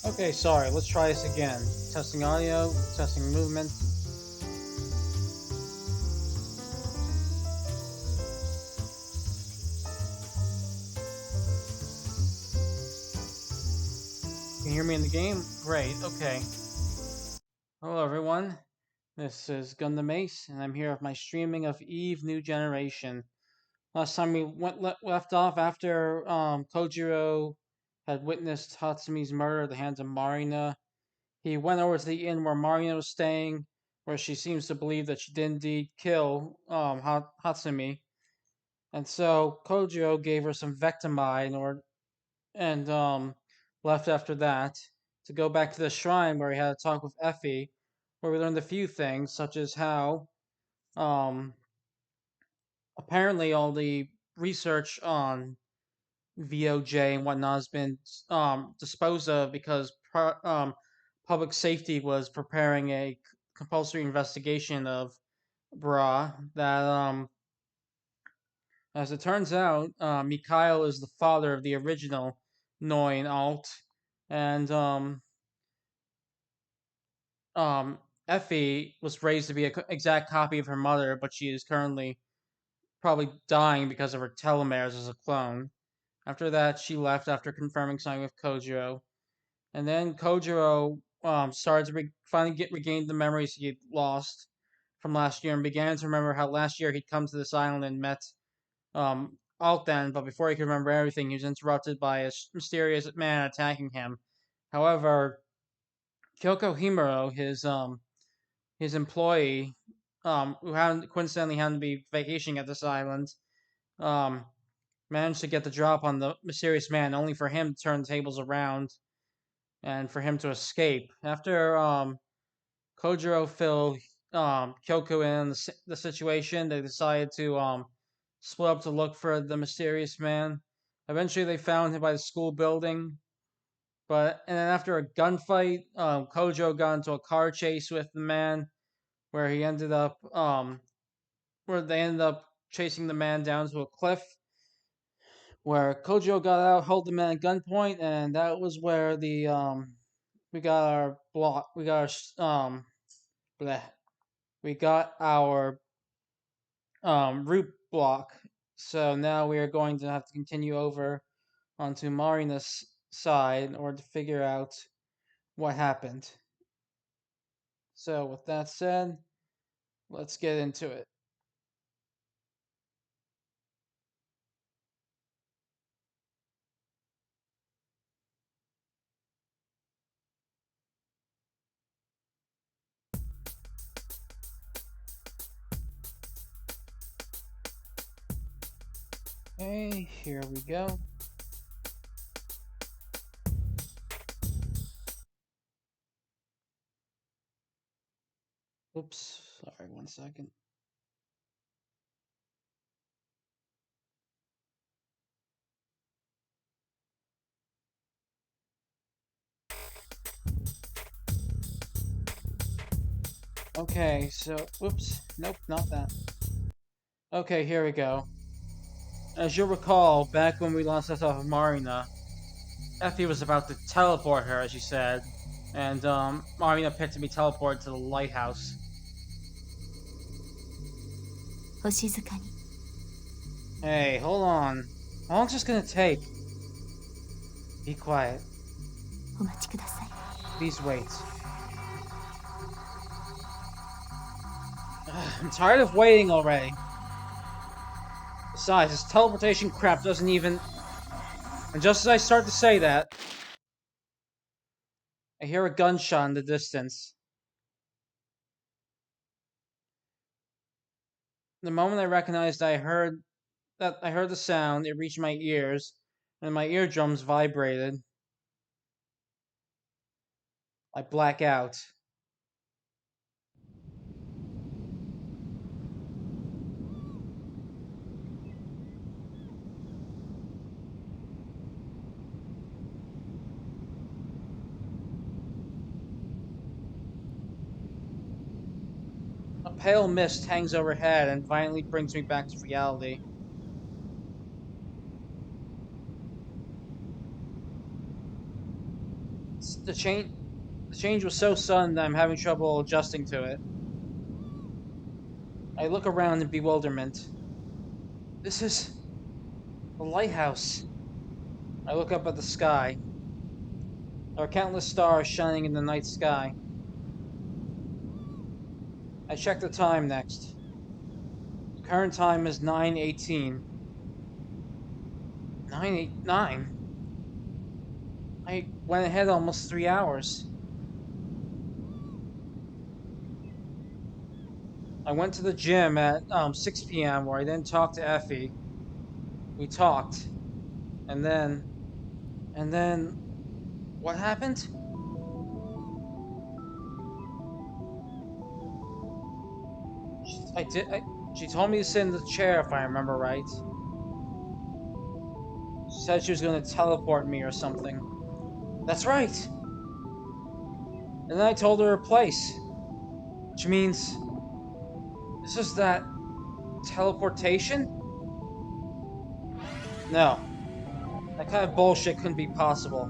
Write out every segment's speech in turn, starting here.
Okay, sorry, let's try this again. Testing audio, testing movement. Can you hear me in the game? Great, okay. Hello everyone, this is Gundam Ace, and I'm here with my streaming of Eve New Generation. Last time we left off after Kojiro had witnessed Hatsumi's murder at the hands of Marina. He went over to the inn where Marina was staying, where she seems to believe that she did indeed kill Hatsumi. And so Kojiro gave her some Vectamide and left after that to go back to the shrine where he had a talk with Effie, where we learned a few things, such as how um, apparently all the research on VOJ and whatnot has been disposed of because public safety was preparing a compulsory investigation of Bra. That as it turns out, Mikhail is the father of the original Noin Alt, and um, Effie was raised to be an exact copy of her mother, but she is currently probably dying because of her telomeres as a clone. After that, she left after confirming something with Kojiro, and then Kojiro started to finally regained the memories he had lost from last year and began to remember how last year he'd come to this island and met Altan, but before he could remember everything, he was interrupted by a mysterious man attacking him. However, Kyoko Himuro, his employee, who happened coincidentally happened to be vacationing at this island, um, managed to get the drop on the mysterious man, only for him to turn the tables around and for him to escape. After Kojiro filled Kyoko in the situation, they decided to split up to look for the mysterious man. Eventually, they found him by the school building. And then after a gunfight, Kojo got into a car chase with the man, where he ended up where they ended up chasing the man down to a cliff, where Kojo got out, held the man at gunpoint, and that was where the we got our block, bleh, we got our root block. So now we are going to have to continue over onto Marina's side in order to figure out what happened. So with that said, let's get into it. Okay, here we go. Oops, sorry, 1 second. Okay, so, whoops, nope, not that. Okay, here we go. As you'll recall, back when we lost us off of Marina, Effie was about to teleport her, as she said, and Marina picked to be teleported to the lighthouse. Hey, hold on. How long's this gonna take? Be quiet. Please wait. Ugh, I'm tired of waiting already. Besides, this teleportation crap doesn't even... And just as I start to say that, I hear a gunshot in the distance. The moment I recognized I heard the sound, it reached my ears, and my eardrums vibrated. I black out. A pale mist hangs overhead and violently brings me back to reality. The change was so sudden that I'm having trouble adjusting to it. I look around in bewilderment. This is the lighthouse. I look up at the sky. There are countless stars shining in the night sky. I check the time next. The current time is 9:18. 9:89? I went ahead almost 3 hours. I went to the gym at 6 p.m. where I then talked to Effie. We talked. And then... What happened? She told me to sit in the chair if I remember right. She said she was going to teleport me or something. That's right! And then I told her her place. Which means... This is that... teleportation? No. That kind of bullshit couldn't be possible.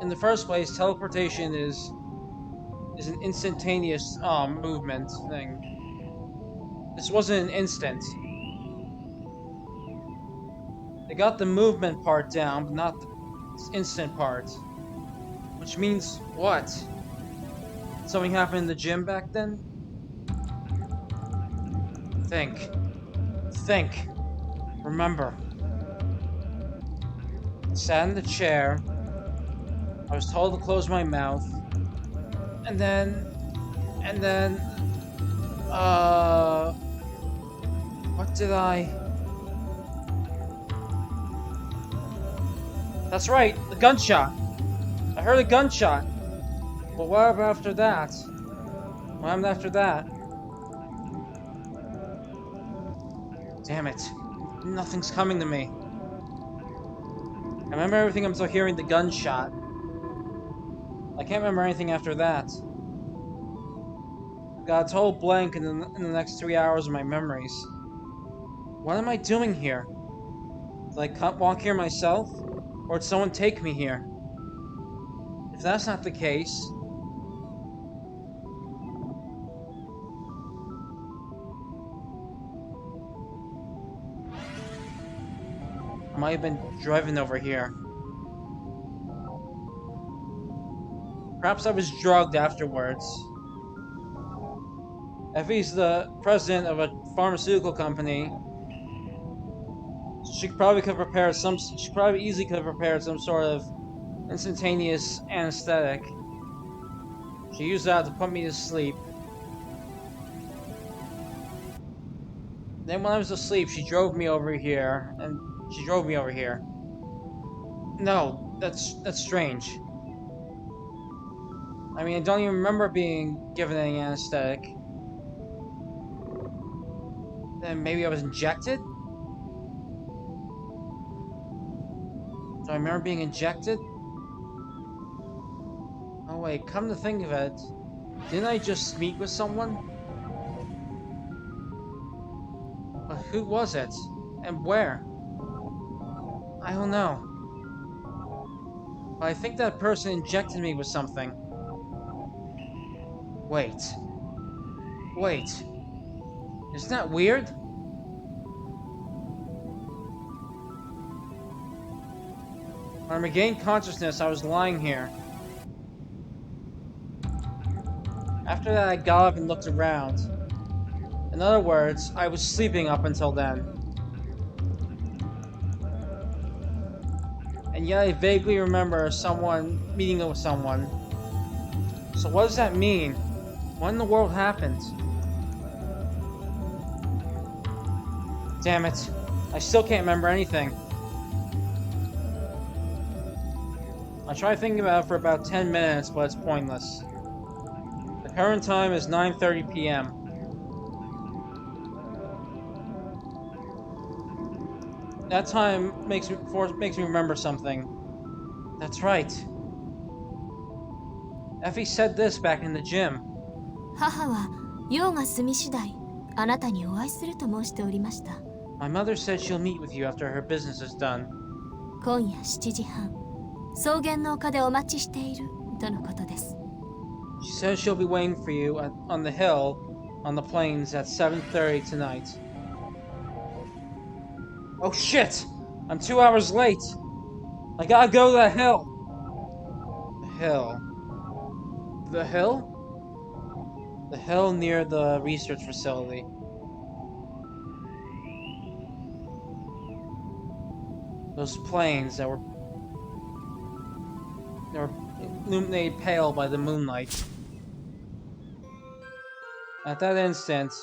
In the first place, teleportation is an instantaneous movement thing. This wasn't an instant. They got the movement part down, but not the instant part. Which means what? Something happened in the gym back then? Think. Remember. I sat in the chair. I was told to close my mouth. And then... What did I... That's right, the gunshot! I heard a gunshot! But what happened after that? What happened after that? Damn it. Nothing's coming to me. I remember everything until hearing the gunshot. I can't remember anything after that. Got a total blank in the next 3 hours of my memories. What am I doing here? Did I walk here myself? Or did someone take me here? If that's not the case... I might have been driving over here. Perhaps I was drugged afterwards. Effie's the president of a pharmaceutical company. She probably easily could have prepared some sort of instantaneous anesthetic. She used that to put me to sleep. Then when I was asleep, she drove me over here. No, that's strange. I mean, I don't even remember being given any anesthetic. Then maybe I was injected? Do I remember being injected? Oh wait, come to think of it, didn't I just meet with someone? But who was it? And where? I don't know. But I think that person injected me with something. Wait. Isn't that weird? When I regained consciousness, I was lying here. After that, I got up and looked around. In other words, I was sleeping up until then. And yet I vaguely remember meeting with someone. So what does that mean? What in the world happened? Damn it. I still can't remember anything. I tried thinking about it for about 10 minutes, but it's pointless. The current time is 9:30 p.m. That time makes me remember something. That's right. Effie said this back in the gym. 母は用が済み次第あなたにお会いすると申しておりました。My mother said she'll meet with you after her business is done. 今夜7時半、草原の丘でお待ちしているとのことです。She says she'll be waiting for you on the hill on the plains at 7:30 tonight. Oh shit! I'm 2 hours late! I gotta go to the hill! The hill. The hill? The hill near the research facility. Those plains that were illuminated pale by the moonlight. At that instant,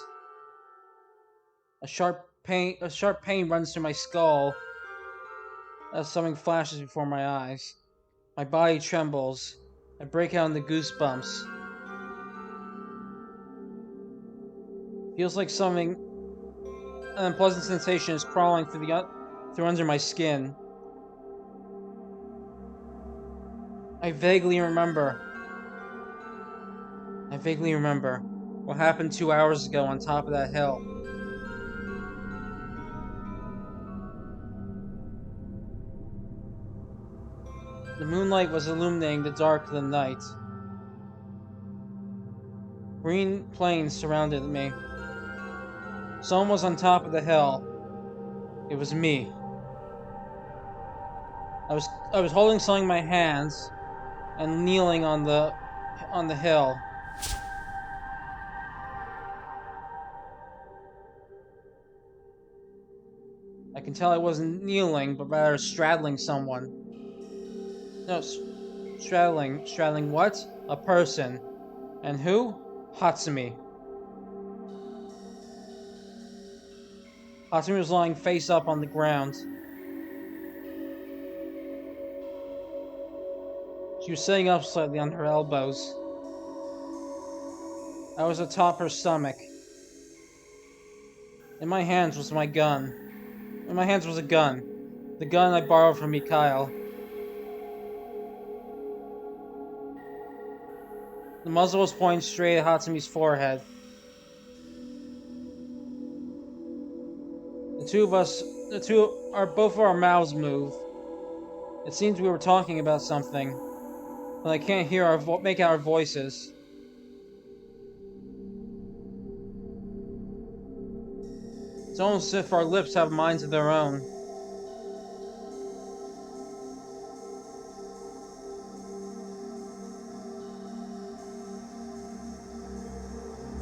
a sharp pain runs through my skull as something flashes before my eyes. My body trembles. I break out into goosebumps. Feels like an unpleasant sensation is crawling through under my skin. I vaguely remember what happened 2 hours ago on top of that hill. The moonlight was illuminating the dark of the night. Green plains surrounded me. Someone was on top of the hill. It was me. I was holding something in my hands and kneeling on the hill. I can tell I wasn't kneeling, but rather straddling someone. No, straddling what? A person. And who? Hatsumi. Hatsumi was lying face up on the ground. She was sitting up slightly on her elbows. I was atop her stomach. In my hands was my gun. In my hands was a gun. The gun I borrowed from Mikhail. The muzzle was pointing straight at Hatsumi's forehead. Both of our mouths move. It seems we were talking about something, but I can't make out our voices. It's almost as if our lips have minds of their own.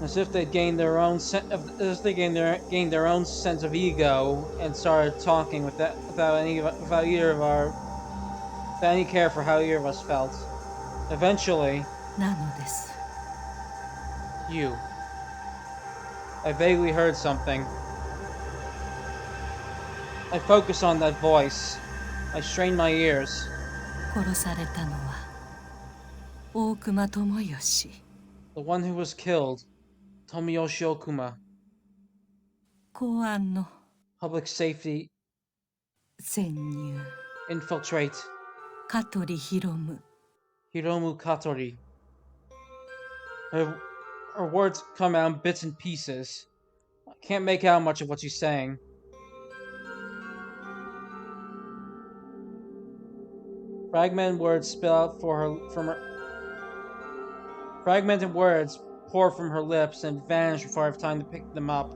As if they gained their own gained their own sense of ego and started talking without any care for how either of us felt. Eventually, なのです。you. I vaguely heard something. I focused on that voice. I strained my ears. 殺されたのは大隈智義。The one who was killed, Tomiyoshi Okuma. 公安の Public safety 潜入。infiltrate. 香取博夢。Hiromu Katori. Her words come out in bits and pieces. I can't make out much of what she's saying. Fragmented words spill out Fragmented words pour from her lips and vanish before I have time to pick them up.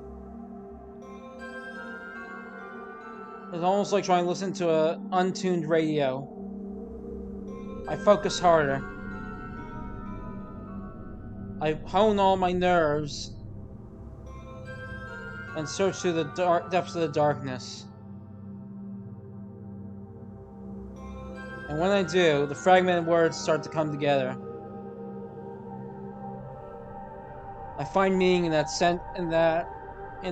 It's almost like trying to listen to an untuned radio. I focus harder. I hone all my nerves and search through the depths of the darkness. And when I do, the fragmented words start to come together. I find meaning in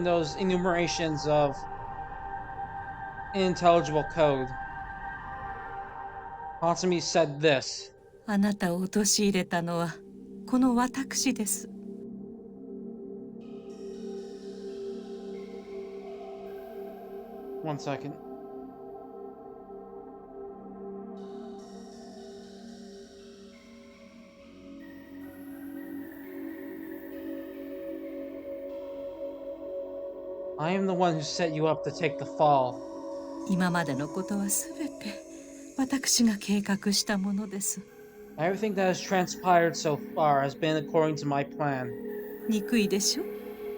those enumerations of unintelligible code. Hatsumi said this. あなたを陥れたのはこの私です。One second. I am the one who set you up to take the fall. 今までのことはすべて私が計画したものです。Everything that has transpired so far has been according to my plan. 憎いでしょ。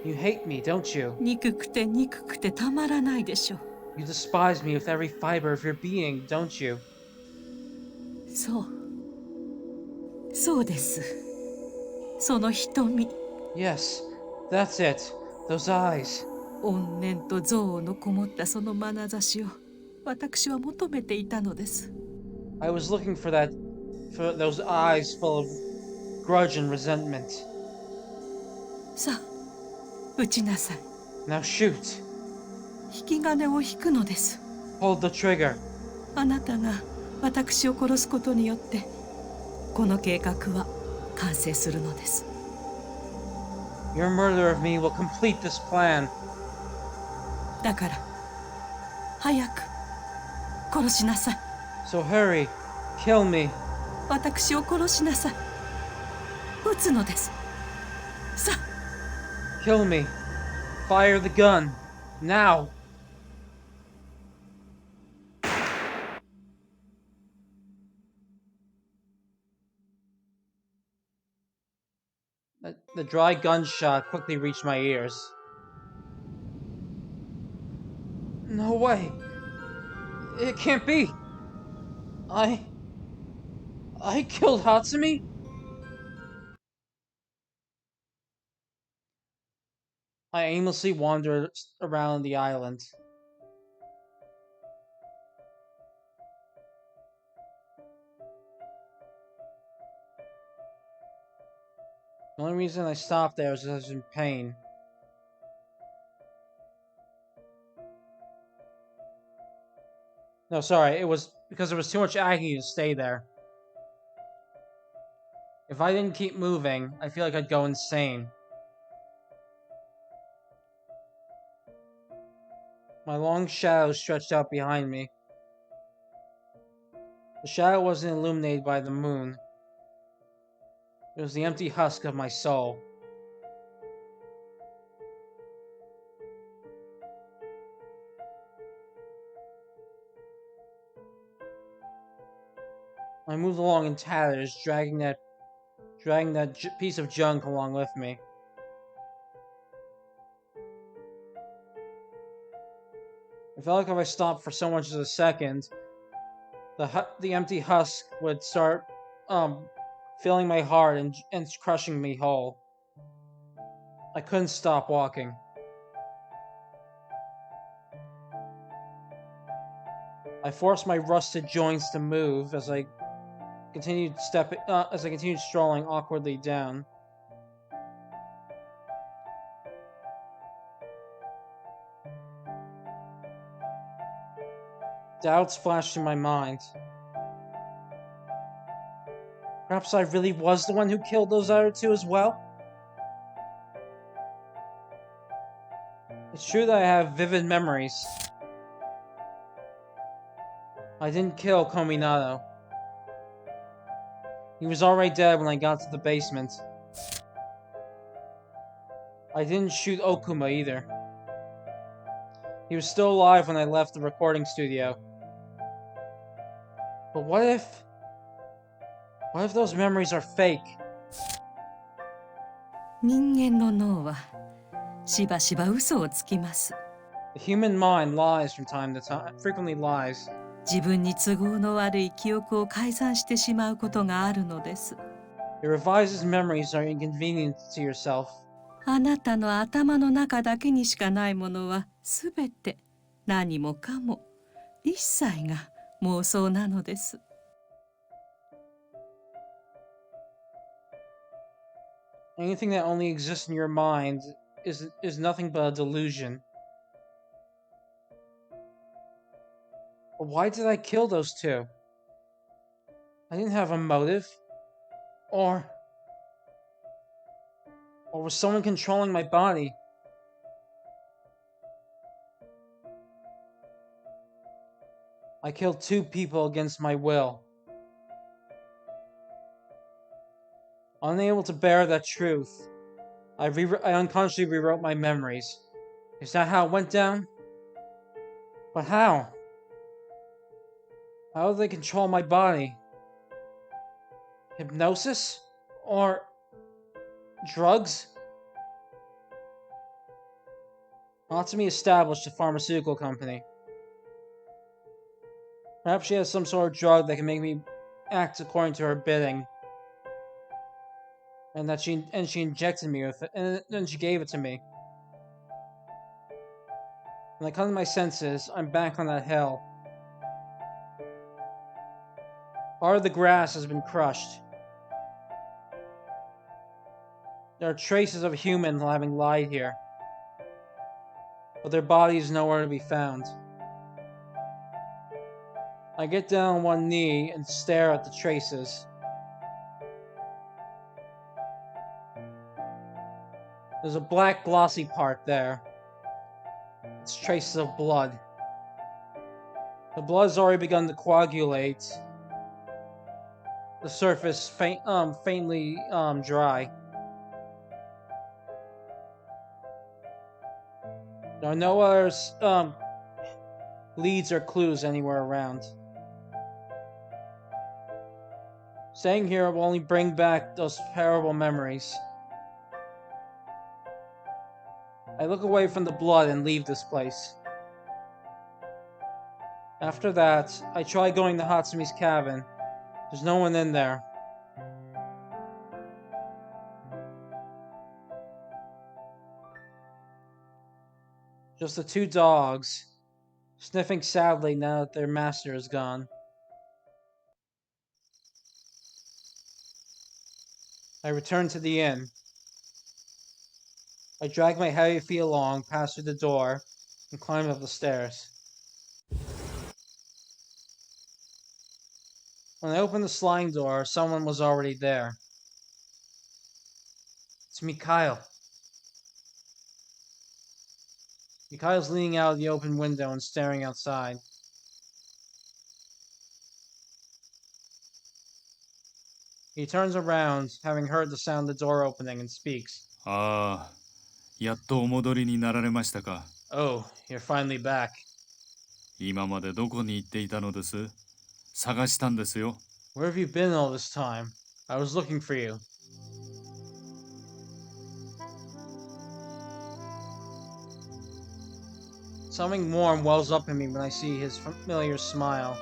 You hate me, don't you? 憎くて憎くてたまらないでしょ。 You despise me with every fiber of your being, don't you? そうです。その瞳。 Yes, that's it. Those eyes. 怨念と憎悪のこもったその眼差しを私は求めていたのです。 I was looking for those eyes full of grudge and resentment. さあ、撃ちなさい。 Now shoot. 引き金を引くのです。 Hold the trigger. あなたが私を殺すことによってこの計画は完成するのです。 Your murder of me will complete this plan. だから早く殺しなさい。 So hurry. Kill me. 私を殺しなさい。撃つのです。さあ。 Kill me. Fire the gun. Now. The dry gunshot quickly reached my ears. No way. It can't be. I killed Hatsumi? I aimlessly wandered around the island. The only reason I stopped there was because I was in pain. No, sorry, it was because there was too much agony to stay there. If I didn't keep moving, I feel like I'd go insane. My long shadow stretched out behind me. The shadow wasn't illuminated by the moon. It was the empty husk of my soul. I moved along in tatters, dragging that piece of junk along with me. It felt like if I stopped for so much as a second, the empty husk would start filling my heart and crushing me whole. I couldn't stop walking. I forced my rusted joints to move as I continued strolling awkwardly down. Doubts flashed through my mind. Perhaps I really was the one who killed those other two as well? It's true that I have vivid memories. I didn't kill Kominato. He was already dead when I got to the basement. I didn't shoot Okuma either. He was still alive when I left the recording studio. But what if those memories are fake? 人間の脳はしばしば嘘をつきます。 The human mind lies from time to time, frequently lies. 自分に都合の悪い記憶を改ざんしてしまうことがあるのです。 It revises memories that are inconvenient to yourself. あなたの頭の中だけにしかないものはすべて何もかも一切が妄想なのです。 Anything that only exists in your mind is nothing but a delusion. But why did I kill those two? I didn't have a motive. Or was someone controlling my body? I killed two people against my will. Unable to bear that truth, I unconsciously rewrote my memories. Is that how it went down? But how? How do they control my body? Hypnosis? Or drugs? Natsumi established a pharmaceutical company. Perhaps she has some sort of drug that can make me act according to her bidding. And she injected me with it, and then she gave it to me. When I come to my senses, I'm back on that hill. Part of the grass has been crushed. There are traces of a human having lied here, but their body is nowhere to be found. I get down on one knee and stare at the traces. There's a black glossy part there. It's traces of blood. The blood's already begun to coagulate. The surface faintly dry. There are no other leads or clues anywhere around. Staying here will only bring back those terrible memories. I look away from the blood and leave this place. After that, I try going to Hatsumi's cabin. There's no one in there. Just the two dogs, sniffing sadly now that their master is gone. I return to the inn. I drag my heavy feet along, pass through the door, and climb up the stairs. When I opened the sliding door, someone was already there. It's Mikhail. Mikhail's leaning out of the open window and staring outside. He turns around, having heard the sound of the door opening, and speaks. ああ、やっとお戻りになられましたか。Oh, you're finally back. 今までどこに行っていたのです？探したんですよ。Where have you been all this time? I was looking for you. Something warm wells up in me when I see his familiar smile.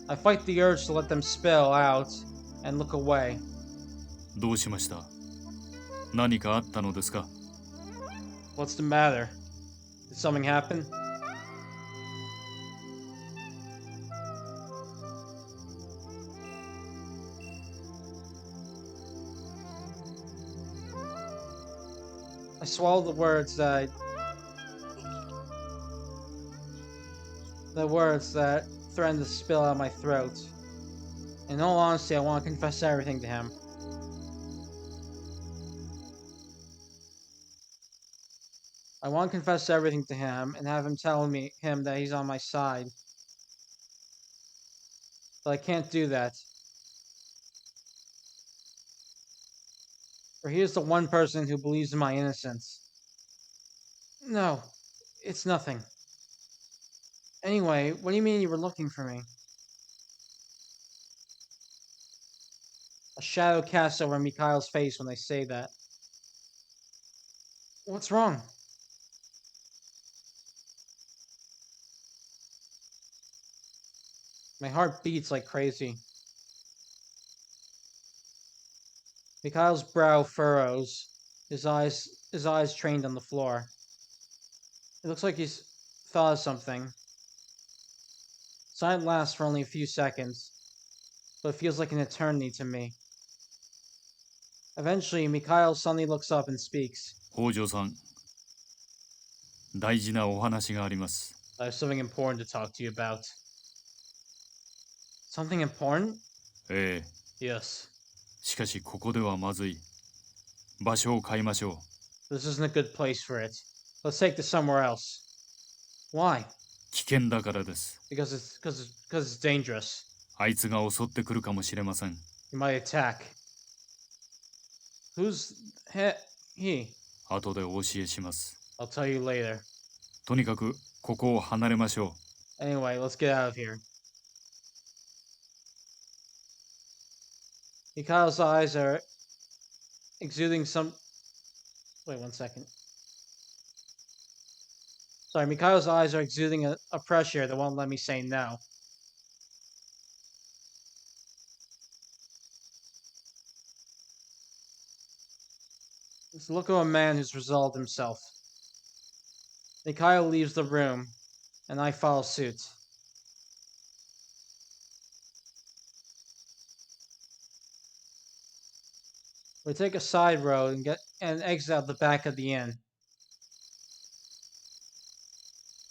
I fight the urge to let them spill out and look away. どうしました？何かあったのですか？ What's the matter? Did something happen? I swallow the words that threaten to spill out my throat. In all honesty, I want to confess everything to him. I want to confess everything to him and have him tell him that he's on my side. But I can't do that. For he is the one person who believes in my innocence. No, it's nothing. Anyway, what do you mean you were looking for me? A shadow casts over Mikhail's face when I say that. What's wrong? My heart beats like crazy. Mikhail's brow furrows, his eyes trained on the floor. It looks like he's thought of something. Silence lasts for only a few seconds, but it feels like an eternity to me. Eventually, Mikhail suddenly looks up and speaks. 北条さん、大事なお話があります。I have something important to talk to you about. Something important? ええ。 Yes. しかしここではまずい。場所を変えましょう。 This isn't a good place for it. Let's take this somewhere else. Why? 危険だからです。Because it's dangerous. あいつが襲ってくるかもしれません。 He might attack. Who's he? 後でお教えします。 I'll tell you later. とにかくここを離れましょ Anyway, let's get out of here. Mikhail's eyes are exuding some... Wait 1 second. Sorry, Mikhail's eyes are exuding a pressure that won't let me say no. It's the look of a man who's resolved himself. Mikhail leaves the room, and I follow suit. We take a side road and exit out the back of the inn.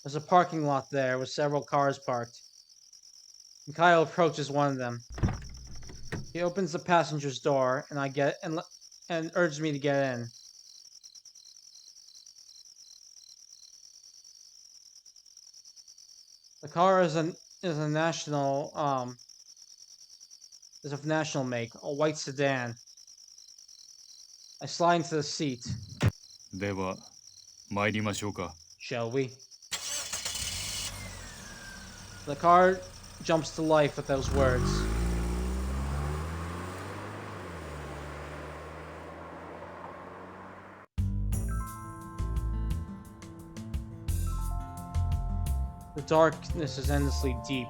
There's a parking lot there with several cars parked. Mikhail approaches one of them. He opens the passenger's door, and urges me to get in. The car is a national make, a white sedan. I slide into the seat. う。では参りましょうか。 Shall we? The car jumps to life with those words. The darkness is endlessly deep.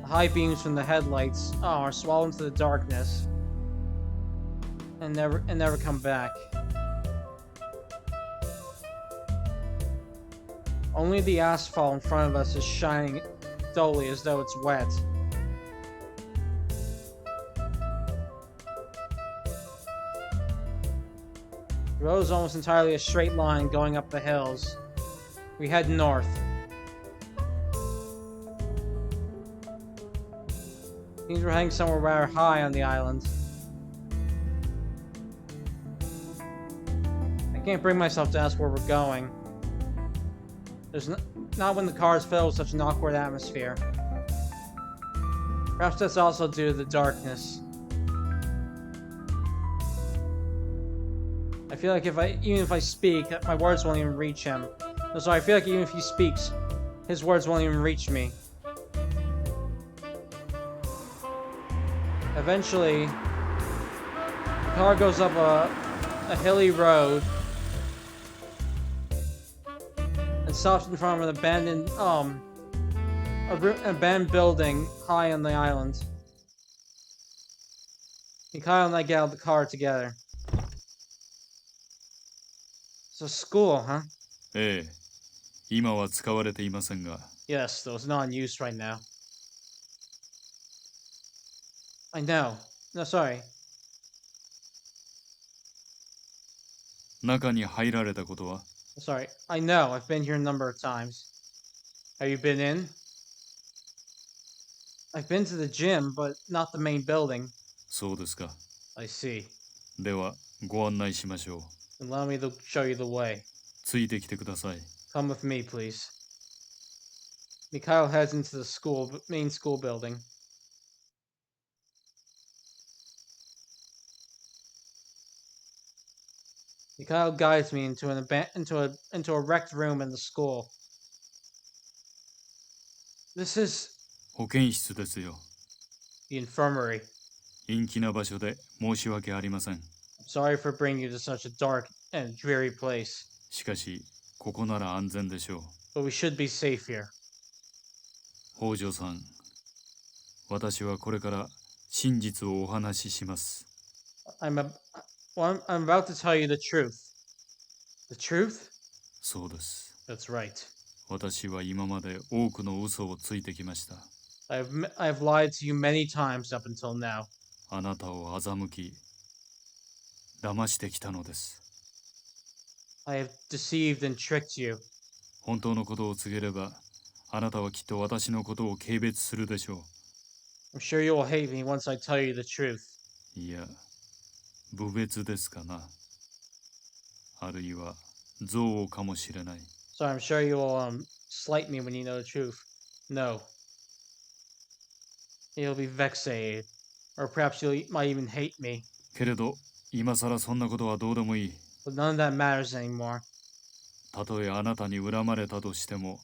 The high beams from the headlights are swallowed into the darkness and never come back. Only the asphalt in front of us is shining dully as though it's wet. The road is almost entirely a straight line going up the hills. We head north. Seems we're heading somewhere rather high on the island. I can't bring myself to ask where we're going. There's not when the car is filled with such an awkward atmosphere. Perhaps that's also due to the darkness. I feel like even if I speak, my words won't even reach him. No, sorry, I feel like even if he speaks, his words won't even reach me. Eventually, the car goes up a hilly road and stops in front of an abandoned building high on the island. Mikhail and I get out of the car together. It's a school, huh? ええ、今は使われていませんが。 Yes, though it's not in use right now. I know. No, sorry. 中に入られたことは？ Sorry. I know. I've been here a number of times. Have you been in? I've been to the gym, but not the main building. そうですか。 I see. ではご案内しましょう。 Then allow me to show you the way. ついてきてください。 Come with me, please. Mikhail heads into the main school building. Mikhail guides me into a wrecked room in the school. This is 保健室ですよ。 the infirmary. 陰気な場所で申し訳ありません。 I'm sorry for bringing you to such a dark and dreary place, しかし、ここなら安全でしょう。 but we should be safe here. 北条さん、私はこれから真実をお話しします。 I'm about to tell you the truth. The truth? そうです。 That's right. 私は今まで多くの嘘をついてきました。 I've lied to you many times up until now. あなたを欺き、騙してきたのです。 I have deceived and tricked you. 本当のことを告げれば、あなたはきっと私のことを軽蔑するでしょ I'm sure you will hate me once I tell you the truth. う。いや、侮蔑ですかな。あるいは憎悪かもしれない。So I'm sure you will slight me when you know the truth. No. You'll be vexated. Or perhaps you might even hate me. けれど今さらそんなことはどうでもいい。 But none of that matters anymore. たとえあなたに恨まれたとしても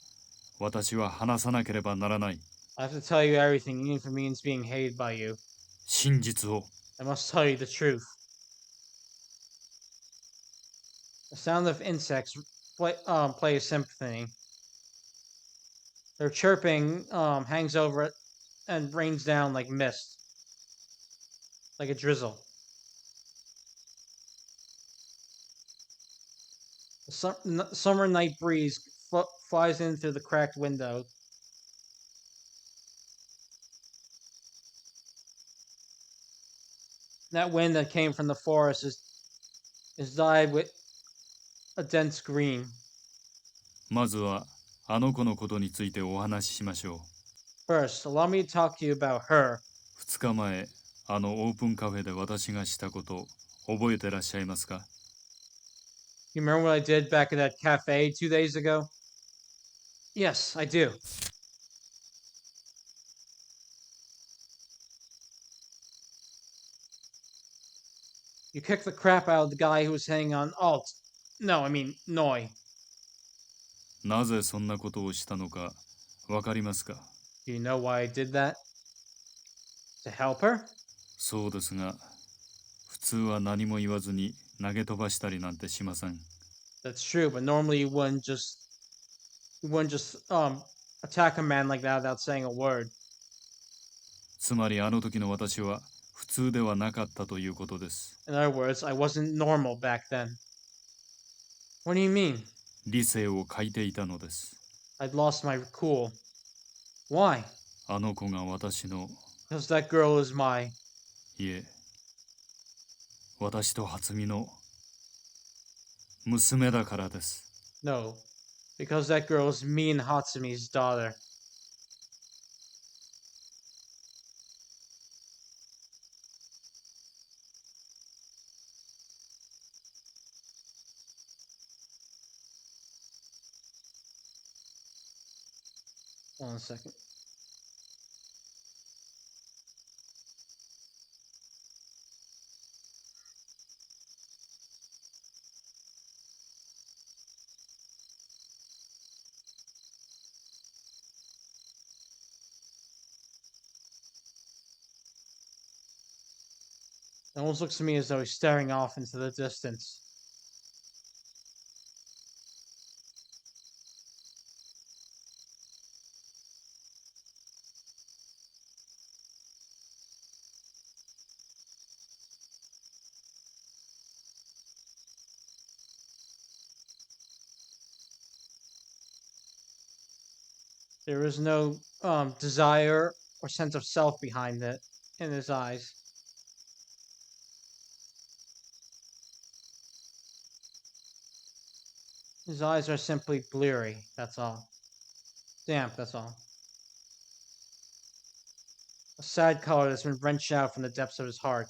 私は話さなければならない。 I have to tell you everything, even if it means being hated by you. 真実を。 I must tell you the truth. The sound of insects play a symphony. Their chirping hangs over it and rains down like mist, like a drizzle. The summer night breeze flies in through the cracked window. That wind that came from the forest is dyed with a dense green. まずはあの子のことについてお話ししましょう。 First, allow me to talk to you about her. 2日前あのオープンカフェで私がしたこと覚えてらっしゃいますか？ You remember what I did back at that cafe 2 days ago? Yes, I do. You kicked the crap out of the guy who was hanging on Alt. No, I mean Noi. なぜそんなことをしたのかわかりますか？ Do you know why I did that? To help her? そうですが普通は何も言わずに投げ飛ばしたりなんてしません。 That's true, but normally you wouldn't just attack a man like that without saying a word. つまりあの時の私は普通ではなかったということです。 In other words, I wasn't normal back then. What do you mean? 理性を欠いていたのです。 I'd lost my cool. Why? あの子が私の、 Because that girl is my... いえ、私と初美の娘だからです。 No. Because that girl is me and Hatsumi's daughter. Hold on a second. It almost looks to me as though he's staring off into the distance. There is no desire or sense of self behind it in his eyes. His eyes are simply bleary, that's all. Damp, that's all. A sad color that's been wrenched out from the depths of his heart.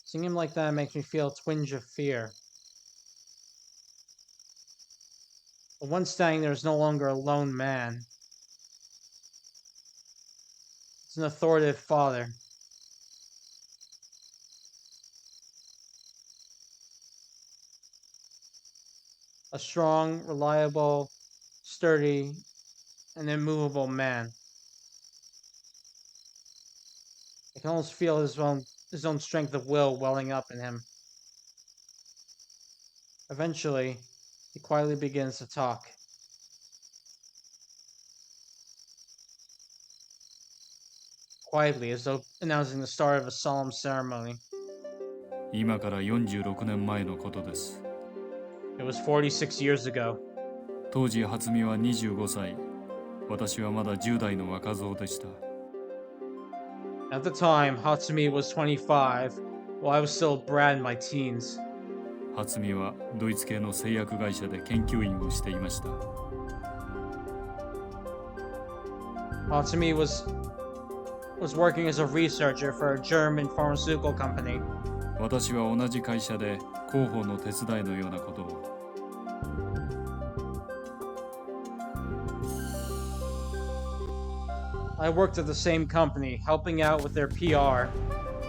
Seeing him like that makes me feel a twinge of fear. But once standing there is no longer a lone man. It's an authoritative father. A strong, reliable, sturdy, and immovable man. I can almost feel his own strength of will welling up in him. Eventually, he quietly begins to talk. Quietly, as though announcing the start of a solemn ceremony. 今から46年前のことです。 It was 46 years ago. 当時初美は25歳、私はまだ10代の若造でした。 At the time, Hatsumi was 25, while I was still a brat in my teens. 初見はドイツ系の製薬会社で研究員をしていました。Hatsumi was working as a researcher for a German pharmaceutical company. 私は同じ会社で広報の手伝いのようなことを。I worked at the same company, helping out with their PR.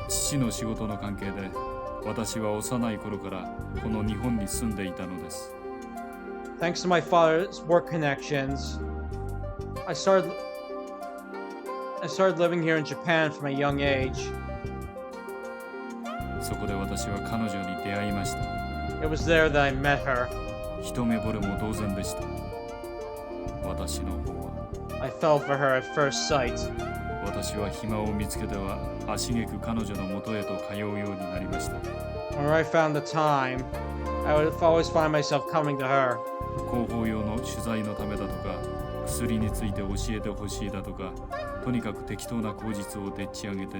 父の仕事の関係で私は幼い頃からこの日本に住んでいたのです。Thanks to my father's work connections, I started living here in Japan from a young age. そこで私は彼女に出会いました。 It was there that I met her. 一目惚れも同然でした。私の方は。 I fell for her at first sight. 私は暇を見つけては足げく彼女の元へと通うようになりました。 Whenever I found the time, I would always find myself coming to her. 広報用の取材のためだとか、薬について教えてほしいだとか、とにかく適当な口実をでっち上げて、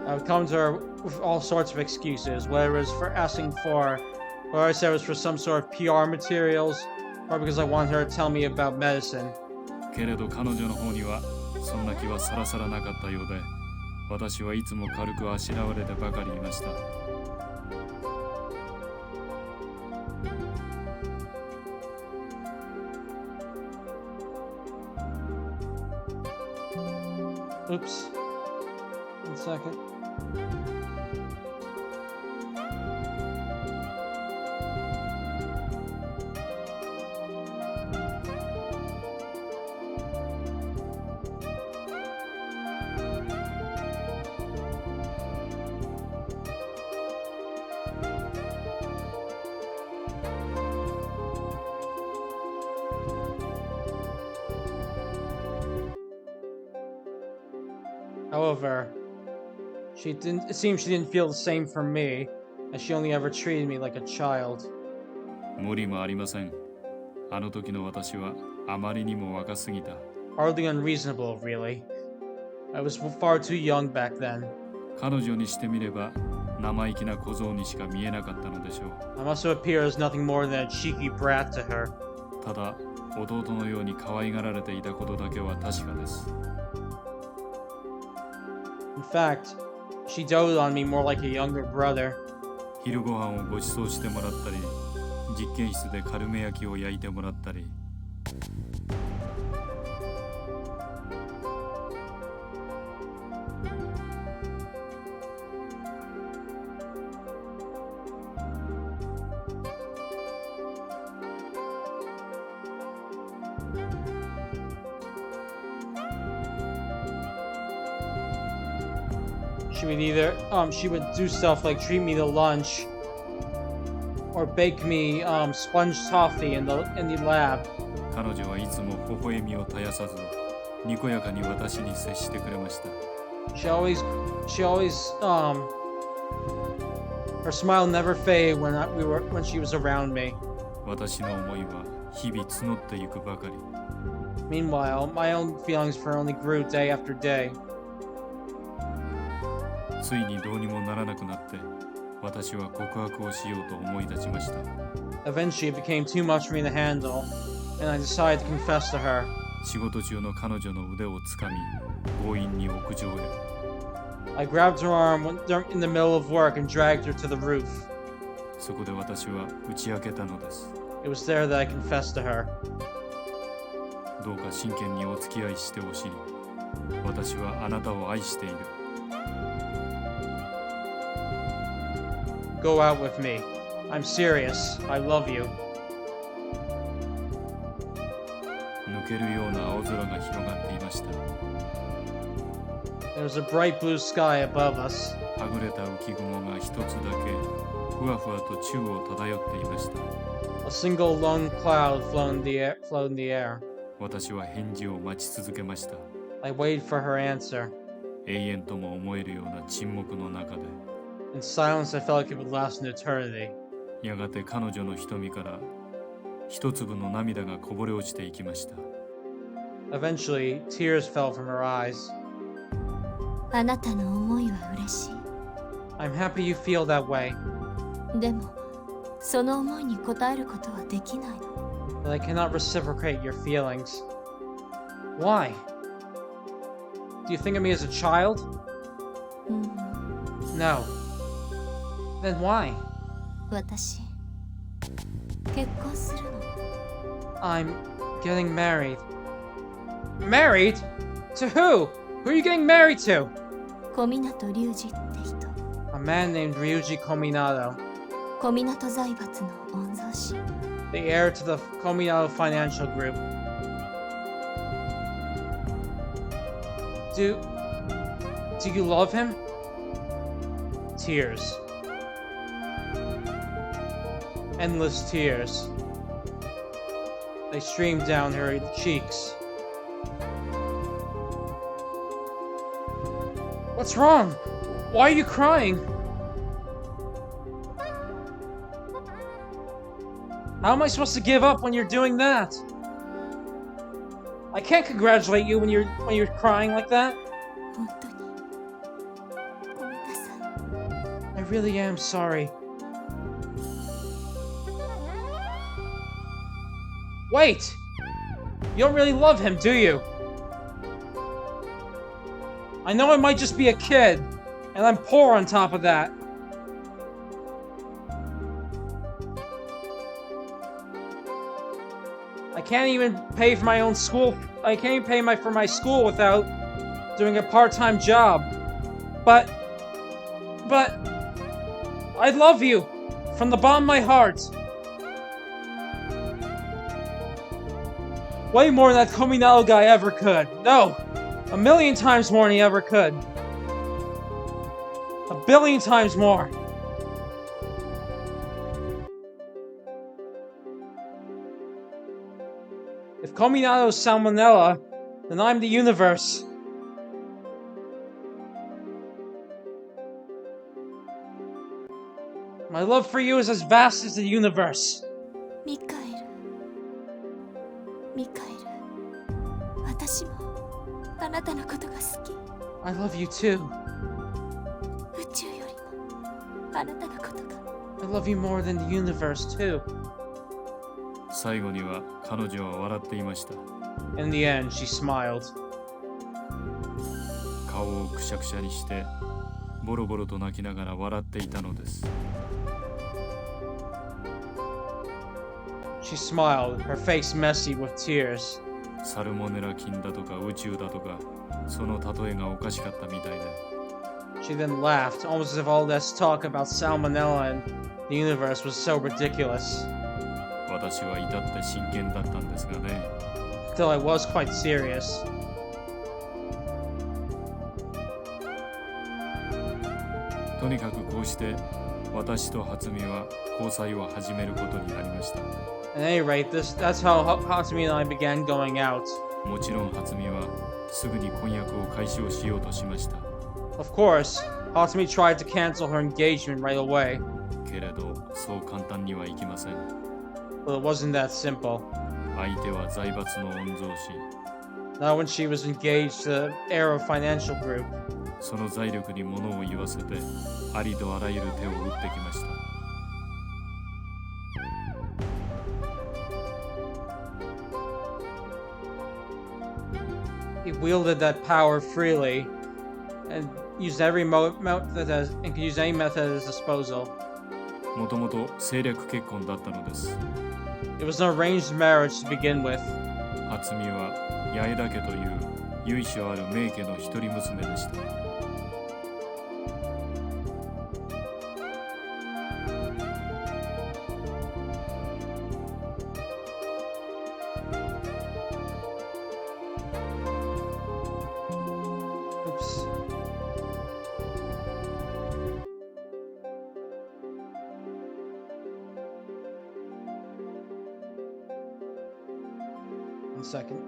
I would come to her with all sorts of excuses, whether it was for asking for, whether I said it was for some sort of PR materials, or because I wanted her to tell me about medicine. けれど彼女の方にはそんな気はさらさらなかったようで、私はいつも軽くあしらわれてばかりいました。 Oops. 1 second. However, it seems she didn't feel the same for me, as she only ever treated me like a child. 無理もありません。あの時の私はあまりにも若すぎた。 Hardly unreasonable, really. I was far too young back then. 彼女にしてみれば生意気な小僧にしか見えなかったのでしょう。 I must have appeared as nothing more than a cheeky brat to her. ただ、弟のように可愛がられていたことだけは確かです。 In fact, she doted on me more like a younger brother. 昼ご飯をご馳走してもらったり、実験室でカルメ焼きを焼いてもらったり。 She would do stuff like treat me to lunch or bake me sponge toffee in the lab. 彼女はいつも微笑みを絶やさず、にこやかに私に接してくれました。 She always her smile never faded when she was around me. 私の思いは日々募っていくばかり。 Meanwhile, my own feelings for her only grew day after day. ついにどうにもならなくなって、私は告白をしようと思い立ちました。 Eventually, it became too much for me to handle, and I decided to confess to her. 仕事中の彼女の腕をつかみ、強引に屋上へ。 I grabbed her arm in the middle of work and dragged her to the roof. そこで私は打ち明けたのです。 It was there that I confessed to her. どうか真剣にお付き合いしてほしい。私はあなたを愛している。 Go out with me. I'm serious. I love you. 抜けるような青空が広がっていました。 There was a bright blue sky above us. はぐれた浮雲が一つだけふわふわと宙を漂っていました。 A single lone cloud flowed in the air. 私は返事を待ち続けました。 I waited for her answer. 永遠とも思えるような沈黙の中で、 In silence, I felt like it would last an eternity. やがて彼女の瞳から一粒の涙がこぼれ落ちていきました。 Eventually, tears fell from her eyes. あなたの思いは嬉しい。I'm happy you feel that way, でもその思いに応えることはできないの。 but I cannot reciprocate your feelings. Why? Do you think of me as a child? うん、 No. Then why? 私結婚するの。 I'm getting married. Married? To who? Who are you getting married to? 小湊隆二って人。 A man named Ryuji Kominato, 小湊財閥の御曹司。 the heir to the Kominato Financial Group. Do you love him? Tears. Endless tears. They streamed down her cheeks. What's wrong? Why are you crying? How am I supposed to give up when you're doing that? I can't congratulate you when you're crying like that. 本当にごめんなさい。 I really am sorry. Wait! You don't really love him, do you? I know I might just be a kid, and I'm poor on top of that. I can't even pay for my own school. I can't even pay for my school without doing a part-time job. But I love you from the bottom of my heart. Way more than that Kominato guy ever could. No, a million times more than he ever could. A billion times more. If Kominato is Salmonella, then I'm the universe. My love for you is as vast as the universe. ミカエル、ミカエル、私もあなたのことが好き。 I love you too. 宇宙よりもあなたのことが。 I love you more than the universe too. 最後には彼女は笑っていました。 In the end, she smiled. 顔をくしゃくしゃにしてボロボロと泣きながら笑っていたのです。 She smiled, her face messy with tears. サルモネラ菌だとか宇宙だとかその例えがおかしかったみたいで。 She then laughed, almost as if all this talk about salmonella and the universe was so ridiculous. 私は至って真剣だったんですがね。 Till I was quite serious. とにかくこうして私と初美は交際を始めることになりました。 At any rate, that's how Hatsumi and I began going out. もちろん初美はすぐに婚約を解消しようとしました。 Of course, Hatsumi tried to cancel her engagement right away, けれどそう簡単にはいきません。 but it wasn't that simple. 相手は財閥の御曹司。 Not when she was engaged to the heir of financial group. その財力に物を言わせてありとあらゆる手を打ってきました。 He wielded that power freely and used every method and could use any method at his disposal. もともと政略結婚だったのです。 It was an arranged marriage to begin with. 初美は八重田家という由緒ある名家の一人娘でした。 Oops. One second.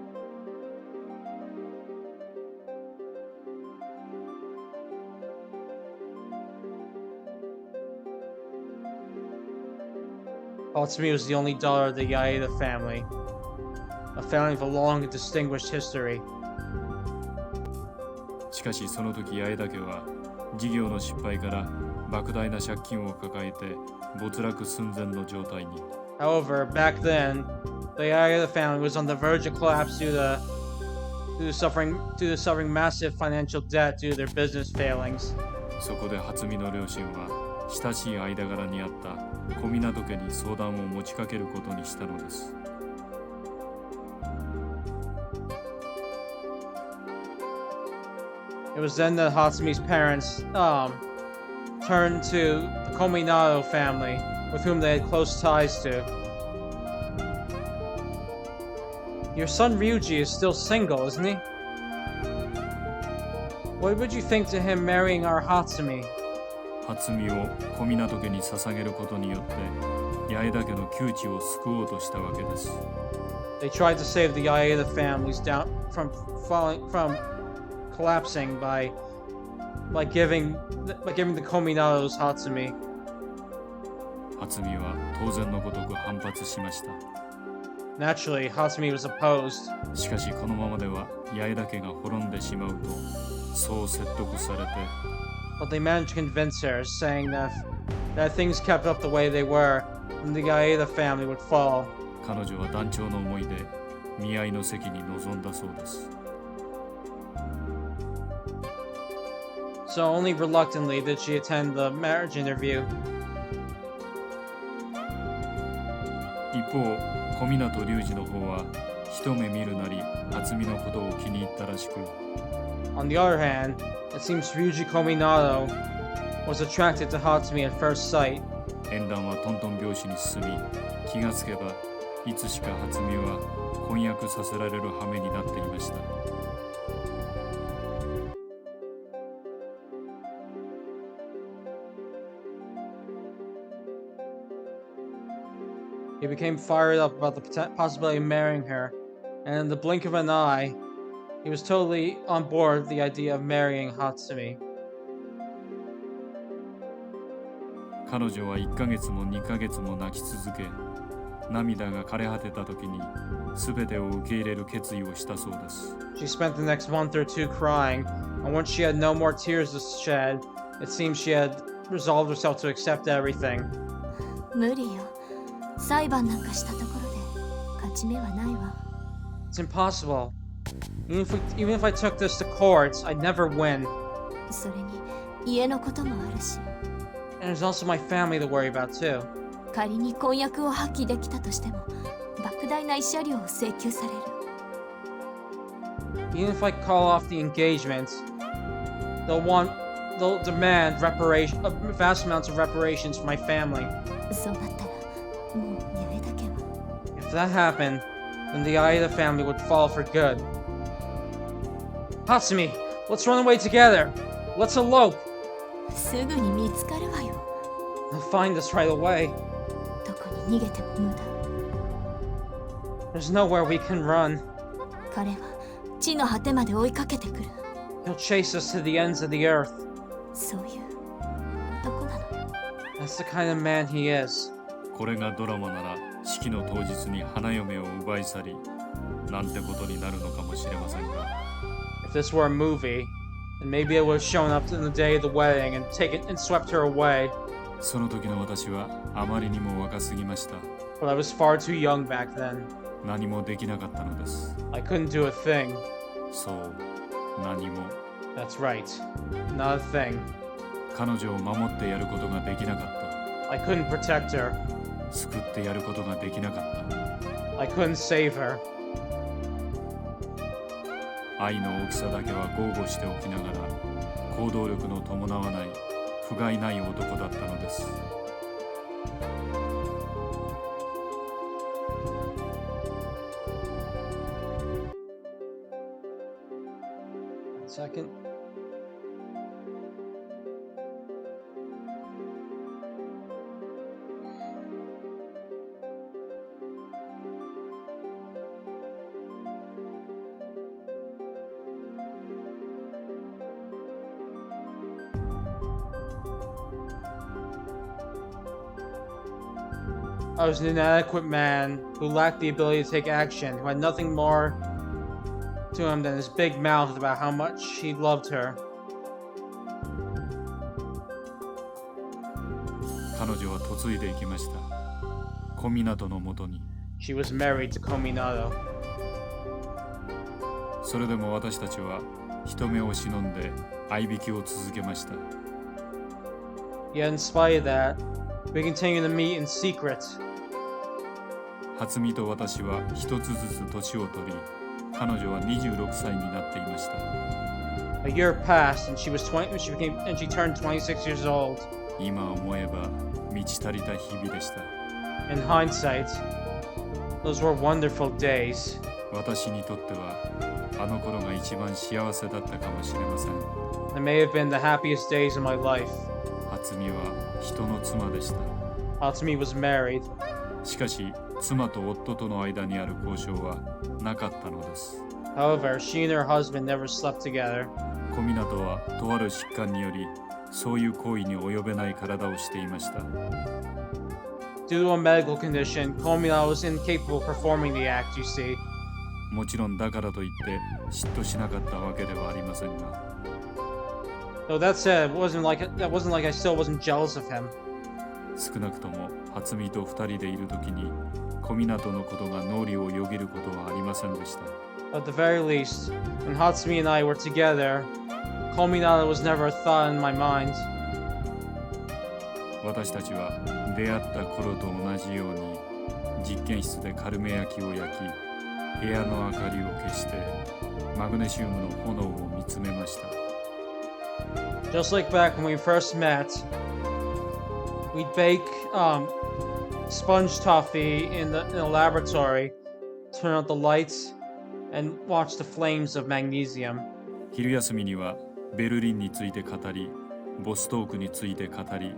Hatsumi was the only daughter of the Yaeda family, a family with a long and distinguished history. しかしその時八重田家は事業の失敗から莫大な借金を抱えて没落寸前の状態に。 However, back then, the Ayada family was on the verge of collapse due to suffering massive financial debt due to their business failings. そこで初見の両親は親しい間柄にあった小湊家に相談を持ちかけることにしたのです。 It was then that Hatsumi's parents turned to the Kominato family, with whom they had close ties to. Your son Ryuji is still single, isn't he? What would you think to him marrying our Hatsumi? 初見を小湊家に捧げることによって八重田家の窮地を救おうとしたわけです。 They tried to save the Yaeda families down from collapsing by giving the Kominatos Hatsumi. 初見は当然のごとく反発しました。 Naturally, Hatsumi was opposed. しかしこのままでは八重田家が滅んでしまうとそう説得されて But they managed to convince her, saying that if things kept up the way they were, then the Yaeda family would fall. 彼女は断腸の思いで見合いの席に臨んだそうです。 So only reluctantly did she attend the marriage interview. 一方、小湊龍二の方は一目見るなり初見のことを気に入ったらしく On the other hand, it seems Ryuji Kominato was attracted to Hatsumi at first sight. 縁談はトントン拍子に進み気がつけばいつしか初見は婚約させられる羽目になっていました。 He became fired up about the possibility of marrying her, and in the blink of an eye, he was totally on board with the idea of marrying Hatsumi. 彼女は1ヶ月も2ヶ月も泣き続け涙が枯れ果てた時に全てを受け入れる決意をしたそうです。 She spent the next month or two crying, and once she had no more tears to shed, it seemed she had resolved herself to accept everything. 無理よ。裁判なんかしたところで勝ち目はないわ。 It's impossible. Even if I took this to court, I'd never win. それに家のこともあるし、 And there's also my family to worry about too. 仮に婚約を破棄できたとしても莫大な慰謝料を請求される。 Even if I call off the engagement, they'll demand vast amounts of reparations for my family. そうなったらもう八重田家は If that happened, then the Aida family would fall for good. Hatsumi, let's run away together. Let's elope. すぐに見つかるわよ。 They'll find us right away. どこに逃げても無駄。 There's nowhere we can run. 彼は地の果てまで追いかけてくる。 He'll chase us to the ends of the earth. そういう男なの。 That's the kind of man he is. これがドラマなら式の当日に花嫁を奪い去りなんてことになるのかもしれませんが If this were a movie, then maybe it would have shown up in the day of the wedding and swept her away. その時の私はあまりにも若すぎました。 But I was far too young back then. 何もできなかったのです。 I couldn't do a thing. そう、何も。 That's right. Not a thing. 彼女を守ってやることができなかった。 I couldn't protect her. 救ってやることができなかった。 I couldn't save her. 愛の大きさだけは豪語しておきながら行動力の伴わない不甲斐ない男だったのです。 One second. I was an inadequate man who lacked the ability to take action, who had nothing more to him than his big mouth about how much he loved her. 彼女は嫁いでいきました。小湊のもとに。 She was married to Kominato. それでも私たちは人目を忍んで相引きを続けました。 Yet in spite of that, we continue to meet in secret. 初見と私は一つずつ年を取り、彼女は26歳になっていました。 A year passed and she turned 26 years old. 今思えば満ち足りた日々でした。 In hindsight, those were wonderful days. 私にとってはあの頃が一番幸せだったかもしれません。 They may have been the happiest days of my life. 初見は人の妻でした。 Hatsumi was married. しかし妻と夫との間にある交渉はなかったのです。 However, she and her husband never slept together. 小湊はとある疾患によりそういう行為に及べない体をしていました。 Due to a medical condition, Kominato was incapable of performing the act, you see. もちろんだからといって嫉妬しなかったわけではありませんが、 Though that said, it wasn't like I still wasn't jealous of him. 少なくとも初見と二人でいる時に小湊のことが脳裏をよぎることはありませんでした。 At the very least, when Hatsumi and I were together, Kominato was never a thought in my mind. 私たちは出会った頃と同じように実験室でカルメ焼きを焼き、部屋の明かりを消してマグネシウムの炎を見つめました。 Just like back when we first met, we'd bake sponge toffee in the laboratory, turn out the lights, and watch the flames of magnesium. 昼休みにはベルリンについて語り、ボストークについて語り、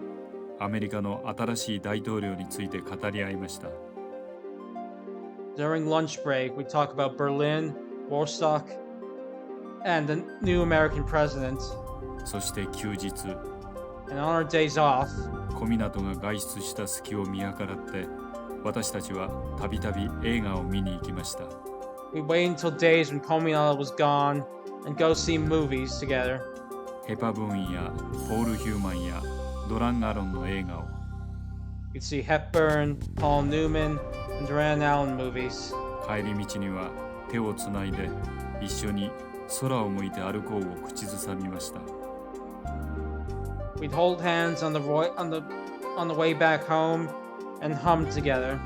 アメリカの新しい大統領について語り合いました。 During lunch break, we'd talk about Berlin, Warsaw, and the new American president. そして休日、 And on our days off, 小湊が外出した隙を見計らって私たちはたびたび映画を見に行きました。 we'd wait until days when Kominato was gone and go see movies together. ヘパブーンやポール・ヒューマンやドラン・アロンの映画を、 You'd see Hepburn, Paul Newman, and Duran Allen movies. 帰り道には手をつないで一緒に空を向いて歩こうを口ずさみました。 We'd hold hands on the way back home and hum together.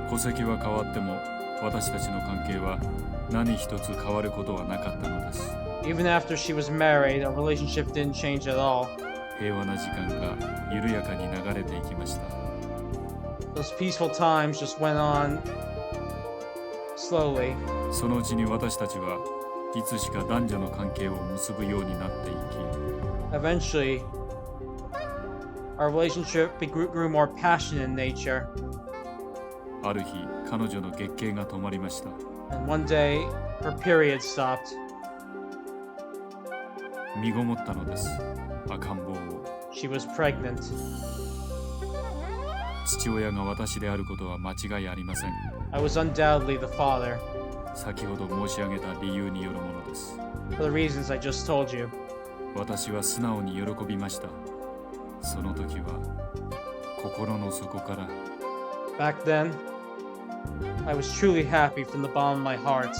戸籍は変わっても私たちの関係は何一つ変わることはなかったのです。 Even after she was married, our relationship didn't change at all. 平和な時間が緩やかに流れていきました。 Those peaceful times just went on slowly. そのうちに私たちはいつしか男女の関係を結ぶようになっていき、 Eventually, our relationship grew more passionate in nature. ある日彼女の月経が止まりました。 And one day, her period stopped. 身ごもったのです、赤ん坊を。 She was pregnant. 父親が私であることは間違いありません。 I was undoubtedly the father, 先ほど申し上げた理由によるものです。 for the reasons I just told you. 私は素直に喜びました。その時は心の底から、 Back then, I was truly happy from the bottom of my heart.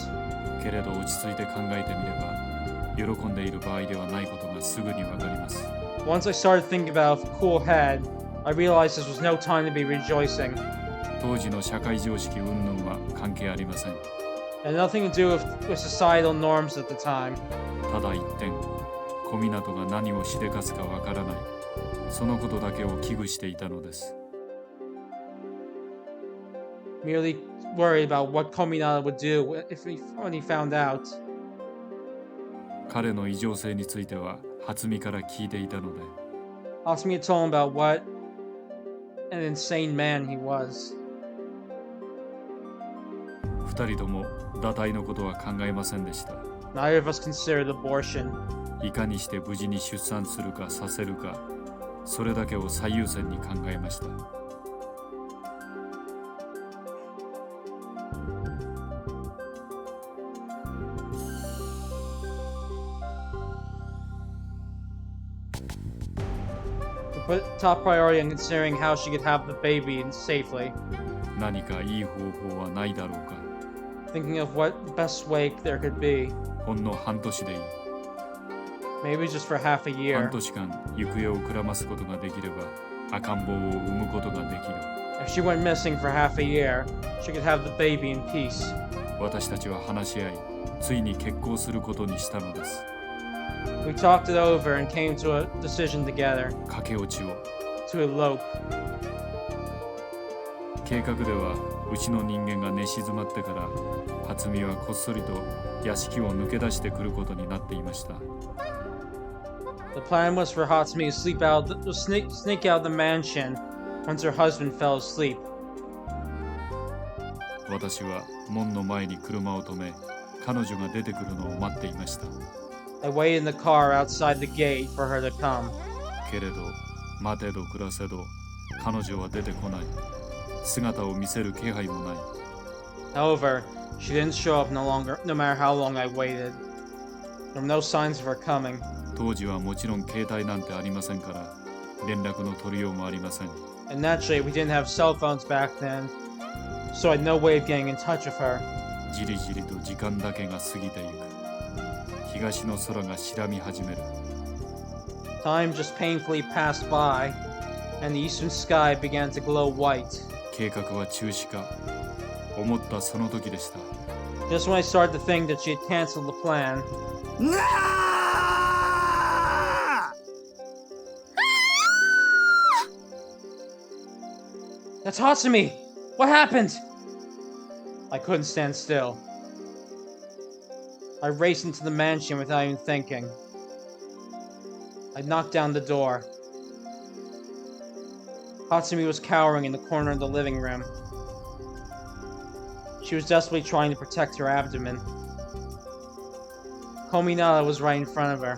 けれど落ち着いて考えてみれば喜んでいる場合ではないことがすぐにわかります。 Once I started thinking about a cool head, I realized this was no time to be rejoicing. 当時の社会常識云々は関係ありません。 It had nothing to do with societal norms at the time. ただ一点、小湊が何をしでかすかわからない。そのことだけを危惧していたのです。 Merely worried about what Kominato would do when he found out. 彼の異常性については初見から聞いていたので、 Hatsumi had told him about what an insane man he was. 二人とも堕胎のことは考えませんでした。 Neither of us considered abortion. いかにして無事に出産するかさせるか、それだけを最優先に考えました。 The put top priority on considering how she could have the baby safely, 何かいい方法はないだろうか。 thinking of what best way there could be. ほんの半年でいい。 Maybe just for half a 半 year. 年間行方をくらますことができれば赤ん坊を産むことができる。 If she went missing for half a year, she could have the baby in peace. 私たちは話し合い、ついに結婚することにしたのです。 We talked it over and came to a decision together 駆け落ちを。 to elope. 計画ではうちの人間が寝静まってから初美はこっそりと屋敷を抜け出してくることになっていました。 The plan was for Hatsumi to sneak out the mansion once her husband fell asleep. 私は門の前に車を止め、彼女が出てくるのを待っていました。 I waited in the car outside the gate for her to come. けれど、待てど暮らせど、彼女は出てこない。姿を見せる気配もない。 However, she didn't show up no matter how long I waited. There were no signs of her coming. 当時はもちろん携帯なんてありませんから、連絡の取りようもありません。 And naturally, we didn't have cell phones back then, so I had no way of getting in touch with her. じりじりと時間だけが過ぎていく。東の空が白み始める。 Time just painfully passed by, and the eastern sky began to glow white. 計画は中止か。思ったその時でした。 Just when I started to think that she had canceled the plan, that's Hatsumi! What happened? I couldn't stand still. I raced into the mansion without even thinking. I knocked down the door. Hatsumi was cowering in the corner of the living room. She was desperately trying to protect her abdomen. Kominada was right in front of her.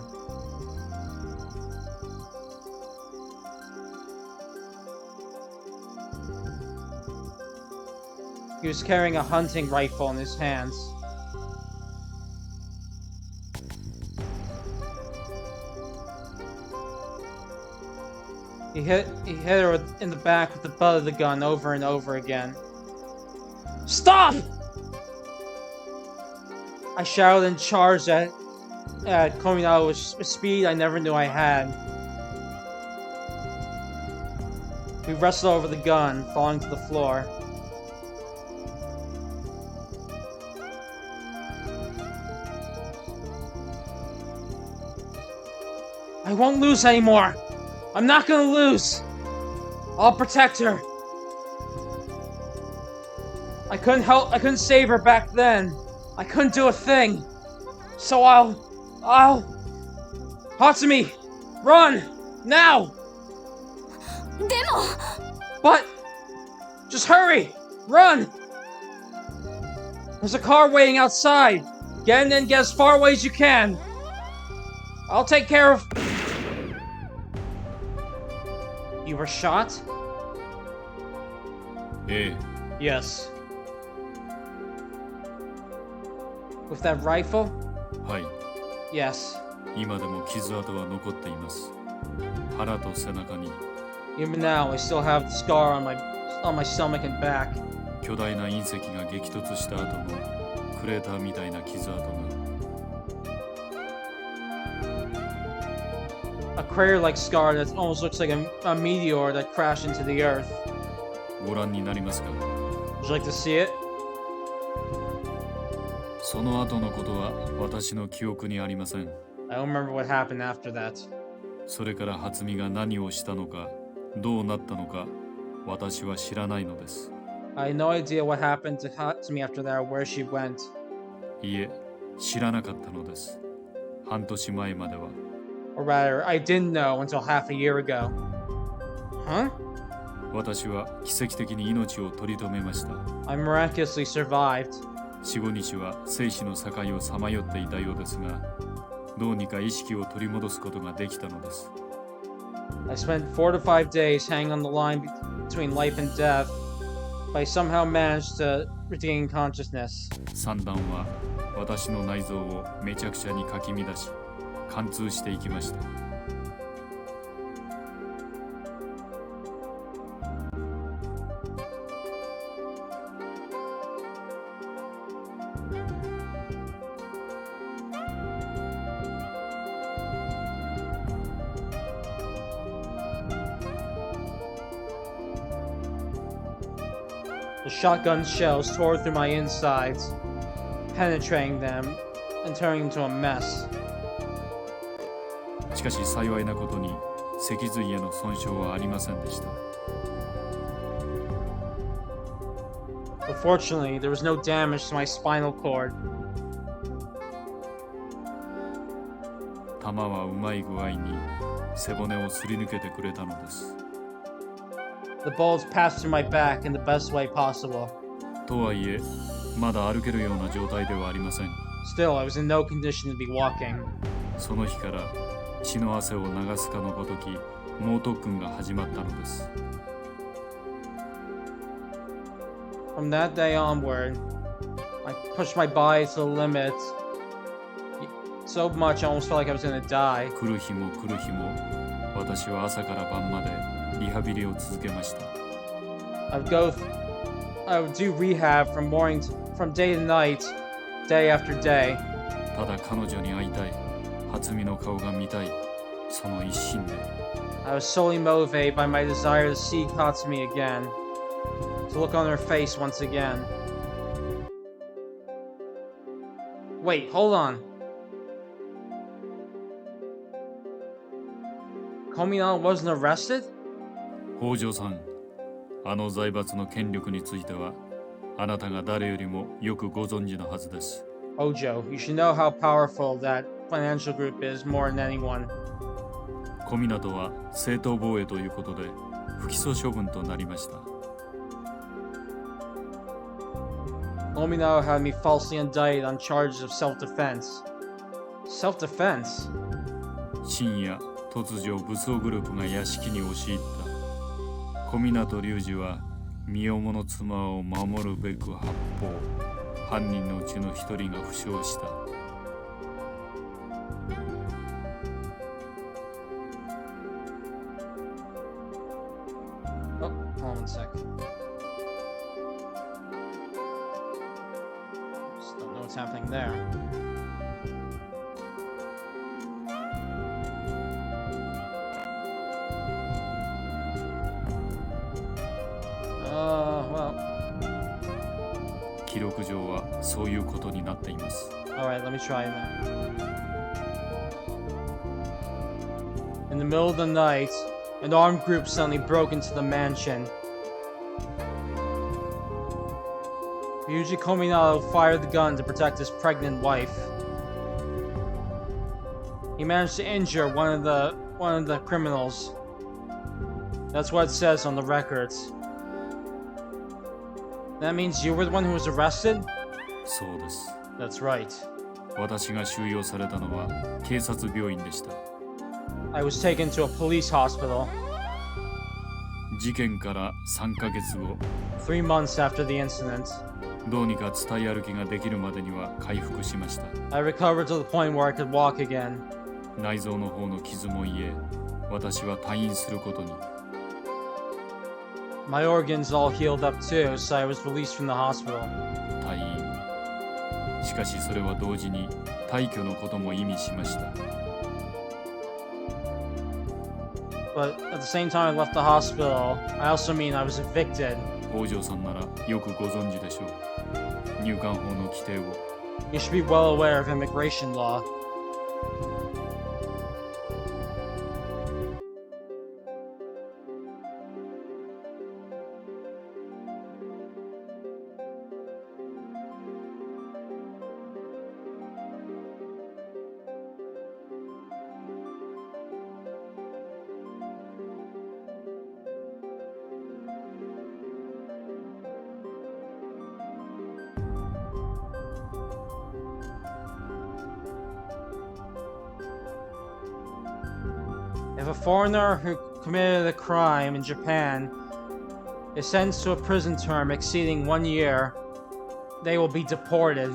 He was carrying a hunting rifle in his hands. He hit her in the back with the butt of the gun over and over again. Stop! I shouted and charged at Kominada with speed I never knew I had. We wrestled over the gun, falling to the floor. I won't lose anymore! I'm not gonna lose! I'll protect her! I couldn't save her back then. I couldn't do a thing. So I'll... Hatsumi! Run! Now! でも But... Just hurry! Run! There's a car waiting outside. Get in and get as far away as you can. I'll take care of... You were shot? ええ、 Yes. With that rifle? はい。 Yes. 今でも傷跡は残っています。腹と背中に Even now, I still have the scar on my stomach and back. 巨大な隕石が激突した後のクレーターみたいな傷跡が。 A crater-like scar that almost looks like a meteor that crashed into the earth. ご覧になりますか。 Would you like to see it? その後のことは私の記憶にありません。 I don't remember what happened after that. それから初美が何をしたのか、どうなったのか、私は知らないのです。 I had no idea what happened to me after that or where she went. いえ、知らなかったのです。半年前までは。 Or rather, I didn't know until half a year ago. Huh? 私は奇跡的に命を取り留めました。 I miraculously survived. 4、5日は生死の境をさまよっていたようですが、どうにか意識を取り戻すことができたのです。 I spent 4 to 5 days hanging on the line between life and death, but I somehow managed to regain consciousness. 散弾は私の内臓をめちゃくちゃにかき乱し、貫通していきました。The shotgun shells tore through my insides, penetrating them and turning into a mess. しかし幸いなことに脊髄への損傷はありませんでした。 But fortunately, there was no damage to my spinal cord. 弾はうまい具合に背骨をすり抜けてくれたのです。 The bullets passed through my back in the best way possible. とはいえ、まだ歩けるような状態ではありません。 Still, I was in no condition to be walking. その日から血の汗を流すかのごとき猛特訓が始まったのです。 From that day onward, I pushed my body to the limit so much I almost felt like I was gonna die. 来る日も来る日も私は朝から晩までリハビリを続けました。 I would do rehab from day to night, day after day. ただ彼女に会いたい、初見の顔が見たい、その一心で。 I was solely motivated by my desire to see Katsumi again, to look on her face once again. Wait, hold on. Kominao wasn't arrested? 北条さん、あの財閥の権力についてはあなたが誰よりもよくご存知のはずです。 Ojo, you should know how powerful that financial group is more than anyone. 小湊は正当防衛ということで不起訴処分となりました。 Kominao had me falsely indicted on charges of self-defense. Self-defense? 深夜、突如武装グループが屋敷に押し入った。小湊隆二は身重の妻を守るべく発砲。犯人のうちの一人が負傷した。 Oh, hold on one sec. Just don't know what's happening there. Well. 記録上はそういうことになっています。 Alright, let me try that. In the middle of the night, an armed group suddenly broke into the mansion. Ryuji Kominato fired the gun to protect his pregnant wife. He managed to injure one of the criminals. That's what it says on the records. That means you were the one who was arrested? そうです。 That's right. 私が収容されたのは警察病院でした。 I was taken to a police hospital 事件から3ヶ月後、 3 months after the incident. どうにか伝え歩きができるまでには回復しました。 I recovered to the point where I could walk again. 内臓の方の傷も癒え、私は退院することに。 My organs all healed up too, so I was released from the hospital. 退院。しかしそれは同時に退去のことも意味しました。 But at the same time I left the hospital, I also mean I was evicted. 北条さんならよくご存知でしょう。入管法の規定を。 You should be well aware of immigration law. If a foreigner who committed a crime in Japan is sentenced to a prison term exceeding 1 year, they will be deported.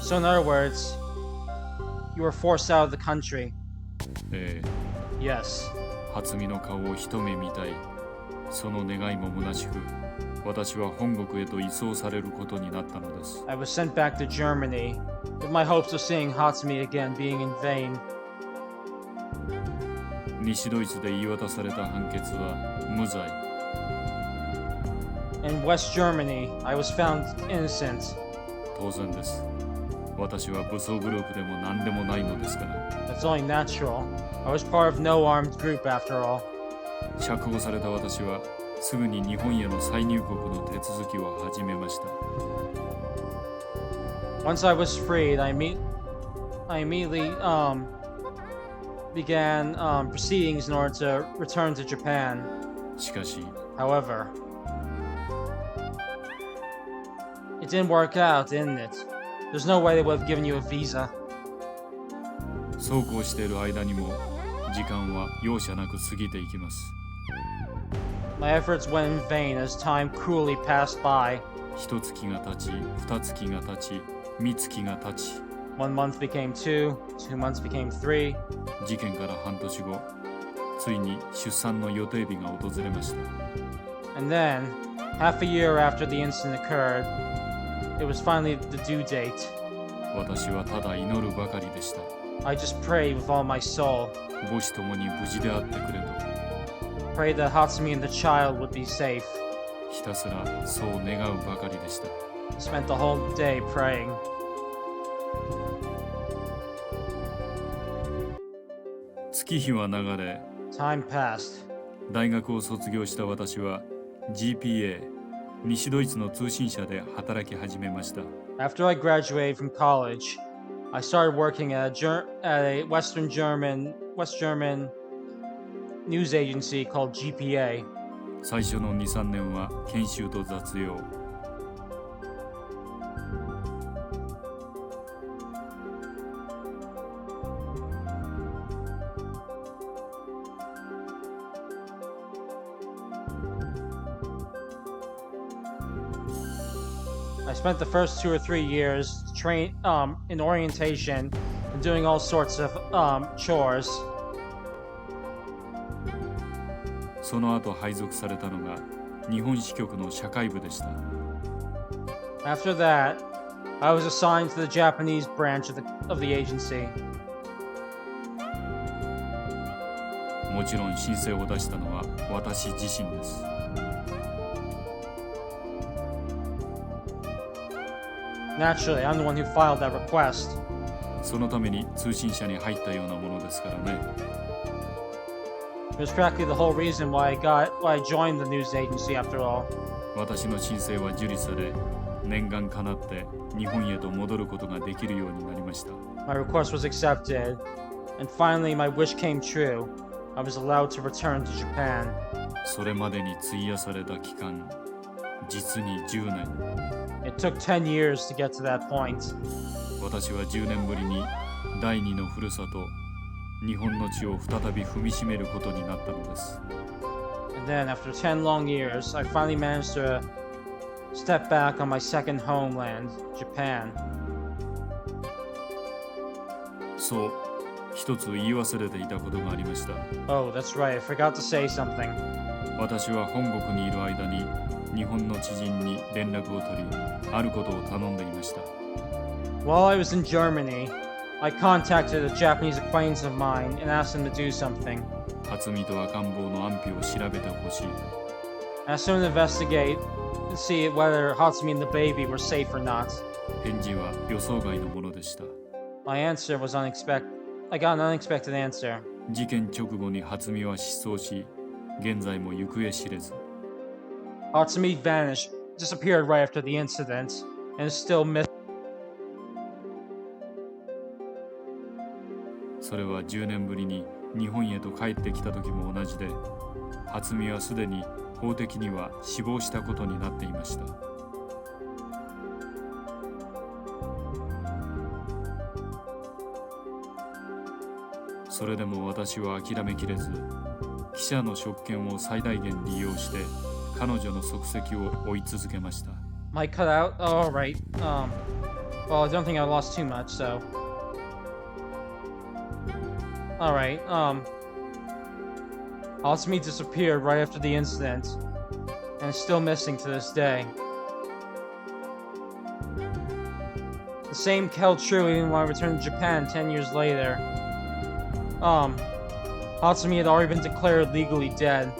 So in other words, you were forced out of the country. Yes. 初見の顔を一目見たい。その願いも虚しく、私は本国へと移送されることになったのです。I was sent back to Germany, with my hopes of seeing Hatsumi again being in vain. 西ドイツで言い渡された判決は無罪。In West Germany, I was found innocent. 当然です。私は武装グループでも何でもないのですから。That's only natural. I was part of no armed group after all. 釈放された私はすぐに日本への再入国の手続きを始めました。Once I was freed, I immediately began proceedings in order to return to Japan. しかし、 However, it didn't work out, didn't it? There's no way they would have given you a visa. そうこうしている間にも時間は容赦なく過ぎていきます。My efforts went in vain as time cruelly passed by. 一月が経ち、二月が経ち、三月が経ち、 1 month became 2, 2 months became 3. 事件から半年後、ついに出産の予定日が訪れました。And then, half a year after the incident occurred, it was finally the due date. 私はただ祈るばかりでした。 I just prayed with all my soul. 母子ともに無事であってくれと。 Prayed that Hatsumi and the child would be safe. ひたすらそう願うばかりでした。 Spent the whole day praying. 月日は流れ、 Time passed. 大学を卒業した私は GPA、西ドイツの通信社で働き始めました。 After I graduated from college, I started working at a West German news agency called GPA. 最初の2、3年は研修と雑用。I spent the first 2 or 3 years in orientation and doing all sorts of chores. その後配属されたのが日本支局の社会部でした。 After that, I was assigned to the Japanese branch of the agency. もちろん申請を出したのは私自身です。 Naturally, I'm the one who filed that request. そのために通信社に入ったようなものですからね。 It was practically the whole reason why I joined the news agency after all. 私の申請は受理され、念願かなって日本へと戻ることができるようになりました。 My request was accepted, and finally my wish came true. I was allowed to return to Japan. それまでに費やされた期間、実に10年。 It took 10 years to get to that point. 私は10年ぶりに第二のふるさと、日本の地を再び踏みしめることになったのです。 And then, after 10 long years, I finally managed to step back on my second homeland, Japan. そう、一つ言い忘れていたことがありました。 Oh, that's right, I forgot to say something. 私は本国にいる間に日本の知人に連絡を取り、あることを頼んでいました。 While I was in Germany, I contacted a Japanese acquaintance of mine and asked him to do something. 初見と赤ん坊の安否を調べてほしい。 I asked him to investigate to see whether Hatsumi and the baby were safe or not. 返事は予想外のものでした。 My answer was unexpected. I got an unexpected answer. 事件直後に初見は失踪し、現在も行方知れず。 Hatsumi vanished, disappeared right after the incident, and is still missing. それは10年ぶりに日本へと帰ってきた時も同じで、初見はすでに法的には死亡したことになっていました。それでも私は諦めきれず、記者の職権を最大限利用して彼女の足跡を追い続けました。 My cutout? Oh, right. Well, I don't think I lost too much, so. Alright, Hatsumi disappeared right after the incident, and is still missing to this day. The same held true even when I returned to Japan 10 years later. Hatsumi had already been declared legally dead.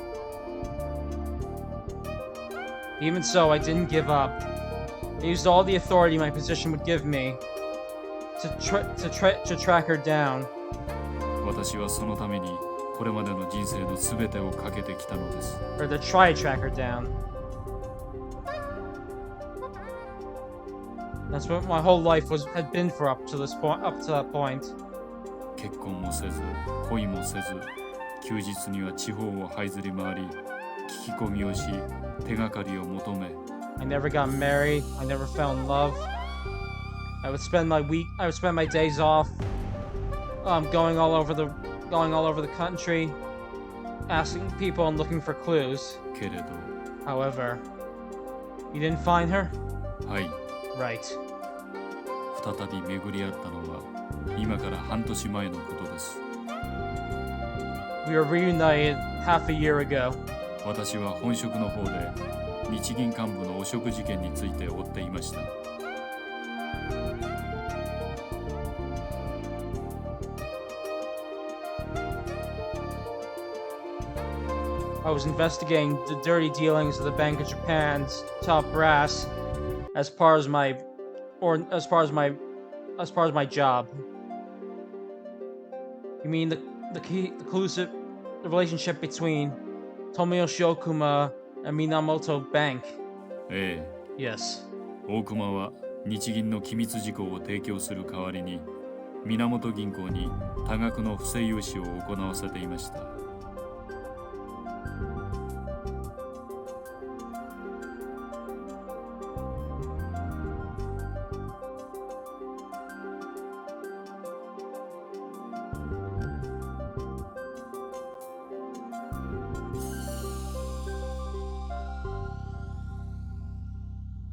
Even so, I didn't give up. I used all the authority my position would give me to track her down. 私はそのためにこれまでの人生のすべてをかけてきたのです。Or to try to track her down. That's what my whole life had been for up to that point. 結婚もせず、恋もせず、休日には地方を這いずり回り、聞き込みをし、手がかりを求め。I never got married. I never fell in love. I would spend my days off, going all over the country, asking people and looking for clues. けれど、However, you didn't find her? はい。Right. 再び巡り合ったのは今から半年前のことです。We were reunited half a year ago. 私は本職の方で日銀幹部の汚職事件について追っていました。I was investigating the dirty dealings of the Bank of Japan's top brass as part of my job. You mean the relationship between Tomoyoshi Okuma and Minamoto Bank? ええ。 Yes. 大熊は日銀の機密事項を提供する代わりに源銀行に多額の不正融資を行わせていました。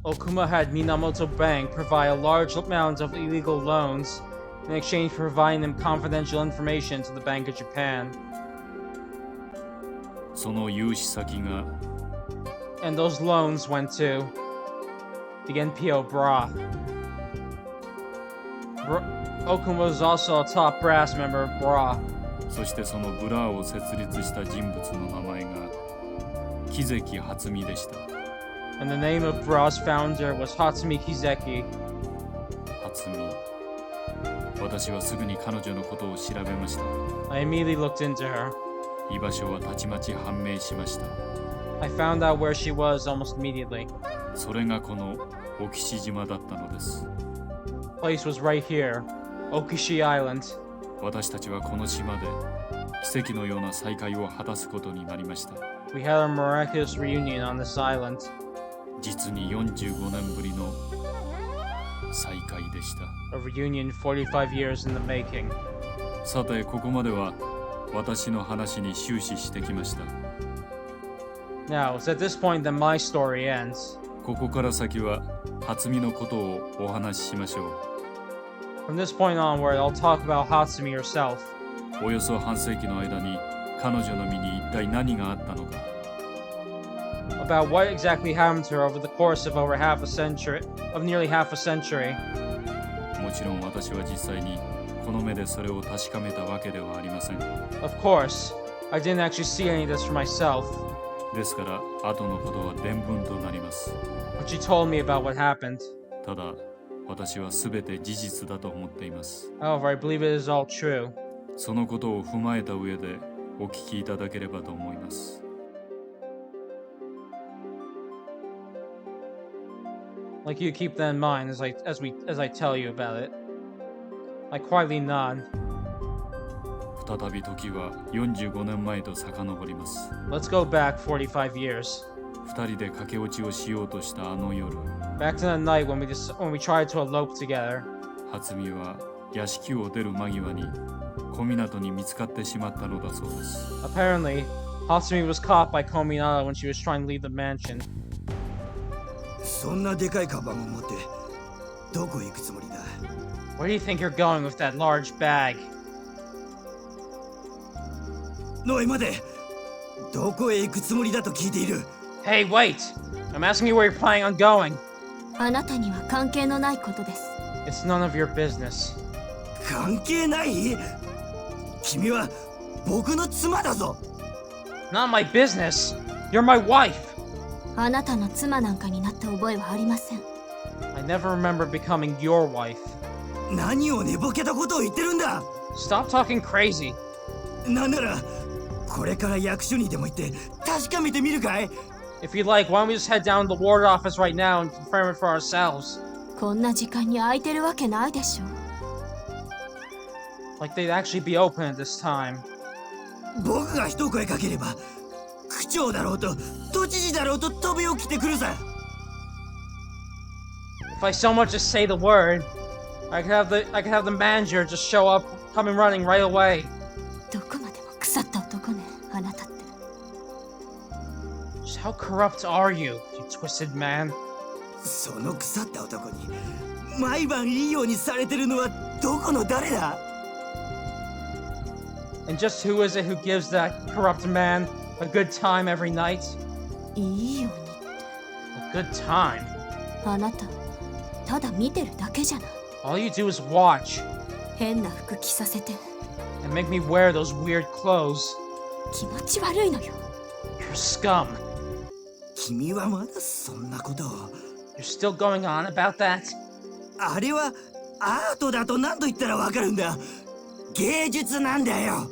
Okuma had Minamoto Bank provide a large amount of illegal loans in exchange for providing them confidential information to the Bank of Japan. その融資先が And those loans went to the NPO BRA. Okuma was also a top brass member of BRA. そしてそのブラーを設立した人物の名前が木関初美でした。And the name of BRA's founder was Hatsumi Kizeki. 初美。私はすぐに彼女のことを調べました。I immediately looked into her. 居場所はたちまち判明しました。I found out where she was almost immediately. それがこのオキシ島だったのです。The place was right here, Okishi Island. 私たちはこの島で奇跡のような再会を果たすことになりました。We had a miraculous reunion on this island. 実に45年ぶりの再会でした。A reunion 45 years in the making. さて、ここまでは私の話に終始してきました。Now, it's at this point that my story ends. ここから先は初美のことをお話ししましょう。 From this point onward, I'll talk about Hatsumi herself. およそ半世紀の間に彼女の身に一体何があったのか。About what exactly happened to her over the course of nearly half a century. もちろん私は実際にこの目でそれを確かめたわけではありません。Of course, I didn't actually see any of this for myself. ですから後のことは伝聞となります。But she told me about what happened. ただ私は全て事実だと思っています。However, I believe it is all true. そのことを踏まえた上でお聞きいただければと思います。Like you keep that in mind as I tell you about it. I quietly nod. 再び時は45年前と遡ります。 Let's go back 45 years. 二人で駆け落ちをしようとしたあの夜、 Back to the night when we tried to elope together. 初美は屋敷を出る間際に小湊に見つかってしまったのだそうです。 Apparently, Hatsumi was caught by Kominato when she was trying to leave the mansion. そんなでかいカバンを持ってどこ行くつもりだ？ Where do you think you're going with that large bag? おい待て！どこへ行くつもりだと聞いている。 Hey, wait! I'm asking you where you're planning on going. あなたには関係のないことです。 It's none of your business. 関係ない？君は僕の妻だぞ。 Not my business. You're my wife. あなたの妻なんかになった覚えはありません。 I never remember becoming your wife. 何を寝ぼけたことを言ってるんだ。 Stop talking crazy. なんならこれから役所にでも行って確かめてみるかい？ If you'd like, why don't we just head down to the ward office right now and confirm it for ourselves? こんな時間に空いてるわけないでしょ。 Like they'd actually be open at this time. 僕が一声かければ区長だろうと都知事だろうと飛び起きてくるさ。 If I so much as say the word, I could have the manager just show up, come and running right away. どこまでも腐った男ね、あなたって。 Just how corrupt are you, you twisted man? その腐った男に毎晩いいようにされてるのはどこの誰だ？ And just who is it who gives that corrupt man a good time every night? いいように。 A good time? あなた、ただ見てるだけじゃない。 All you do is watch 変な服着させて and make me wear those weird clothes. 気持ち悪いのよ。 You're scum. 君はまだそんなことを。 You're still going on about that? あれはアートだと何度言ったらわかるんだ。芸術なんだよ。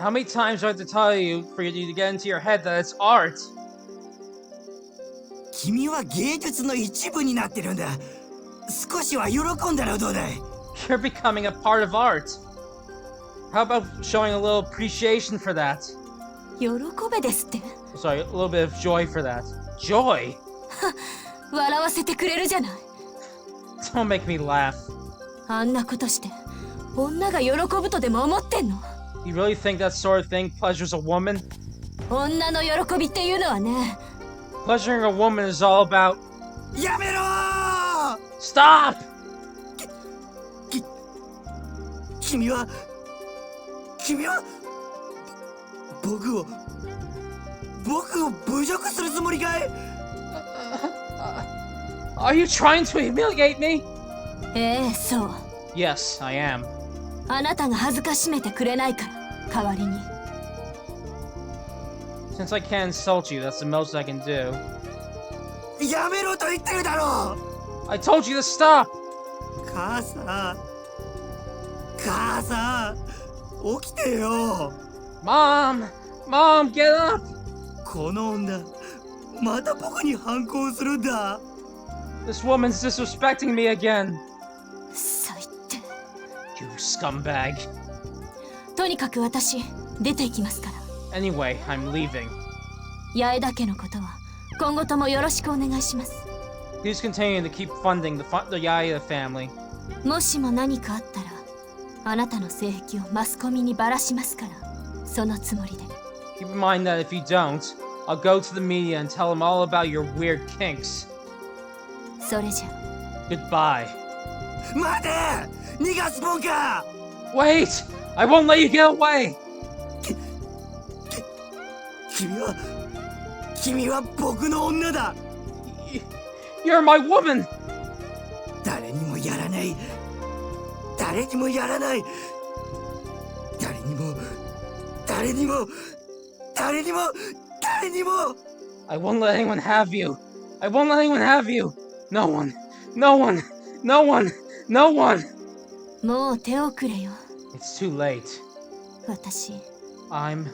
How many times do I have to tell you for you to get into your head that it's art? 君は芸術の一部になってるんだ。少しは喜んだらどうだい？ You're becoming a part of art. How about showing a little appreciation for that? 喜べですって。 Sorry, a little bit of joy for that. Joy? 笑わせてくれるじゃない。 Don't make me laugh. あんなことして女が喜ぶとでも思ってんの？ You really think that sort of thing pleasures a woman? 女の喜びっていうのはね、 Pleasuring a woman is all about... やめろー！ Stop! 君は僕を侮辱するつもりかい？ Are you trying to humiliate me? ええ、そう。 Yes, I am. あなたが恥ずかしめてくれないから、代わりに。 Since I can't insult you, that's the most I can do. やめろと言ってるだろう。 I told you to stop! 母さん起きてよ。 Mom! Mom, get up! この女また僕に反抗するんだ。 This woman's disrespecting me again. そう言って。 You scumbag. とにかく私、出て行きますから。 Anyway, I'm leaving. 八重田家のことは今後ともよろしくお願いします。 Please continue to keep funding the Yaya family. もしも何かあったら、あなたの性癖をマスコミにばらしますから、そのつもりで。 Keep in mind that if you don't, I'll go to the media and tell them all about your weird kinks. それじゃ。 Goodbye. 待て！逃がすもんか！ Wait! I won't let you get away! 君は僕の女だ。 You're my woman! 誰にもやらない。誰にもやらない。誰にも。I won't let anyone have you. I won't let anyone have you. No one. No one. No one. No one. もう手遅れよ。 It's too late. 私、 I'm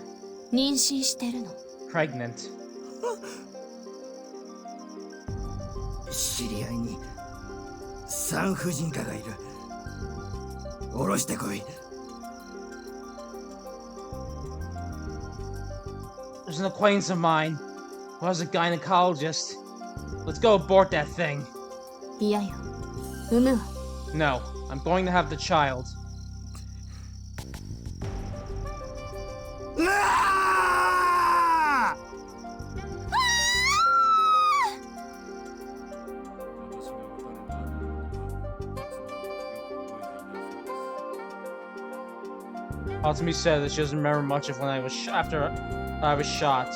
妊娠してるの。 pregnant. 知り合いに産婦人科がいる。下ろしてこい。 There's an acquaintance of mine who has a gynecologist. Let's go abort that thing. いやよ。産むわ。 No, I'm going to have the child. うわー！ Ought to be said that she doesn't remember much of when I was after I was shot.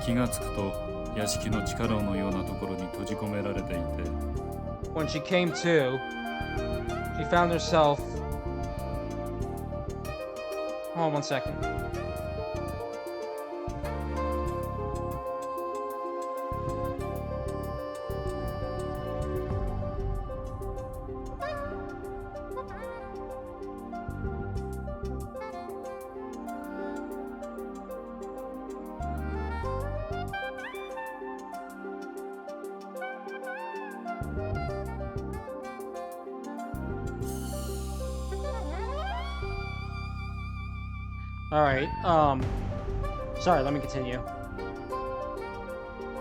気がつくと屋敷の地下牢のようなところに閉じ込められていて、 When she came to, she found herself. Hold on 1 second. Alright, sorry, let me continue.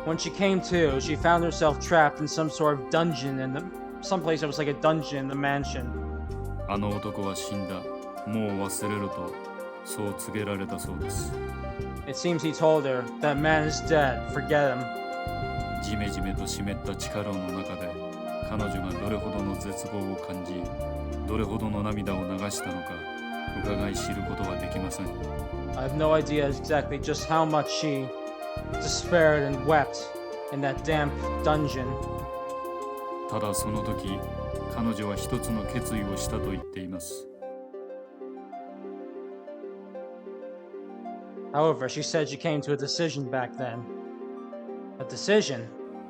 When she came to, she found herself trapped in some sort of dungeon in the someplace that was like a dungeon in the mansion. あの男は死んだ、もう忘れろとそう告げられたそうです。 It seems he told her, that man is dead, forget him. ジメジメと湿った地下牢の中で彼女がどれほどの絶望を感じ、どれほどの涙を流したのか伺い知ることはできません。 I have no idea exactly just how much she despaired and wept in that damp dungeon. ただその時彼女は一つの決意をしたと言っています。 However, she said she came to a decision back then. A decision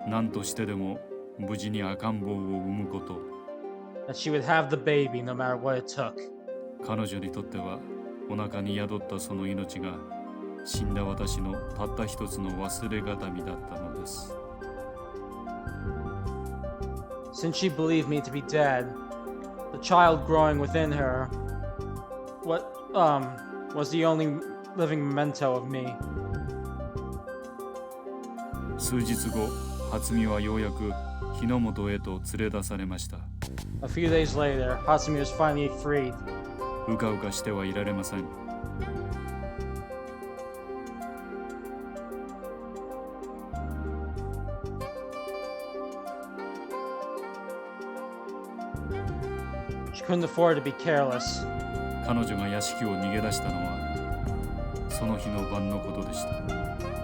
何としてでも無事に赤ん坊を産むこと。 that she would have the baby no matter what it took. 彼女にとってはお腹に宿ったその命が死んだ私のたった一つの忘れがたみだったのです。 Since she believed me to be dead, the child growing within her was the only living memento of me. 数日後、初見はようやく日の本へと連れ出されました。 A few days later, Hatsumi was finally freed. うかうかしてはいられません。 She couldn't afford to be careless. 彼女が屋敷を逃げ出したのはその日の晩のことでした。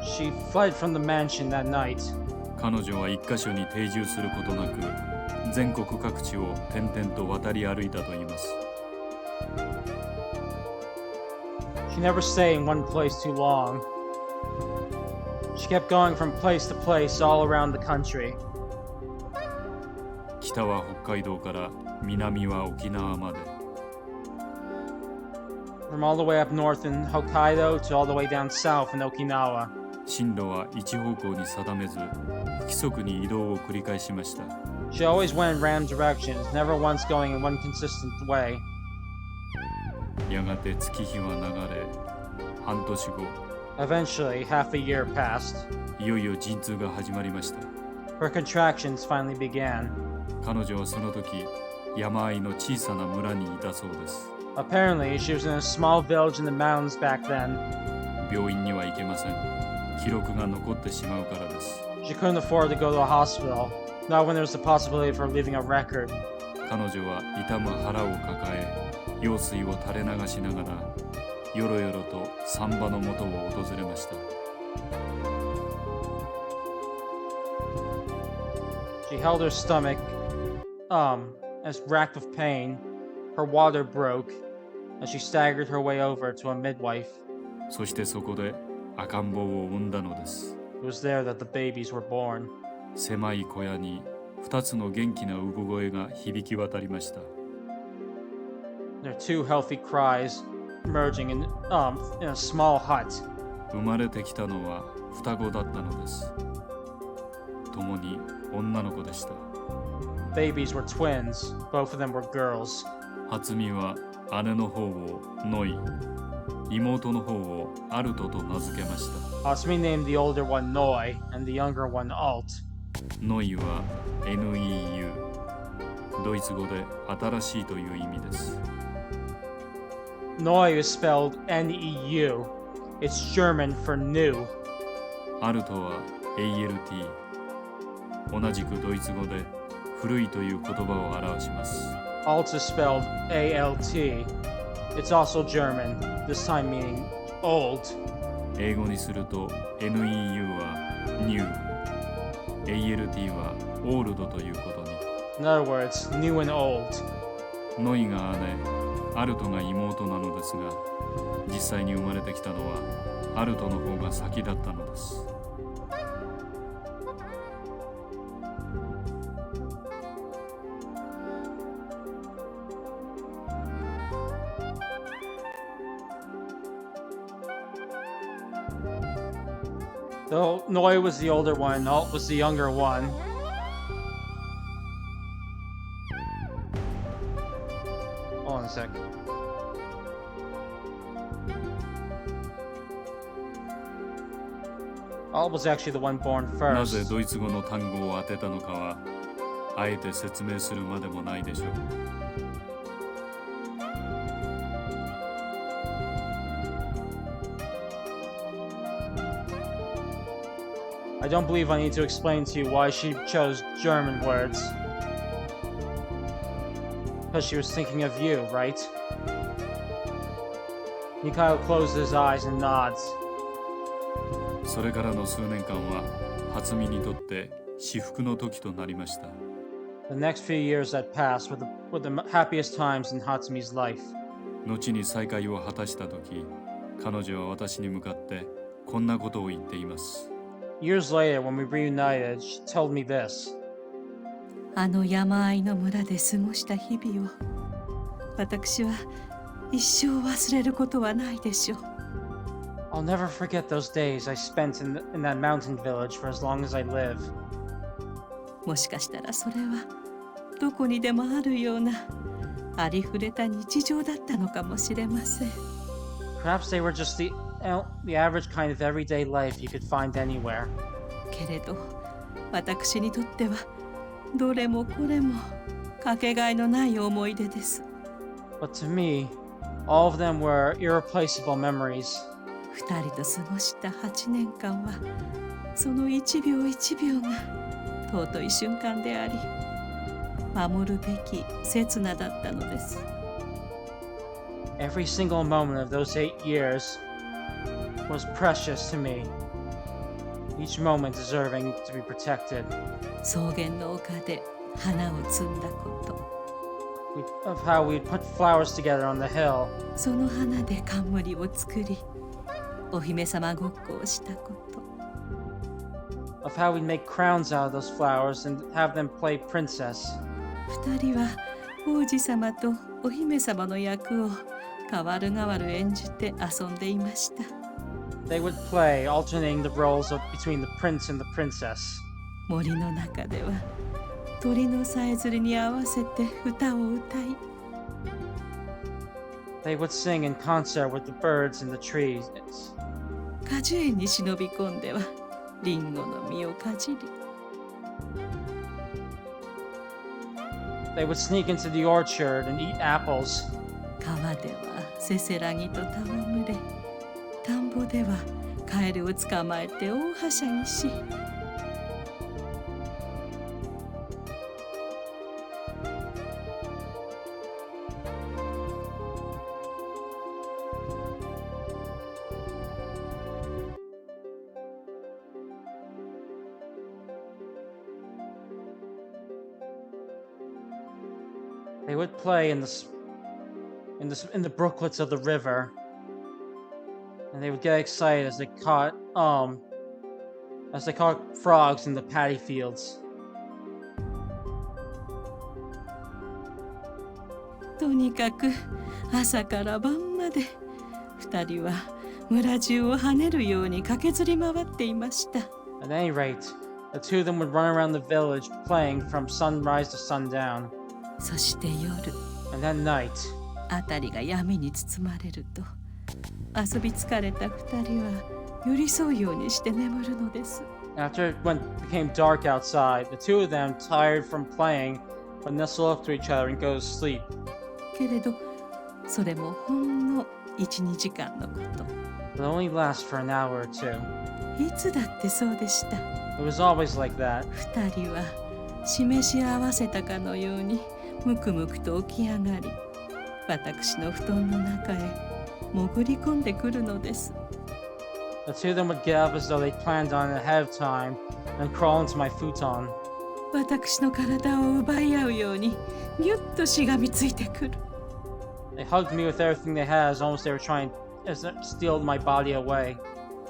She fled from the mansion that night. 彼女は一箇所に定住することなく全国各地を転々と渡り歩いたといいます。 She never stayed in one place too long. She kept going from place to place all around the country. 北は北海道から南は沖縄まで。 From all the way up north in Hokkaido to all the way down south in Okinawa. 進路は一方向に定めず不規則に移動を繰り返しました。 She always went in random directions, never once going in one consistent way. やがて月日は流れ、半年後、 Eventually, half a year passed. いよいよ陣痛が始まりました。 Her contractions finally began. 彼女はその時、山あいの小さな村にいたそうです。 Apparently, she was in a small village in the mountains back then. 病院には行けません。記録が残ってしまうからです。 She couldn't afford to go to a hospital, not when there was the possibility of her leaving a record. 彼女は痛む腹を抱え、用水を垂れ流しながら、よろよろと産婆の元を訪れました。 She held her stomach, as racked with pain. Her water broke, as she staggered her way over to a midwife. そしてそこで赤ん坊を産んだのです。 It was there that the babies were born. 狭い小屋に2つの元気な産声が響き渡りました。 There are two healthy cries emerging in a small hut. 生まれてきたのは双子だったのです。共に女の子でした。 Babies were twins. Both of them were girls. 初見は姉の方をノイ、妹の方をアルトと名付けました。 Hatsumi named the older one Noi and the younger one Alt. ノイは NEU、ドイツ語で新しいという意味です。 Noi is spelled N-E-U. It's German for new. アルトは ALT、同じくドイツ語で古いという言葉を表します。 Alt is spelled A-L-T. It's also German, this time meaning old. 英語にすると NEU は New、ALT は Old ということに。 In other words, new and old. ノイが姉、アルトが妹なのですが、実際に生まれてきたのはアルトの方が先だったのです。Though Noi was the older one, Alt was the younger one. Hold on a sec. Alt was actually the one born なぜ first. ドイツ語の単語を当てたのかは、あえて説明するまでもないでしょう。I don't believe I need to explain to you why she chose German words. Because she was thinking of you, right? Mikhail closes his eyes and nods. それからの数年間は、初見にとって至福の時となりました。The next few years that passed were the happiest times in Hatsumi's life. 後に再会を果たした時、彼女は私に向かってこんなことを言っています。Years later, when we reunited, she told me this. あの山あいの村で過ごした日々を私は一生忘れることはないでしょう。 I'll never forget those days I spent in that mountain village for as long as I live. もしかしたらそれはどこにでもあるようなありふれた日常だったのかもしれません。 Perhaps they were just the average kind of everyday life you could find anywhere. けれど私にとってはどれもこれもかけがえのない思い出です。 But to me, all of them were irreplaceable memories. 二人と過ごした8年間はその一秒一秒が尊い瞬間であり守るべき刹那だったのです。 Every single moment of those 8 years was precious to me. Each moment deserving to be protected. 草原の丘で花を摘んだこと、 Of how we'd put flowers together on the hill. その花で冠を作りお姫様ごっこをしたこと、 Of how we'd make crowns out of those flowers and have them play princess. 二人は王子様とお姫様の役を代わる代わる演じて遊んでいました。 They would play, alternating the roles between the prince and the princess. 森の中では鳥のさえずりに合わせて歌を歌い、 They would sing in concert with the birds in the trees. 果樹園に忍び込んではリンゴの実をかじり、 They would sneak into the orchard and eat apples. 川ではせせらぎと戯れ、田んぼではカエルを捕まえて大はしゃぎし、 They would play in the brooklets of the river, and they would get excited as they caught frogs in the paddy fields. とにかく朝から晩まで二人は村中を跳ねるように駆けずり回っていました。 At any rate, the two of them would run around the village playing from sunrise to sundown. そして夜、 And that night, 辺りが闇に包まれると遊び疲れた二人は寄り添うようにして眠るのです。 after it became dark outside, the two of them, tired from playing, would nestle up to each other and go to sleep. けれどそれもほんの 1,2 時間のこと。 It would only last for an hour or two. いつだってそうでした。 It was always like that. 二人は示し合わせたかのようにむくむくと起き上がり、私の布団の中へ潜り込んでくるのです。 The two of them would get up as though they planned on it ahead of time and crawl into my futon. 私の体を奪い合うようにぎゅっとしがみついてくる。 They hugged me with everything they had as almost they were trying to steal my body away.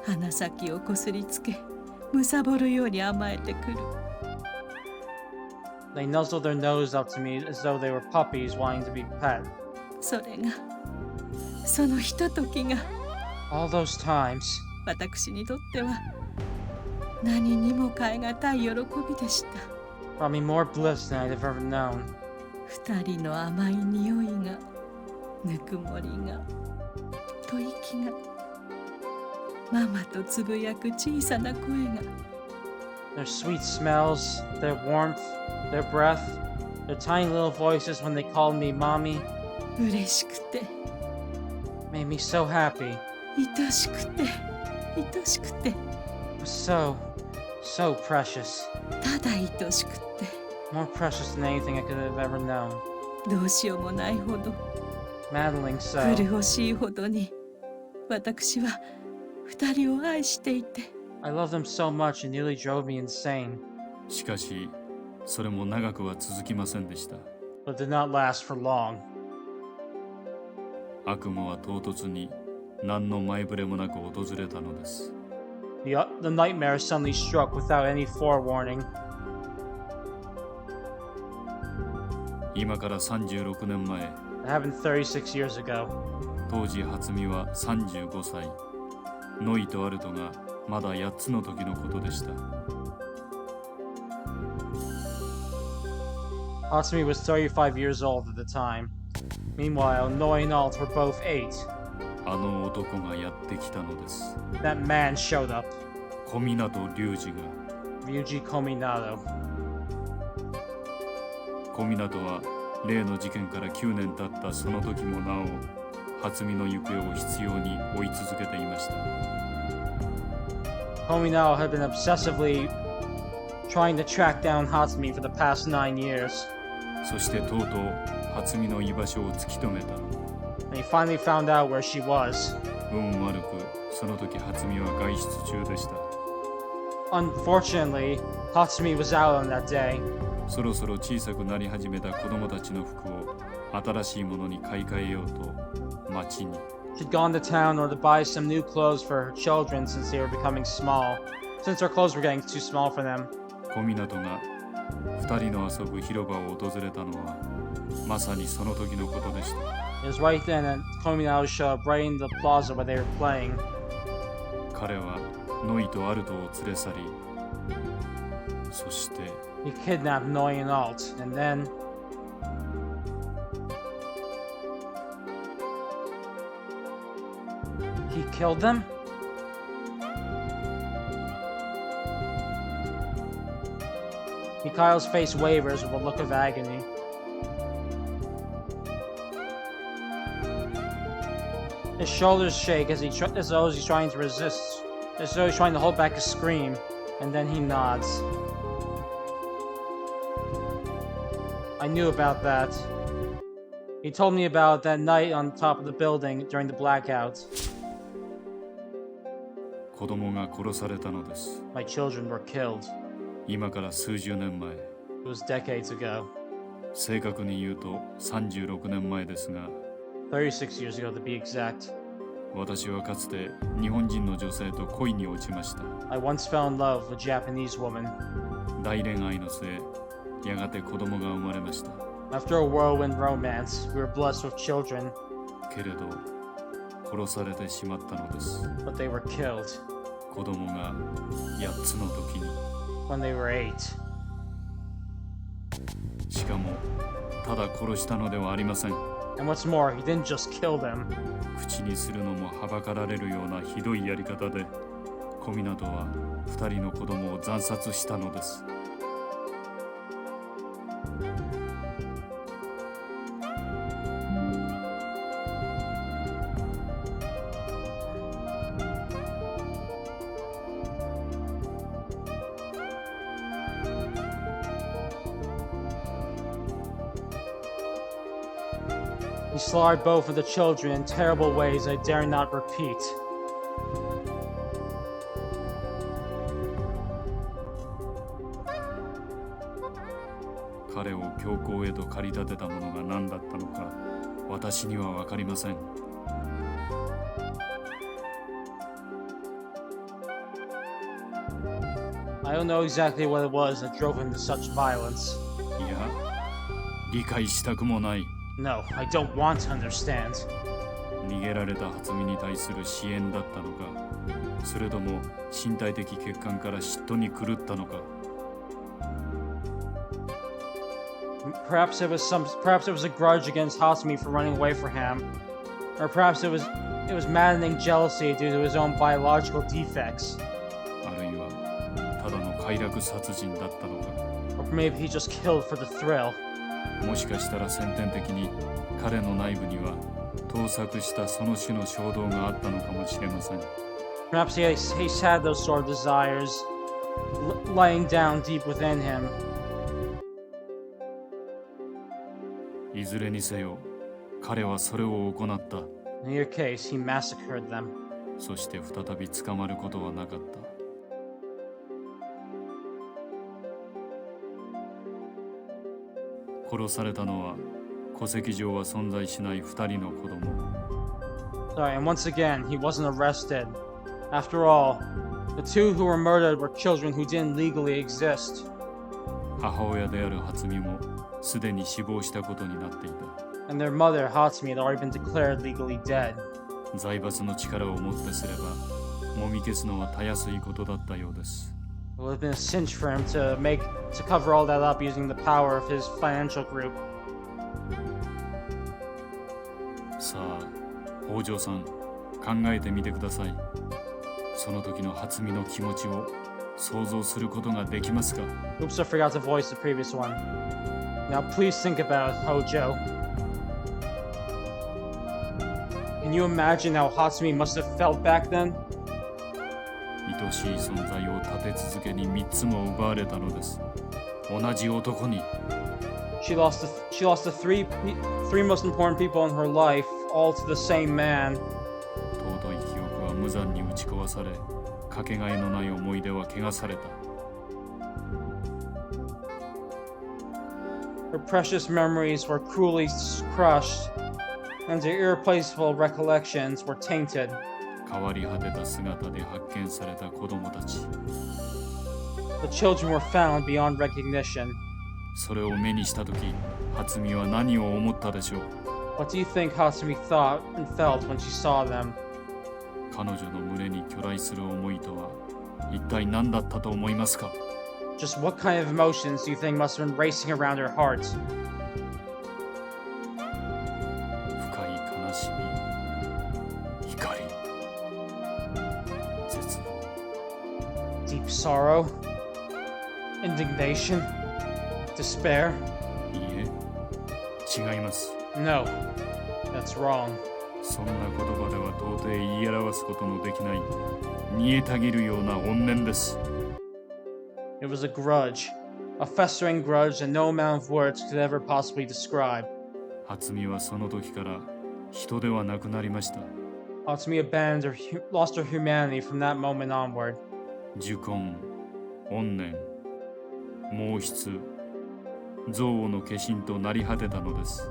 鼻先をこすりつけ貪るように甘えてくる。 They nuzzled their nose up to me as though they were puppies wanting to be pet. それがそのひとときが All those times, 私にとっては何にも代え難い喜びでした。 brought me more bliss than I'd have ever known. 二人の甘い匂いが、ぬくもりが、吐息が、ママとつぶやく小さな声が、 Their sweet smells, their warmth, their breath, their tiny little voices when they called me mommy 嬉しくて made me so happy. 愛しくて愛しくて It was so, so precious. ただ愛しくて More precious than anything I could have ever known. どうしようもないほど Maddening so. 苦しいほどに私は二人を愛していて I loved them so much it nearly drove me insane. しかしそれも長くは続きませんでした。 But it did not last for long. 悪夢は唐突に何の前触れもなく訪れたのです。 The nightmare suddenly struck without any forewarning. 今から36年前、 It happened 36 years ago. 当時初見は35歳、ノイとアルトがまだ8つの時のことでした。 Hatsumi was 35 years old at the time. Meanwhile, Noi and Alt were both 8. あの男がやってきたのです。 That man showed up, 小湊龍二が。 Ryuji Kominato. 小湊は例の事件から9年経ったその時もなお、初見の行方を執拗に追い続けていました。 Kominato had been obsessively trying to track down Hatsumi for the past 9 years. そしてとうとう初見の居場所を突き止めた。 And he finally found out where she was. 運悪くその時初見は外出中でした。 Unfortunately, Hatsumi was out on that day. そろそろ小さくなり始めた子供たちの服を新しいものに買い替えようと街に。 She'd gone to town or to buy some new clothes for her children since they were becoming small. Since their clothes were getting too small for them. 小湊が2人の遊ぶ広場を訪れたのはまさにその時のことでした。 It was right then that Kominato showed up right in the plaza where they were playing. 彼はノイとアルトを連れ去り、そして He kidnapped Noi and Alt, and then he killed them? Mikhail's face wavers with a look of agony. His shoulders shake as as though he's trying to resist, as though he's trying to hold back a scream, and then he nods. I knew about that. He told me about that night on top of the building during the blackout. 子供が殺されたのです。 My children were killed. 今から数十年前、 It was decades ago. 正確に言うと36年前ですが、 36 years ago to be exact. 私はかつて日本人の女性と恋に落ちました。 I once fell in love with a Japanese woman. 大恋愛の末、やがて子供が生まれました。 After a whirlwind romance, we were blessed with children, けれど、殺されてしまったのです。 but they were killed 子供が8つの時に。 when they were 8. しかも、ただ殺したのではありません。 And what's more, he didn't just kill them. 口にするのもはばかられるようなひどいやり方で、小湊は2人の子供を惨殺したのです。He slaughtered both of the children in terrible ways I dare not repeat.彼を強行へと駆り立てたものが何だったのか私には分かりません。I don't know exactly what it was that drove him to such violence. いや、理解したくもない。 No, I don't want to understand. 逃げられた初見に対する支援だったのか、それとも身体的欠陥から嫉妬に狂ったのか。 Perhaps it was a grudge against Hatsumi for running away from him, or perhaps it was maddening jealousy due to his own biological defects, あるいはただの快楽殺人だったのか。 or maybe he just killed for the thrill. もしかしたら先天的に彼の内部には盗作したその種の衝動があったのかもしれません。 Perhaps he had those sort of desires lying down deep within him. いずれにせよ彼はそれを行った。 In your case, he massacred them. そして再び捕まることはなかった。殺されたのは戸籍上は存在しない2人の子供。 Sorry, and once again, he wasn't arrested. After all, the two who were murdered were children who didn't legally exist. 母親である初見もすでに死亡したことになっていた。 And their mother, Hatsumi, had already been declared legally dead. 財閥の力をもってすればもみ消すのはたやすいことだったようです。 It would have been a cinch for him to cover all that up using the power of his financial group. さあ、北条さん、考えてみてください。その時の初見の気持ちを想像することができますか？ Oops, I forgot to voice the previous one. Now please think about Hojo. Can you imagine how Hatsumi must have felt back then? 愛しい存在を立て続けに3つも奪われたのです。同じ男に。 She lost the three most important people in her life, all to the same man. 尊い記憶は無残に打ち壊され、かけがえのない思い出は汚された。 Her precious memories were cruelly crushed, and her irreplaceable recollections were tainted. 変わり果てた姿で発見された子供たち。 The children were found beyond recognition. それを目にしたとき、初見は何を思ったでしょう。 What do you think Hatsumi thought and felt when she saw them? 彼女の胸に巨来する思いとは一体何だったと思いますか？ Just what kind of emotions do you think must have been racing around her heart? 深い悲しみ、怒り、絶望。 Deep sorrow? Indignation? Despair? いいえ、違います。 No, that's wrong. そんな言葉では到底言い表すことのできない煮えたぎるような怨念です。 It was a grudge, a festering grudge that no amount of words could ever possibly describe. 初見はその時から人ではなくなりました。 Hatsumi lost her humanity from that moment onward. 呪魂、怨念、毛筆、憎悪の化身となり果てたのです。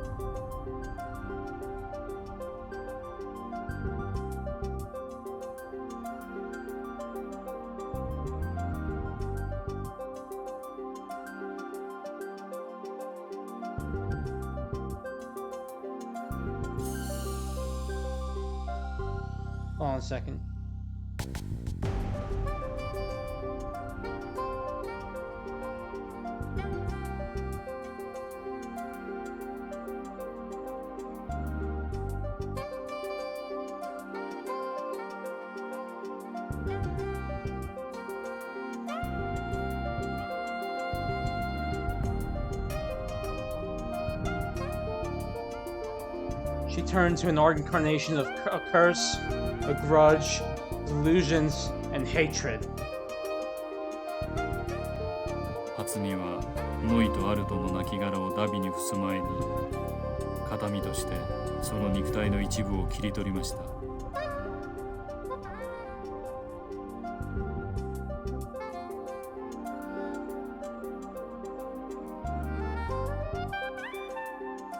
Hold on a second. She turned to an incarnation of a curse, a grudge, delusions, and hatred. 初見はノイとアルトの亡骸をダビに付す前に形見としてその肉体の一部を切り取りました。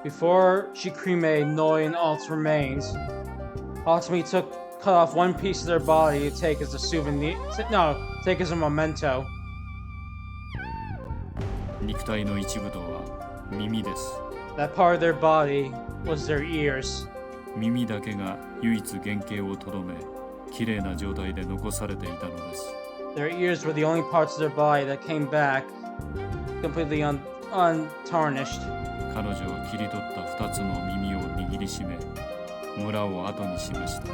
Before she cremated Noi and Alt's remains, Hatsumi cut off one piece of their body to take as a souvenir. No, take as a memento. 肉体の一部とは耳です。That part of their body was their ears. 耳だけが唯一原型をとどめ、綺麗な状態で残されていたのです。Their ears were the only parts of their body that came back completely untarnished. 彼女は切り取った2つの耳を握りしめ、村を後にしました。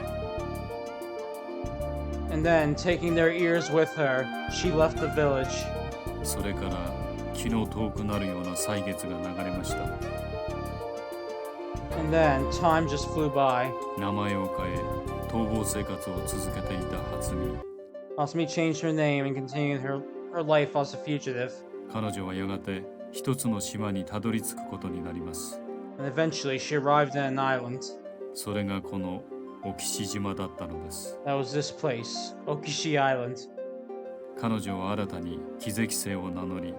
And then, taking their ears with her, she left the village. それから気の遠くなるような歳月が流れました。And then, time just flew by. 名前を変え、逃亡生活を続けていた初見。Hatsumi changed her name and continued her life as a fugitive. 彼女はやがて一つの島にたどり着くことになります。And eventually, she arrived at an island. それがこのオキシ島だったのです。That was this place, Okishi Island. 彼女は新たに木関姓を名乗り、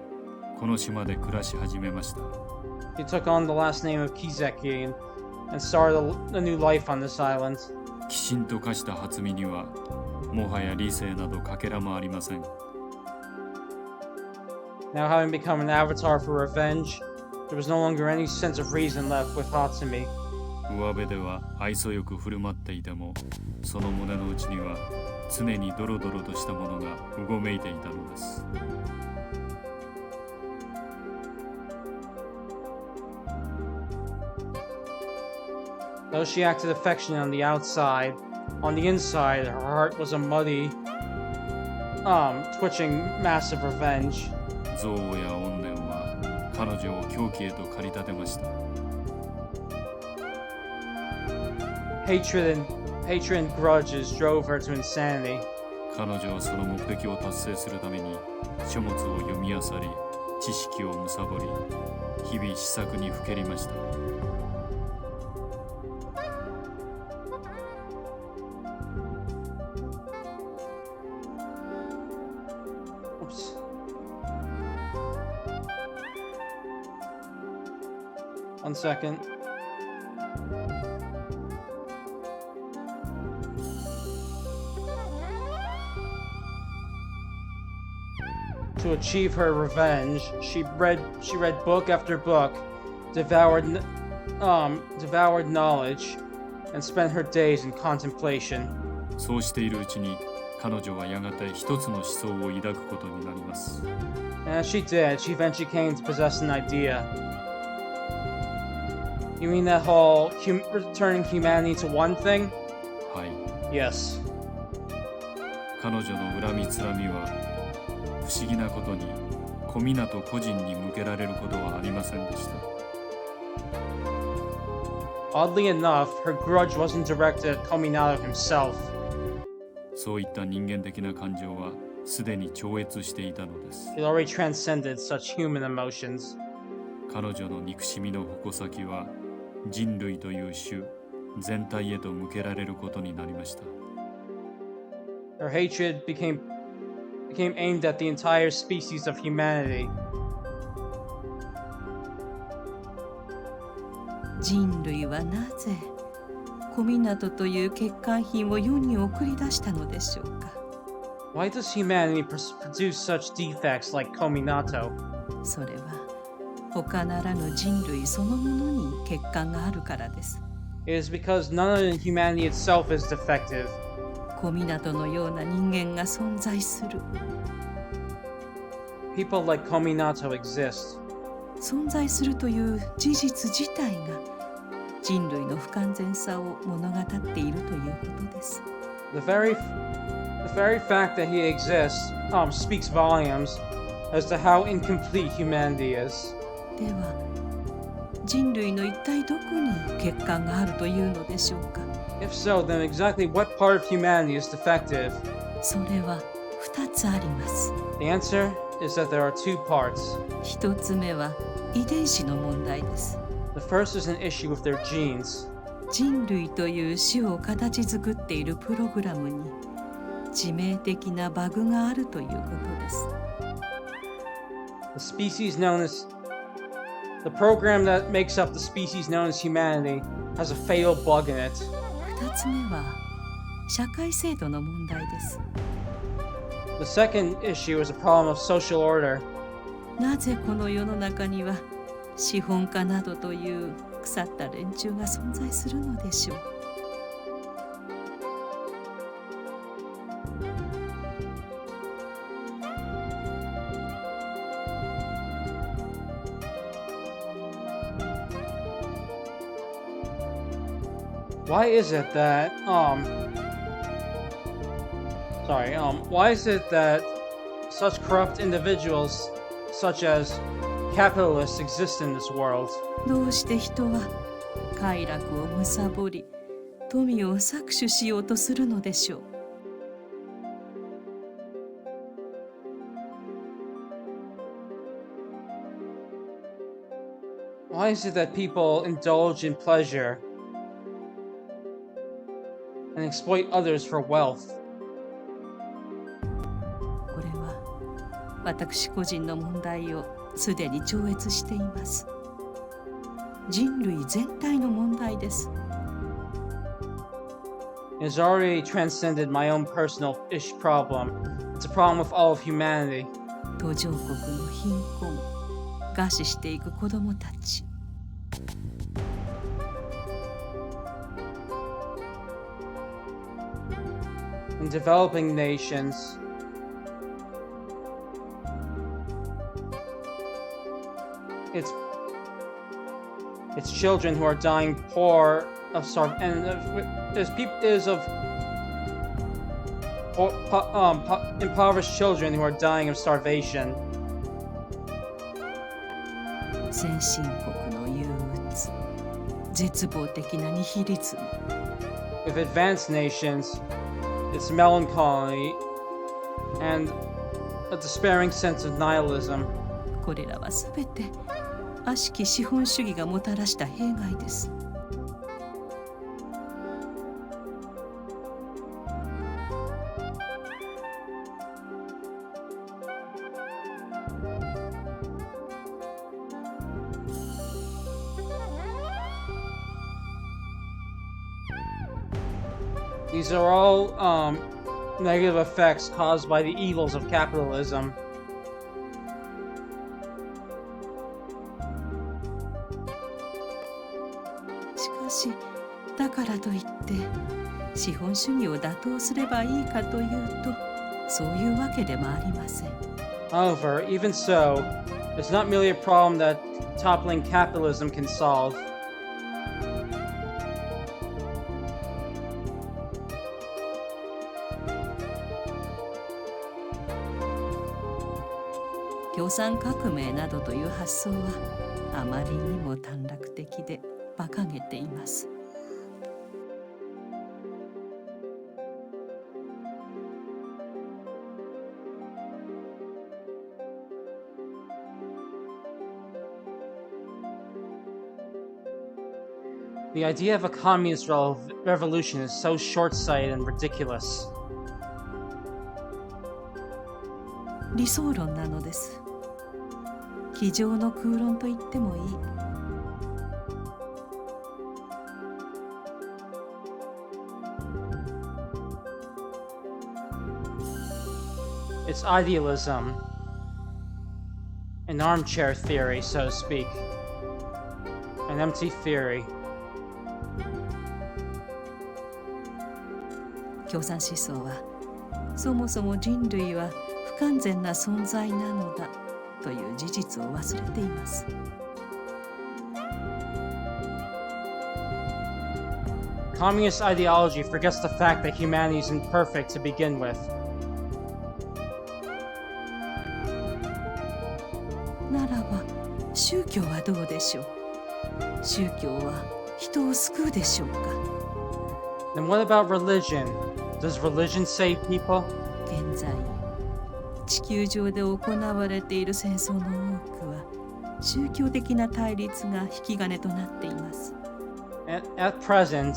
この島で暮らし始めました。She took on the last name of Kizeki and started a new life on this island. 鬼神と化した初見には、もはや理性などかけらもありません。Now, having become an avatar for revenge, there was no longer any sense of reason left with Hatsumi. 上辺では愛想よく振る舞っていても、その胸の内には常にドロドロとしたものがうごめいていたのです。Though she acted affectionate on the outside, on the inside, her heart was a muddy, twitching mass of revenge. 憎悪や怨念は彼女を狂気へと駆り立てました。Hatred and grudges drove her to insanity. 彼女はその目的を達成するために書物を読み漁り、知識を貪り、日々試作にふけりました。Oops. One second. To achieve her revenge, she read book after book, devoured knowledge, and spent her days in contemplation. そうしているうちに彼女はやがて一つの思想を抱くことになります。And as she did, she eventually came to possess an idea. You mean that whole returning humanity to one thing? はい。 Yes. 彼女の恨みつらみは不思議なことに小湊個人に向けられることはありませんでした。Oddly enough, her grudge wasn't directed at Kominato himself. そういった人間的な感情はすでに超越していたのです。It already transcended such human emotions. 彼女の憎しみの矛先は人類という種全体へと向けられることになりました。Her hatred became aimed at the entire species of humanity. 人類はなぜ小湊という欠陥品を世に送り出したのでしょうか。 Why does humanity produce such defects like Kominato? それは他ならぬ人類そのものに欠陥があるからです。 It is because none of humanity itself is defective. 小湊のような人間が存在する。 People like Kominato exist. 存在するという事実自体が人類の不完全さを物語っているということです。 The very fact that he exists speaks volumes as to how incomplete humanity is. では人類の一体どこに欠陥があるというのでしょうか。 If so, then exactly what part of humanity is defective? それは2つあります。 The answer is that there are two parts. 1つ目は遺伝子の問題です。 The first is an issue with their genes. 人類という種を形作っているプログラムに致命的なバグがあるということです。The species known as the program that makes up the species known as humanity has a fatal bug in it. 2つ目は社会制度の問題です。The second issue is a problem of social order. なぜこの世の中には資本家などという腐った連中が存在するのでしょう。Why is it that why is it that such corrupt individuals such as capitalists exist in this world? どうして人は快楽を貪り富を搾取しようとするのでしょう。Why is it that people indulge in pleasure and exploit others for wealth? これは私個人の問題をすでに超越しています。人類全体の問題です。It has already transcended my own personal problem. It's a problem with all of humanity. 途上国の貧困、餓死していく子どもたち。In developing nations, it's children who are dying poor of impoverished children who are dying of starvation. 先進国の憂鬱、絶望的なニヒリズム。With advanced nations, it's melancholy and a despairing sense of nihilism. これらはすべて悪しき資本主義がもたらした弊害です。These are all negative effects caused by the evils of capitalism. しかし、だからといって資本主義を打倒すればいいかというと、そういうわけでもありません。However, even so, it's not merely a problem that toppling capitalism can solve. 共産革命などという発想はあまりにも短絡的で馬鹿げています。The idea of a communist revolution is so short-sighted and ridiculous. 理想論なのです。机上の空論と言ってもいい。It's idealism, an armchair theory, so to speak, an empty theory. 共産思想はそもそも人類は不完全な存在なのだという事実を忘れています。Communist ideology forgets the fact that humanity is imperfect to begin with. ならば宗教はどうでしょう。宗教は人を救うでしょうか。Then what about religion? Does religion save people? 現在地球上で行われている戦争の多くは宗教的な対立が引き金となっています。At present,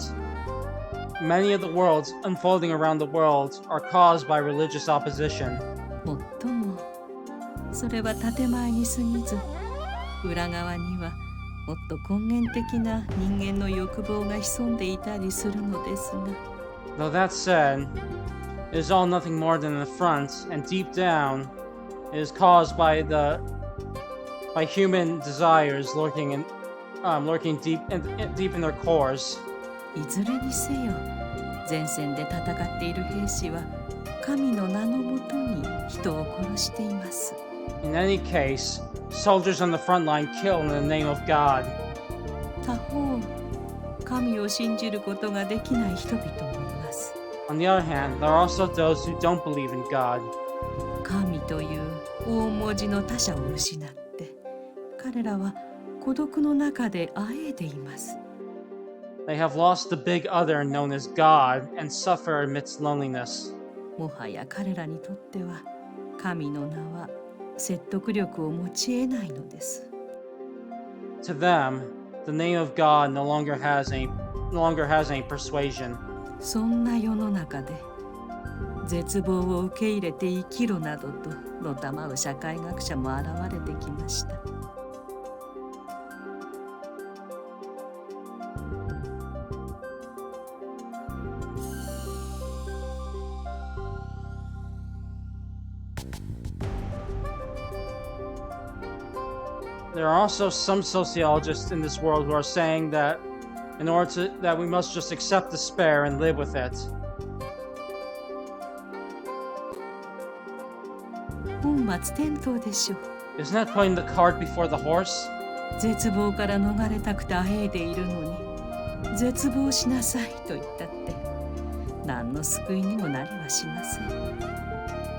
many of the worlds unfolding around the world are caused by religious opposition. もっともそれは建前に過ぎず、裏側にはもっと根源的な人間の欲望が潜んでいたりするのですが。 Though that said, it is all nothing more than an affront, and deep down, it is caused by human desires lurking deep in their cores. いずれにせよ、前線で戦っている兵士は神の名のもとに人を殺しています。 In any case, soldiers on the front line kill in the name of God. 他方、神を信じることができない人々もいます。 On the other hand, there are also those who don't believe in God. 神という大文字の他者を失って、彼らは孤独の中であえいでいます。 They have lost the big other known as God and suffer amidst loneliness. もはや彼らにとっては神の名は説得力を持ち得ないのです。 To them, the name of God no longer has any persuasion. そんな世の中で絶望を受け入れて生きろなどとのたまう社会学者も現れてきました。 There are also some sociologists in this world who are saying that that we must just accept despair and live with it. 本末転倒でしょう。 Isn't that putting the cart before the horse? 絶望から逃れたくてあえいでいるのに、絶望しなさいと言ったって何の救いにもなりはしません。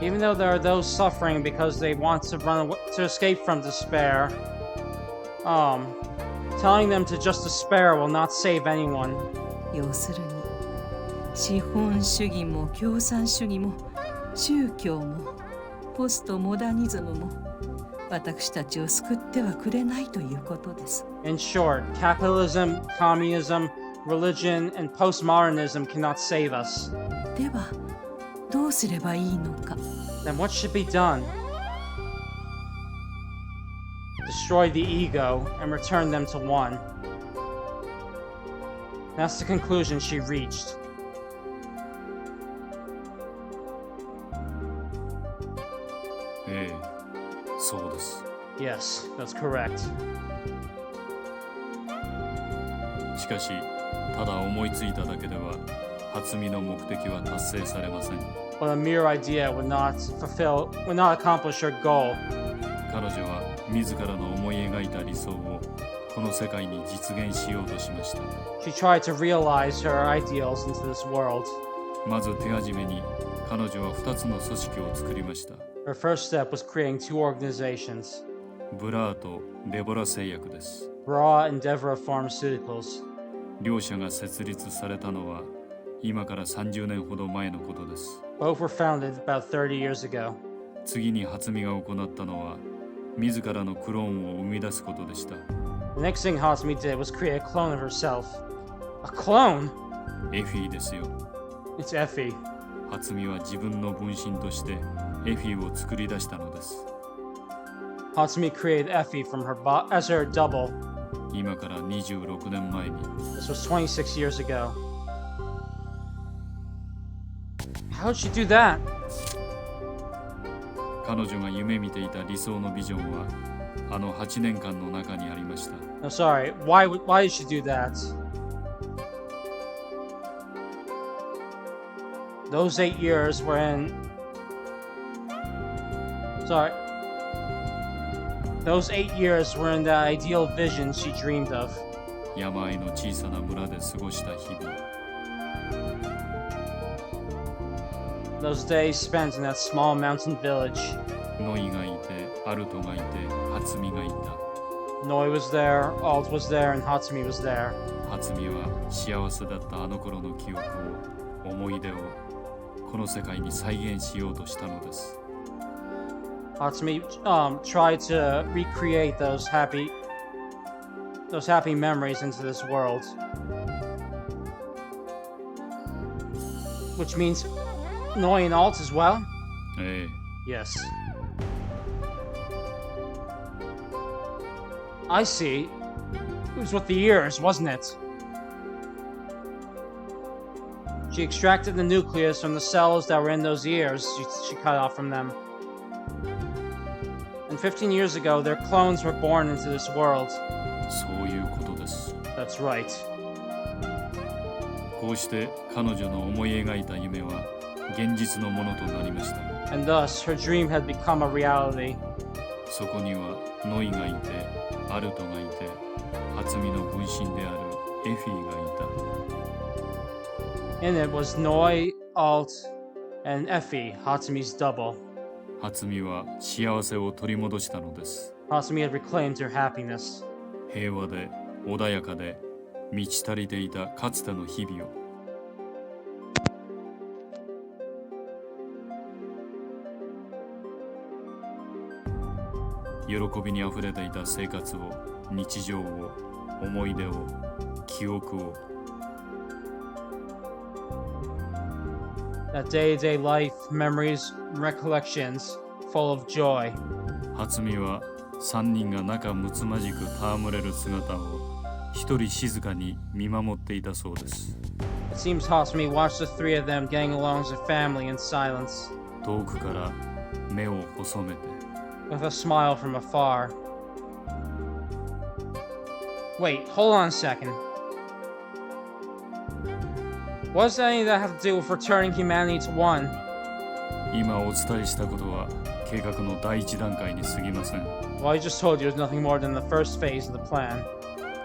Even though there are those suffering because they want to escape from despair, telling them to just despair will not save anyone. 要するに、資本主義も共産主義も宗教もポストモダニズムも私たちを救ってはくれないということです。 In short, capitalism, communism, religion, and postmodernism cannot save us. では、どうすればいいのか。 Then what should be done? Destroy the ego and return them to one. That's the conclusion she reached. Yes, that's correct. しかし、ただ思いついただけでは初見の目的は達成されません。 But a mere idea would not accomplish her goal. 彼女は自らの思い描いた理想をこの世界に実現しようとしました。 She tried to realize her ideals into this world. まず手始めに彼女は2つの組織を作りました。 Her first step was creating two organizations, ブラーとデボラ製薬です。 Bra and Devra Pharmaceuticals. 両社が設立されたのは今から30年ほど前のことです。 Both were founded about 30 years ago. 次に初見が行ったのは自らのクローンを生み出すことでした。 The next thing Hatsumi did was create a clone of herself. A clone? エフィーですよ。 It's Effie. 初見は自分の分身としてエフィーを作り出したのです。 Hatsumi created Effie as her double. 今から26年前に This was 26 years ago. How did she do that? 彼女が夢見ていた理想のビジョンはあの8年間の中にありました。 No, sorry. Why did she do that? Those 8 years were in. Sorry. Those 8 years were in the ideal vision she dreamed of. 山あいの小さな村で過ごした日々。 Those days spent in that small mountain village. ノイがいて、アルトがいて、初見がいた。 Noi was there, Alt was there, and Hatsumi was there. 初見は幸せだったあの頃の記憶を、思い出をこの世界に再現しようとしたのです。 Hatsumi tried to recreate those happy memories into this world. Which means Noi and Alt as well? ええ Yes. I see. It was with the ears, wasn't it? She extracted the nucleus from the cells that were in those ears she cut off from them. And 15 years ago, their clones were born into this world. そういうことです。 That's right. こうして彼女の思い描いた夢は現実のものとなりました。 And thus, her dream had become a reality. そこにはノイがいて、アルトがいて、初見の分身であるエフィがいた。 In it was Noi, Alt, and Effie, Hatsumi's double. 初見は幸せを取り戻したのです。 Hatsumi had reclaimed her happiness. 平和で穏やかで満ち足りていたかつての日々を。喜びにあふれていた生活を、日常を、思い出を、記憶を。 That day-to-day life, memories, recollections, full of joy. 初見は3人が仲睦まじく戯れる姿を一人静かに見守っていたそうです。 It seems Hatsumi watched the three of them getting along as a family in silence, 遠くから目を細めて。 with a smile from afar. Wait, hold on a second. What does any of that have to do with returning humanity to one? 今お伝えしたことは計画の第一段階に過ぎません。 Well, I just told you it was nothing more than the first phase of the plan.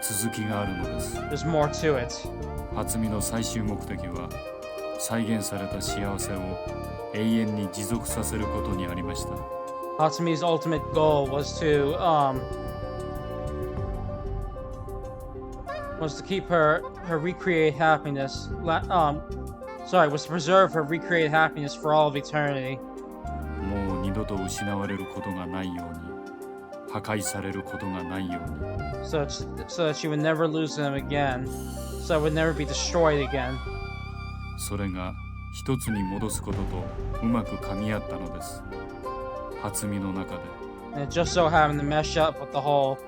続きがあるのです。 There's more to it. 初見の最終目的は再現された幸せを永遠に持続させることにありました。 Hatsumi's ultimate goal was to keep her recreated happiness. Was to preserve her recreated happiness for all of eternity. もう二度と失われることがないように、破壊されることがないように。 So that she would never lose them again. So it would never be destroyed again. それが一つに戻すこととうまく噛み合ったのです。初見の中で。 And it just so happened to mesh up with the whole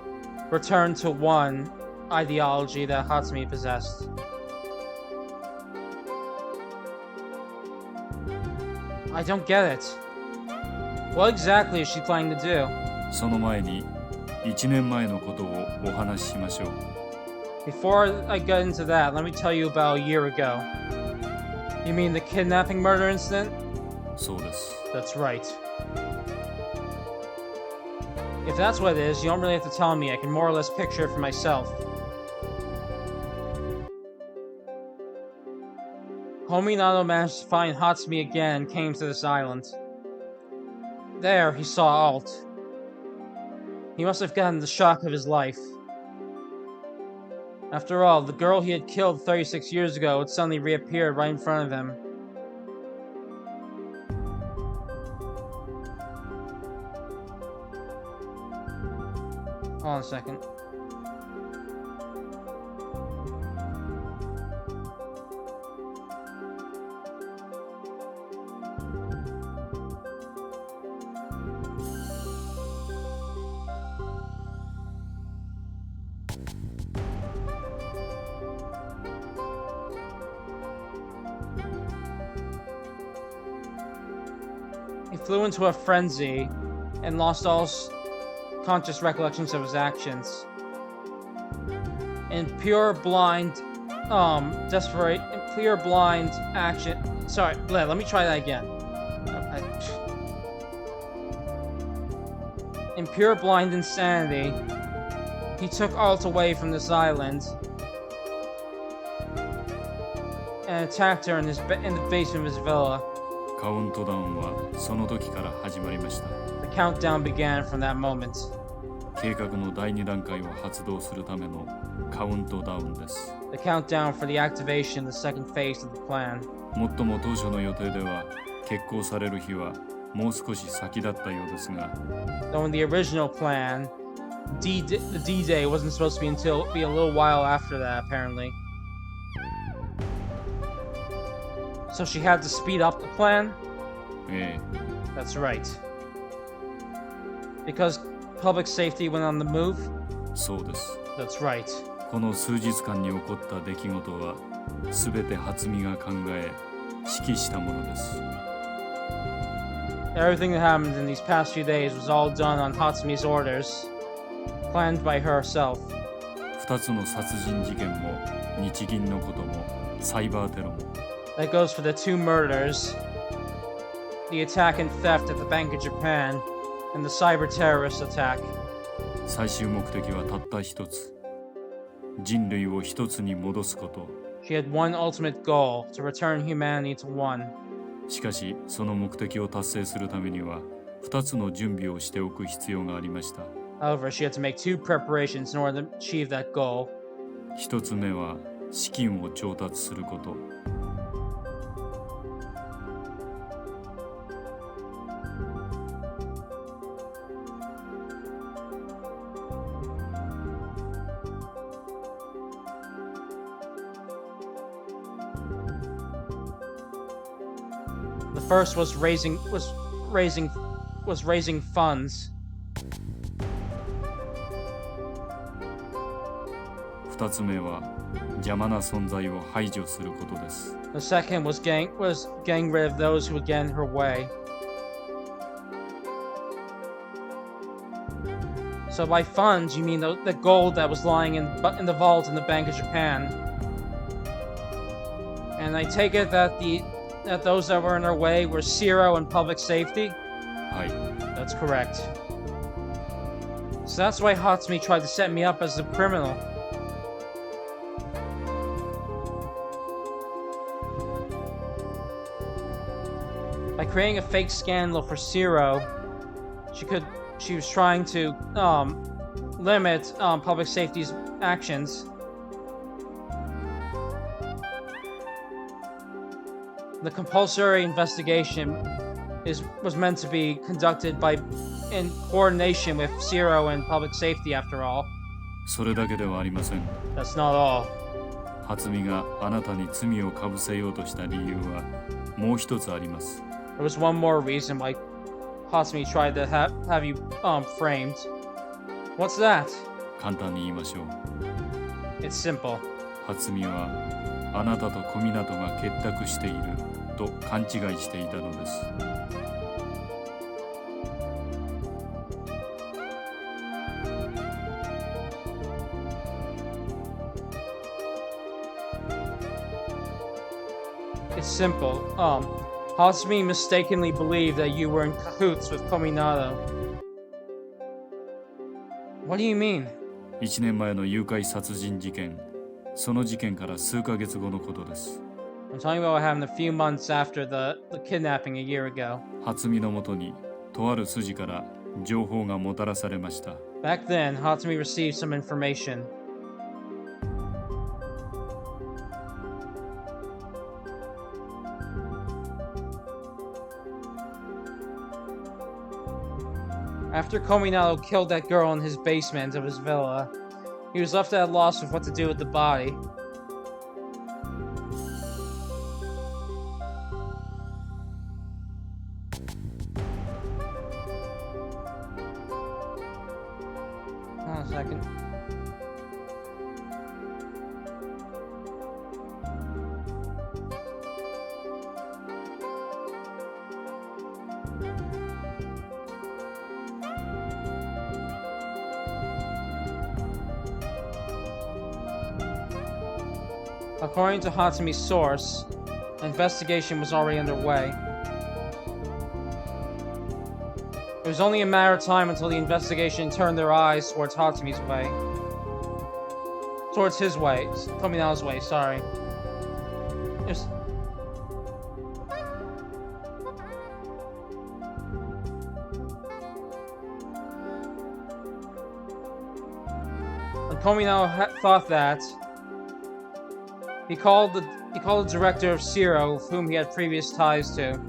return to one ideology that Hatsumi possessed. I don't get it. What exactly is she planning to do? その前に1年前のことをお話ししましょう。 Before I get into that, let me tell you about a year ago. You mean the kidnapping murder incident? そうです。 That's right. If that's what it is, you don't really have to tell me. I can more or less picture it for myself. Kominato managed to find Hatsumi again and came to this island. There, he saw Alt. He must have gotten the shock of his life. After all, the girl he had killed 36 years ago had suddenly reappeared right in front of him. Hold on a second. He flew into a frenzy and lost all conscious recollections of his actions. In pure blind, action. Sorry, let me try that again. In pure blind insanity, he took Alt away from this island and attacked her in the basement of his villa. カウントダウンはその時から始まりました。 The countdown began from that moment. 計画の第2段階を発動するためのカウントダウンです。 The countdown for the activation of the second phase of the plan. もっとも当初の予定では決行される日はもう少し先だったようですが、 Though in the original plan, the D-Day wasn't supposed to be a little while after that, apparently. So she had to speed up the plan? え That's right. Because public safety went on the move? え、そうです。 That's right. この数日間に起こった出来事は全て初見が考え指揮したものです。 Everything that happened in these past few days was all done on Hatsumi's orders, planned by herself. 2つの殺人事件も日銀のこともサイバーテロも That goes for the 2 murders, the attack and theft at the Bank of Japan, and the cyber terrorist attack. 最終目的はたった一つ。人類を一つに戻すこと。 She had one ultimate goal, to return humanity to one. しかしその目的を達成するためには2つの準備をしておく必要がありました。 However, she had to make 2 preparations in order to achieve that goal. 1つ目は資金を調達すること。 The first was raising funds. 2つ目は邪魔な存在を排除することです。 The second was getting rid of those who would get in her way. So by funds, you mean the gold that was lying in the vault in the Bank of Japan. And I take it that those that were in her way were Zero and public safety? はい。 That's correct. So that's why Hatsumi tried to set me up as a criminal. By creating a fake scandal for Zero, she was trying to limit public safety's actions. The compulsory investigation was meant to be conducted in coordination with Zero and public safety, after all. それだけではありません。 That's not all. 初見があなたに罪をかぶせようとした理由はもう一つあります。 There was one more reason why Hatsumi tried to have you framed. What's that? 簡単に言いましょう。 It's simple. 初見はあなたと小湊が結託していると勘違いしていたのです。 It's simple. Hatsumi mistakenly believed that you were in cahoots with Kominato. What do you mean? 1年前の誘拐殺人事件、その事件から数ヶ月後のことです。 I'm talking about what happened a few months after the kidnapping a year ago. 初見のもとにとある筋から情報がもたらされました。 Back then, Hatsumi received some information. After Kominato killed that girl in his basement of his villa, he was left at a loss of what to do with the body. Hold on a second. According to Hatsumi's source, an investigation was already underway. It was only a matter of time until the investigation turned their eyes towards Hatsumi's way. Towards his way. Kominato's way, sorry. There's... And Kominato thought that he called the director of Zero, with whom he had previous ties to.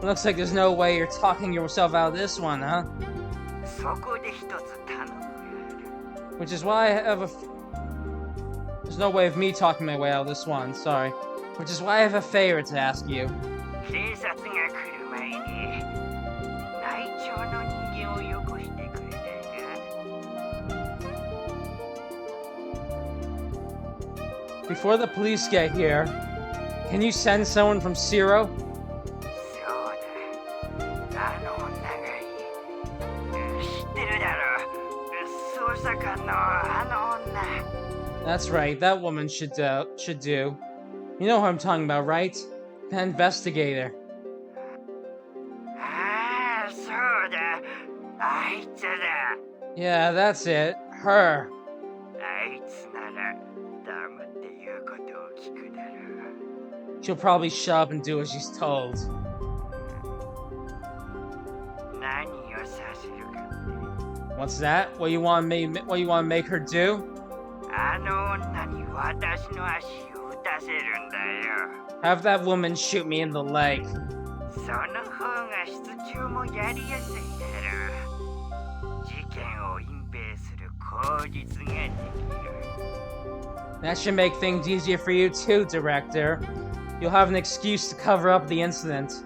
Looks like there's no way you're talking yourself out of this one, huh? Which is why I have a... There's no way of me talking my way out of this one, sorry. Which is why I have a favor to ask you. 警察が来る前に内調の人間をよこしてくれないか。 Before the police get here, can you send someone from Zero? そうだ。あの女がいい。知ってるだろう。捜査官のあの女。 That's right, that woman should do. You know who I'm talking about, right? The investigator. ああ、そうだ。あいつだ。 Yeah, that's it. Her. あいつなら黙って言うことを聞くだろう。 She'll probably shut up and do what she's told. 何をさせるかって。 What's that? What you want to make her do? あの女に私の足を打たせるんだよ。 Have that woman shoot me in the leg. その方が室長もやりやすいだろう。事件を隠蔽する口実ができる。 That should make things easier for you too, Director. You'll have an excuse to cover up the incident.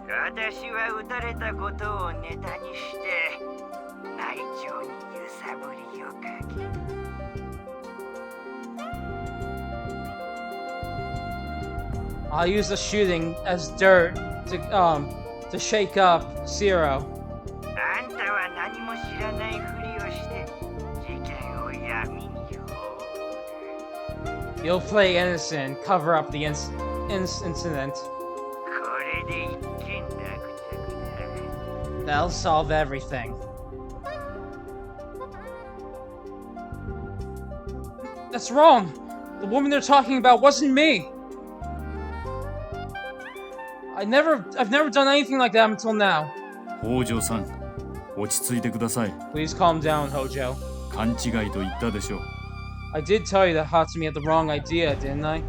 私は撃たれたことをネタにして内調に揺さぶりをかける。 I'll use the shooting as dirt to shake up Zero. あんたは何も知らないふりをして事件を闇に葬る。 You'll play innocent, cover up the incident. これで一件落着だ。 That'll solve everything. That's wrong. The woman they're talking about wasn't me. I've never done anything like that until now. 北条さん、落ち着いてください。 Please calm down, Hojo. 勘違いと言ったでしょう。 I did tell you that Hatsumi had the wrong idea, didn't I?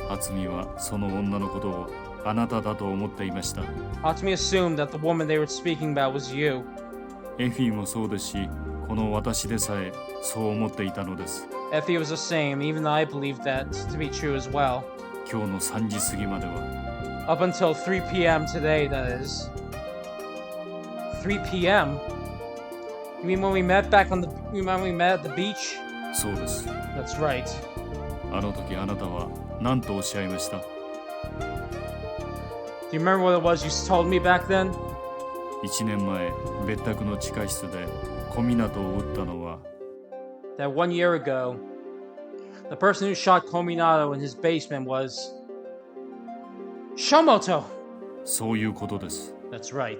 初見はその女のことをあなただと思っていました。 Hatsumi assumed that the woman they were speaking about was you. エフィもそうですし、この私でさえそう思っていたのです。 Effie was the same, even I believed that to be true as well. 今日の3時過ぎまでは Up until 3 p.m. today, that is. 3 p.m.? You mean when we met at the beach? そうです。 That's right. あの時あなたは何とおっしゃいました？ Do you remember what it was you told me back then? 1年前、別宅の地下室で小湊を撃ったのは That 1 year ago, the person who shot Kominato in his basement was... Shomoto! そういうことです。 That's right.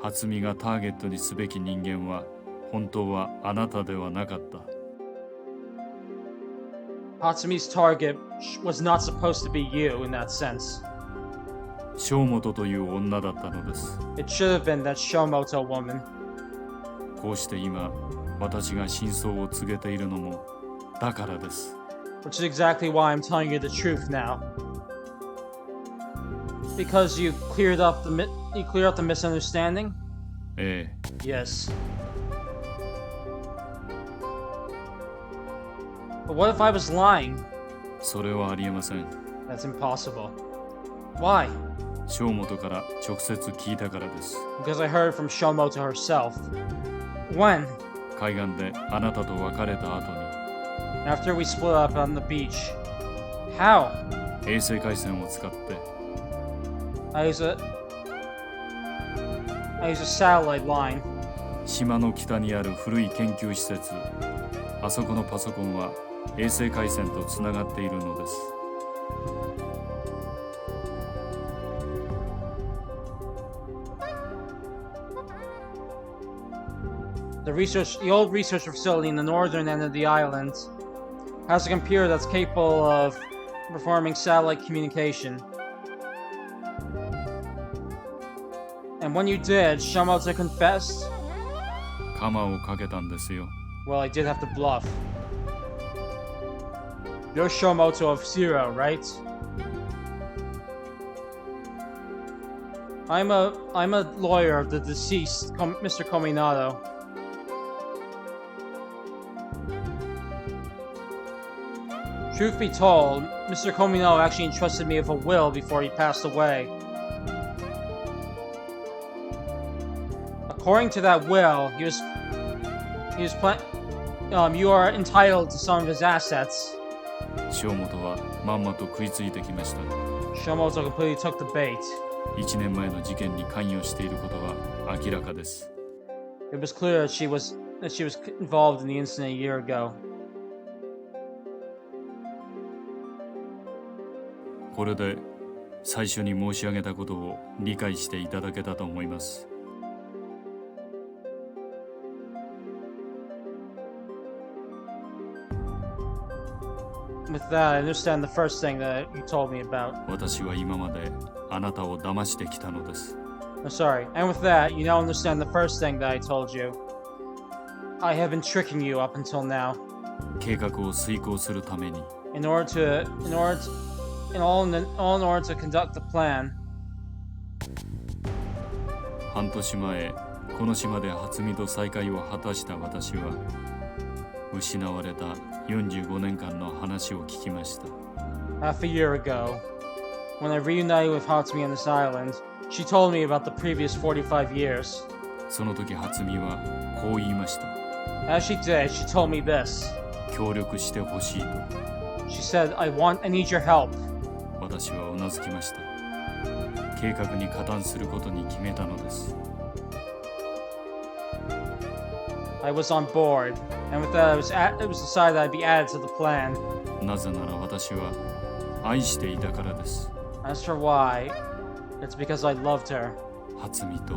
初見がターゲットにすべき人間は本当はあなたではなかった。 Hatsumi's target was not supposed to be you in that sense. 正本という女だったのです。 It should have been that Shomoto woman. こうして今、私が真相を告げているのもだからです。 Which is exactly why I'm telling you the truth now. Because you cleared up the misunderstanding? ええ、 Yes. But what if I was lying? それはありえません。 That's impossible. Why? 正本から直接聞いたからです。 Because I heard from Shomoto herself. When? 海岸であなたと別れた後に After we split up on the beach. How? 衛星回線を使って I use a satellite line. 島の北にある古い研究施設。あそこのパソコンは衛星回線とつながっているのです。 The old research facility in the northern end of the island has a computer that's capable of performing satellite communication. And when you did, Shomoto confessed? 鎌をかけたんですよ。 Well, I did have to bluff. You're Shomoto of Zero, right? I'm a lawyer of the deceased Mr. Kominato. Truth be told, Mr. Komino actually entrusted me with a will before he passed away. According to that will, you are entitled to some of his assets. 正本はまんまと食いついてきました。 Shomoto completely took the bait. 1年前の事件に関与していることは明らかです。 It was clear that she was involved in the incident a year ago. これで最初に申し上げたことを理解していただけたと思います。 With that, I understand the first thing that you told me about. 私は今まであなたを騙してきたのです。 I'm sorry. And with that, you now understand the first thing that I told you. I have been tricking you up until now. 計画を遂行するために In order to conduct the plan. 半年前この島で初見と再会を果たした私は失われた45年間の話を聞きました。 Half a year ago, when I reunited with Hatsumi on this island, she told me about the previous 45 years. その時初見はこう言いました。 As she did, she told me this. 協力してほしいと She said, I need your help. 私はうなずきました。計画に加担することに決めたのです。 I was on board, and with that, it was decided I'd be added to the plan. なぜなら私は愛していたからです。 As for why, it's because I loved her. 初見と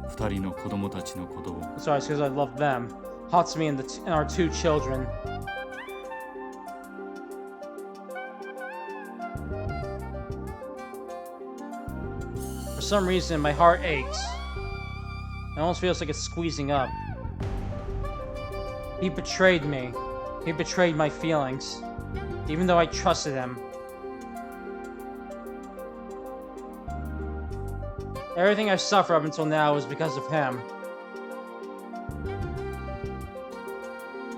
2人の子供たちのことを Sorry, it's because I loved them. Hatsumi and our 2 children. For some reason, my heart aches. It almost feels like it's squeezing up. He betrayed me. He betrayed my feelings, even though I trusted him. Everything I've suffered up until now is because of him.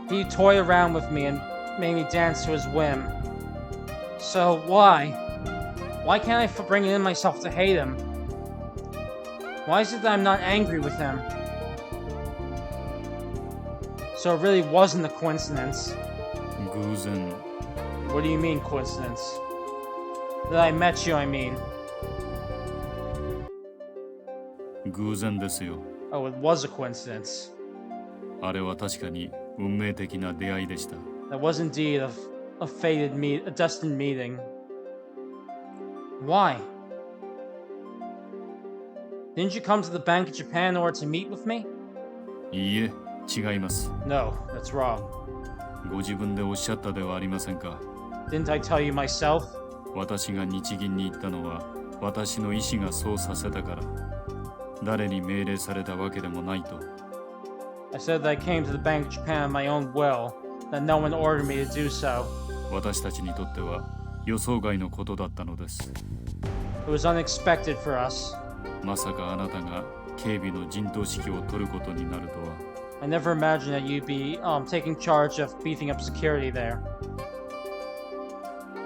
He toyed around with me and made me dance to his whim. So why? Why can't I bring it in myself to hate him? Why is it that I'm not angry with him? So it really wasn't a coincidence. 偶然 What do you mean, coincidence? That I met you, I mean. 偶然ですよ。 Oh, it was a coincidence. あれは確かに運命的な出会いでした。 That was indeed a destined meeting. Why? Didn't you come to the Bank of Japan in order to meet with me? いいえ、違います。 No, that's wrong. ご自分でおっしゃったではありませんか。 Didn't I tell you myself? 私が日銀に行ったのは私の意思がそうさせたから。誰に命令されたわけでもないと。 I said that I came to the Bank of Japan on my own will, that no one ordered me to do so. 私たちにとっては予想外のことだったのです。 It was unexpected for us. まさかあなたが警備の陣頭指揮を取ることになるとは。 I never imagined that you'd be taking charge of beefing up security there.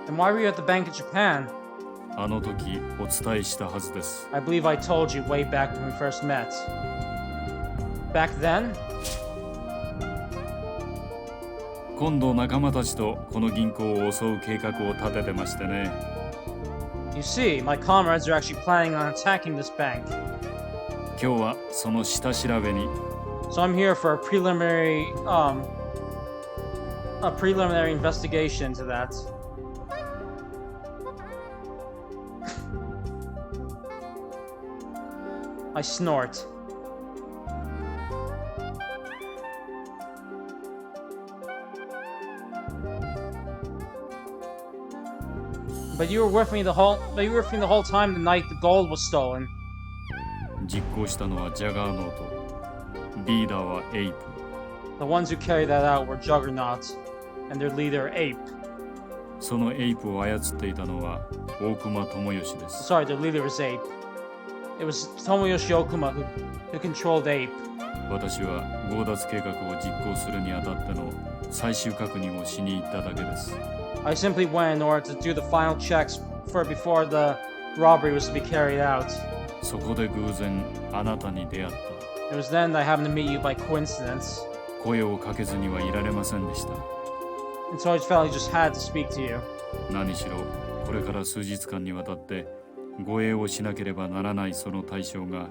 And why were you at the Bank of Japan? あの時お伝えしたはずです。 I believe I told you way back when we first met. Back then? 今度仲間たちとこの銀行を襲う計画を立ててましてね。 You see, my comrades are actually planning on attacking this bank. 今日はその下調べに So I'm here for a preliminary investigation into that. I snort. But you were with me the whole time the night the gold was stolen. 実行したのはジャガーノート。リーダーはエイプ。 The ones who carried that out were Juggernaut and their leader Ape. そのエイプを操っていたのは大隈智義です。 Sorry, their leader was Ape. It was Tomoyoshi Okuma who controlled Ape. 私は強奪計画を実行するにあたっての最終確認をしに行っただけです。I simply went in order to do the final checks before the robbery was to be carried out. そこで偶然あなたに出会った。 It was then that I happened to meet you by coincidence. 声をかけずにはいられませんでした。 And so I felt I just had to speak to you. 何しろこれから数日間にわたって護衛をしなければならないその対象が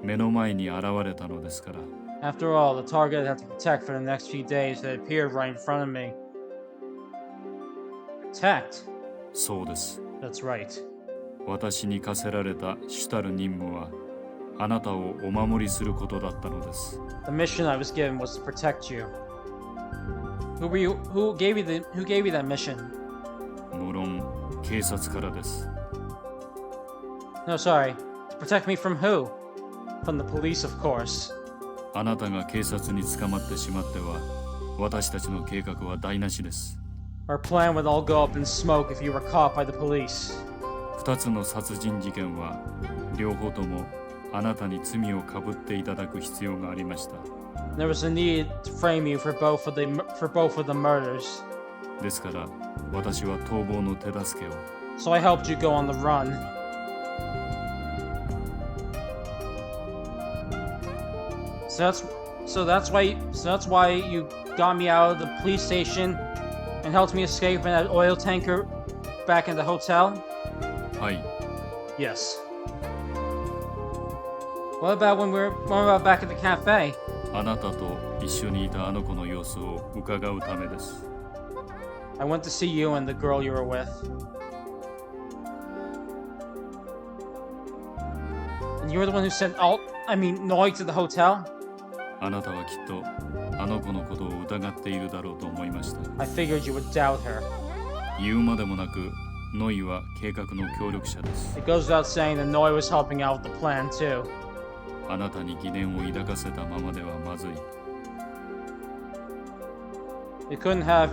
目の前に現れたのですから。 After all, the target I had to protect for the next few days had appeared right in front of me. Protect? そうです。 That's right. 私に課せられた主たる任務はあなたをお守りすることだったのです。 The mission I was given was to protect you. Who gave you that mission? 無論警察からです。 No, sorry. To protect me from who? From the police, of course. あなたが警察に捕まってしまっては私たちの計画は台無しです。 Our plan would all go up in smoke if you were caught by the police. 2つの殺人事件は両方ともあなたに罪をかぶっていただく必要がありました。 There was a need to frame you for both of the murders. ですから私は逃亡の手助けを。 So I helped you go on the run. So that's why you got me out of the police station and helped me escape in that oil tanker back in the hotel? はい。 Yes. What about when we were back at the cafe? あなたと一緒にいたあの子の様子を伺うためです。 I went to see you and the girl you were with. And you were the one who sent Noi to the hotel? あなたはきっとあの子のことを疑っているだろうと思いました。 I figured you would doubt her. 言うまでもなくノイは計画の協力者です。 It goes without saying that Noi was helping out with the plan too. あなたに疑念を抱かせたままではまずい。 We couldn't have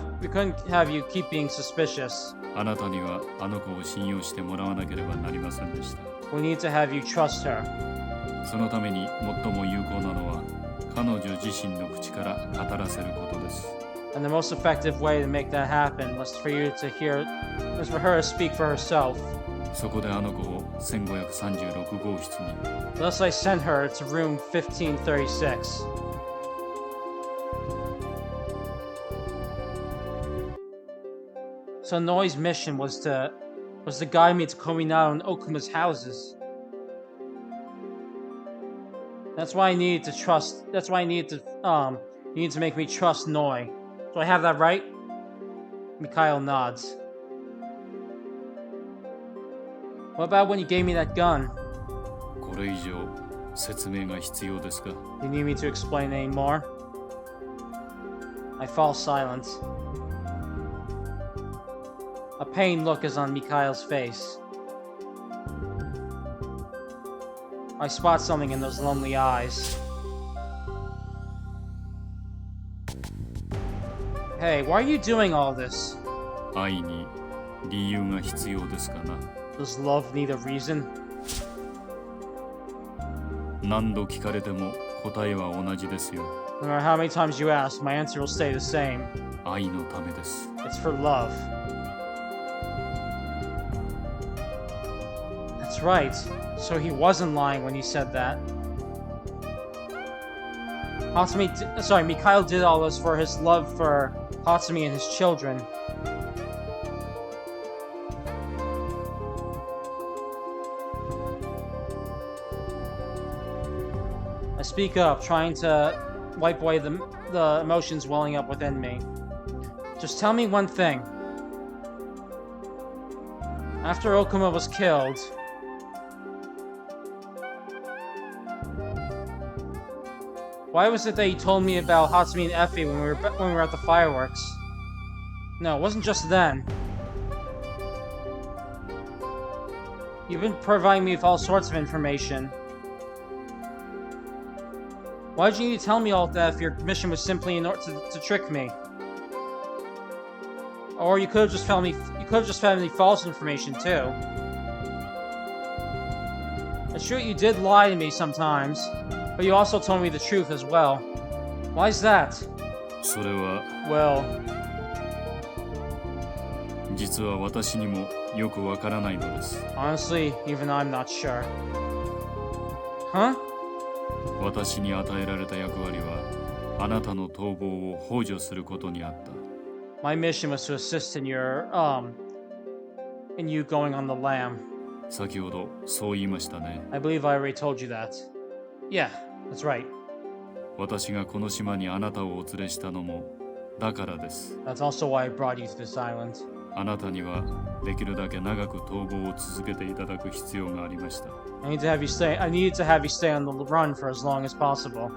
you keep being suspicious. あなたにはあの子を信用してもらわなければなりませんでした。 We need to have you trust her. そのために最も有効なのは彼女自身の口から語らせることです。 And the most effective way to make that happen was for her to speak for herself. そこであの子を1536号室に。 Thus I sent her to room 1536. So Noi's mission was to guide me to Kominato and Okuma's houses. That's why I needed to trust. That's why I needed to you need to make me trust Noi. Do I have that right? Mikhail nods. What about when you gave me that gun? これ以上説明が必要ですか？ You need me to explain any more? I fall silent. A pained look is on Mikhail's face. I spot something in those lonely eyes. Hey, why are you doing all this? 愛に理由が必要ですかな？ Does love need a reason? 何度聞かれても答えは同じですよ。 No matter how many times you ask, my answer will stay the same. 愛のためです。 It's for love. That's right. So he wasn't lying when he said that. Mikhail did all this for his love for Hatsumi and his children. I speak up, trying to wipe away the emotions welling up within me. Just tell me one thing. After Okuma was killed, why was it that you told me about Hatsumi and Effie when we were at the fireworks? No, it wasn't just then. You've been providing me with all sorts of information. Why did you need to tell me all that if your mission was simply in order to trick me? Or you could have just fed me false information too. It's true you did lie to me sometimes, but you also told me the truth as well. Why is that? それは Well, 実は私にもよくわからないのです。 Honestly, even I'm not sure. Huh? 私に与えられた役割はあなたの逃亡を幇助することにあった。 My mission was to assist in you going on the lam. 先ほどそう言いましたね。 I believe I already told you that. Yeah, that's right. 私がこの島にあなたをお連れしたのもだからです。 That's also why I brought you to this island. あなたにはできるだけ長く逃亡を続けていただく必要がありました。 I needed to have you stay on the run for as long as possible.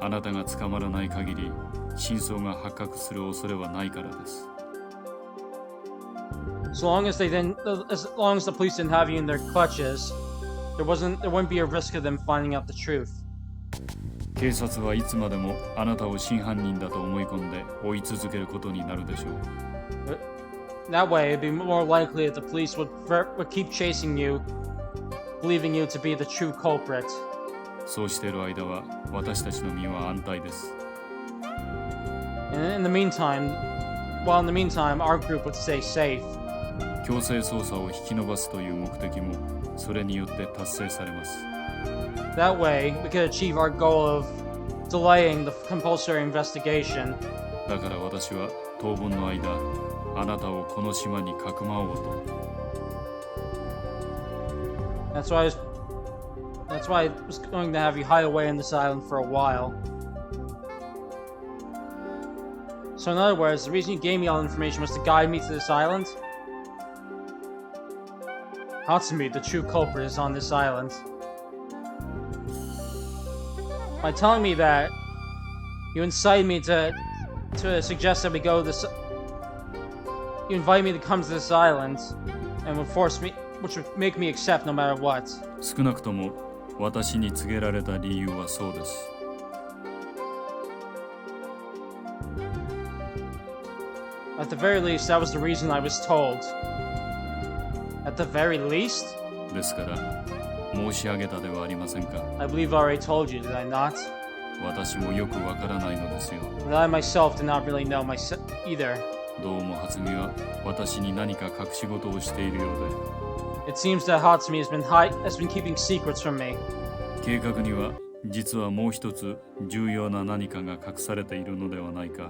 あなたが捕まらない限り真相が発覚する恐れはないからです。 As long as the police didn't have you in their clutches, there wouldn't be a risk of them finding out the truth. 警察はいつまでもあなたを真犯人だと思い込んで追い続けることになるでしょう。 That way, it'd be more likely that the police would keep chasing you, believing you to be the true culprit. そうしている間は私たちの身は安泰です。 And in the meantime, our group would stay safe. 強制捜査を引き延ばすという目的もそれによって達成されます。 That way, we could achieve our goal of delaying the compulsory investigation. だから私は当分の間あなたをこの島にかくまおうと。 That's why I was going to have you hide away in this island for a while. So in other words, the reason you gave me all the information was to guide me to this island? Hatsumi, the true culprit, is on this island. By telling me that, you incited me to suggest that we go this. You invite me to come to this island, and which would make me accept no matter what. 少なくとも私に告げられた理由はそうです。 At the very least, that was the reason I was told. At the very least? ですから申し上げたではありませんか。 I believe I already told you, did I not? 私もよくわからないのですよ。 But I myself did not really know either. どうも初見は私に何か隠し事をしているようで。 It seems that Hatsumi has been keeping secrets from me. 計画には実はもう一つ重要な何かが隠されているのではないか。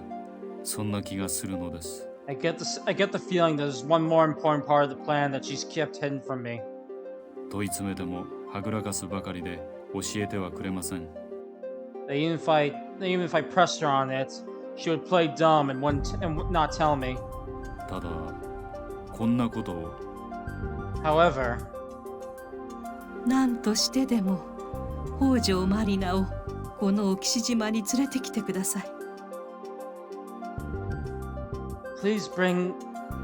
そんな気がするのです。 I get the feeling there's one more important part of the plan that she's kept hidden from me. 問い詰めてもはぐらかすばかりで教えてはくれません。 Even if I pressed her on it, she would play dumb and would not tell me. ただこんなことを。 However, 何としてでも北条マリナをこの沖志島に連れてきてください。 please bring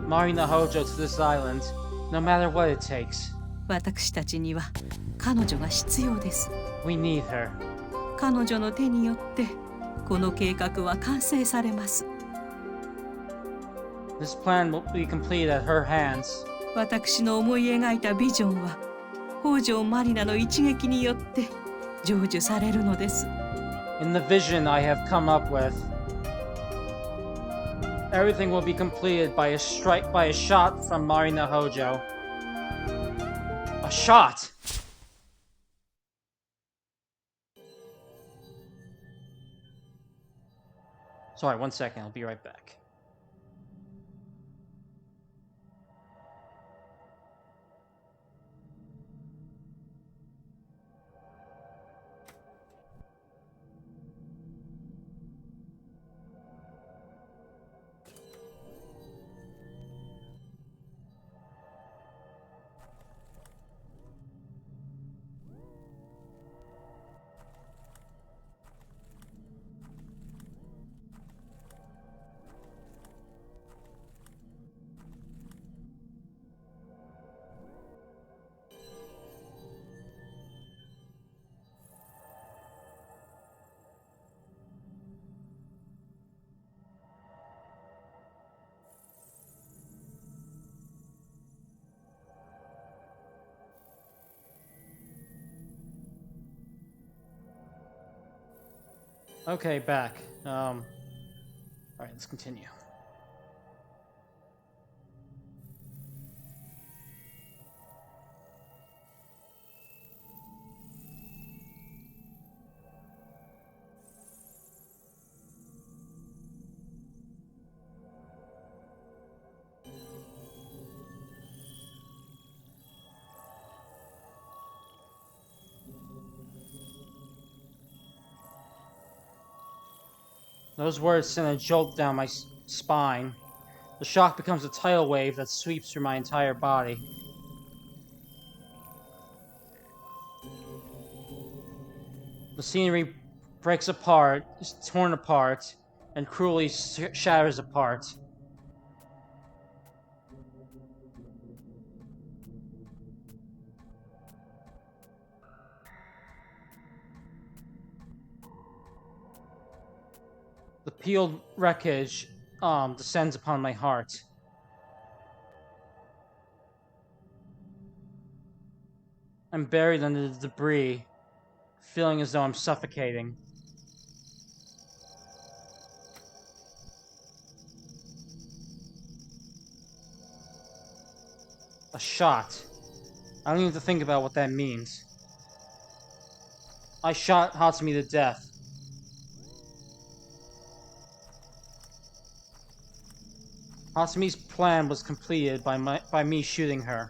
Marina Hojo to this island, no matter what it takes. 私たちには彼女が必要です。 We need her. 彼女の手によってこの計画は完成されます。 This plan will be completed at her hands. 私の思い描いたビジョンは北条マリナの一撃によって成就されるのです。 In the vision I have come up with, everything will be completed by a shot from Marina Hojo. A shot! Sorry, 1 second, I'll be right back. Okay, back. Alright, let's continue. Those words send a jolt down my spine. The shock becomes a tidal wave that sweeps through my entire body. The scenery breaks apart, is torn apart, and cruelly shatters apart. The peeled wreckage descends upon my heart. I'm buried under the debris, feeling as though I'm suffocating. A shot. I don't even have to think about what that means. I shot Hatsumi to death. Hatsumi's plan was completed by me shooting her.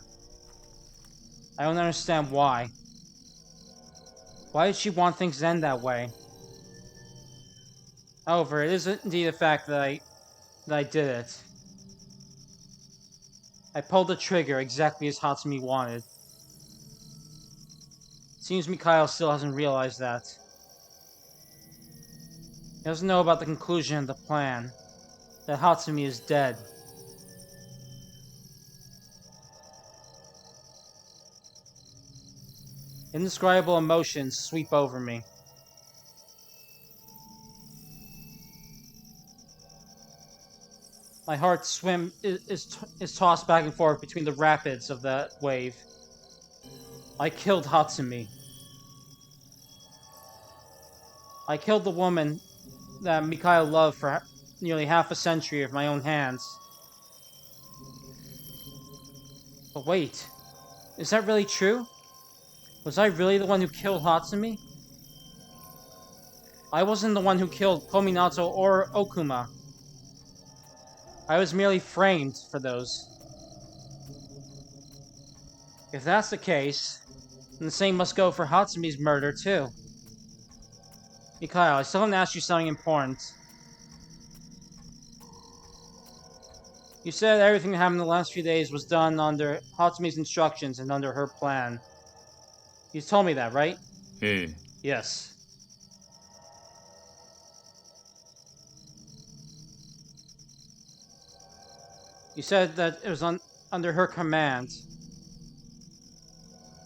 I don't understand why. Why did she want things to end that way? However, it is indeed a fact that I did it. I pulled the trigger exactly as Hatsumi wanted. Seems Mikhail still hasn't realized that. He doesn't know about the conclusion of the plan. That Hatsumi is dead. Indescribable emotions sweep over me. My heart is tossed back and forth between the rapids of that wave. I killed Hatsumi. I killed the woman that Mikhail loved for nearly half a century with my own hands. But wait, is that really true? Was I really the one who killed Hatsumi? I wasn't the one who killed Kominato or Okuma. I was merely framed for those. If that's the case, then the same must go for Hatsumi's murder too. Mikhail, I still haven't asked you something important. You said everything that happened in the last few days was done under Hatsumi's instructions and under her plan. You told me that, right? Eh. Yes. You said that it was under her command.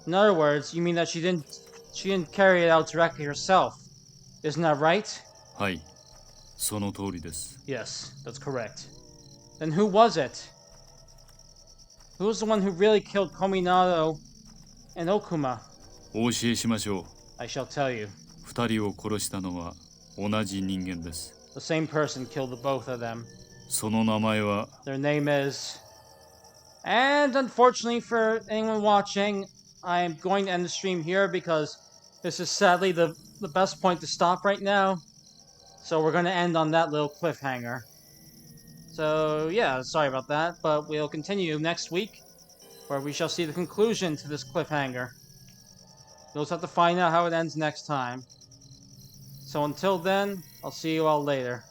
In other words, you mean that she didn't carry it out directly herself. Isn't that right? はい、その通りです。 Yes, that's correct. Then who was it? Who was the one who really killed Kominato and Okuma? お教えしましょう。 I shall tell you. 二人を殺したのは同じ人間です。 The same person killed the both of them. その名前は Their name is... And unfortunately for anyone watching, I'm going to end the stream here because this is sadly the best point to stop right now. So we're going to end on that little cliffhanger. So yeah, sorry about that, but we'll continue next week where we shall see the conclusion to this cliffhanger. We'll just have to find out how it ends next time. So until then, I'll see you all later.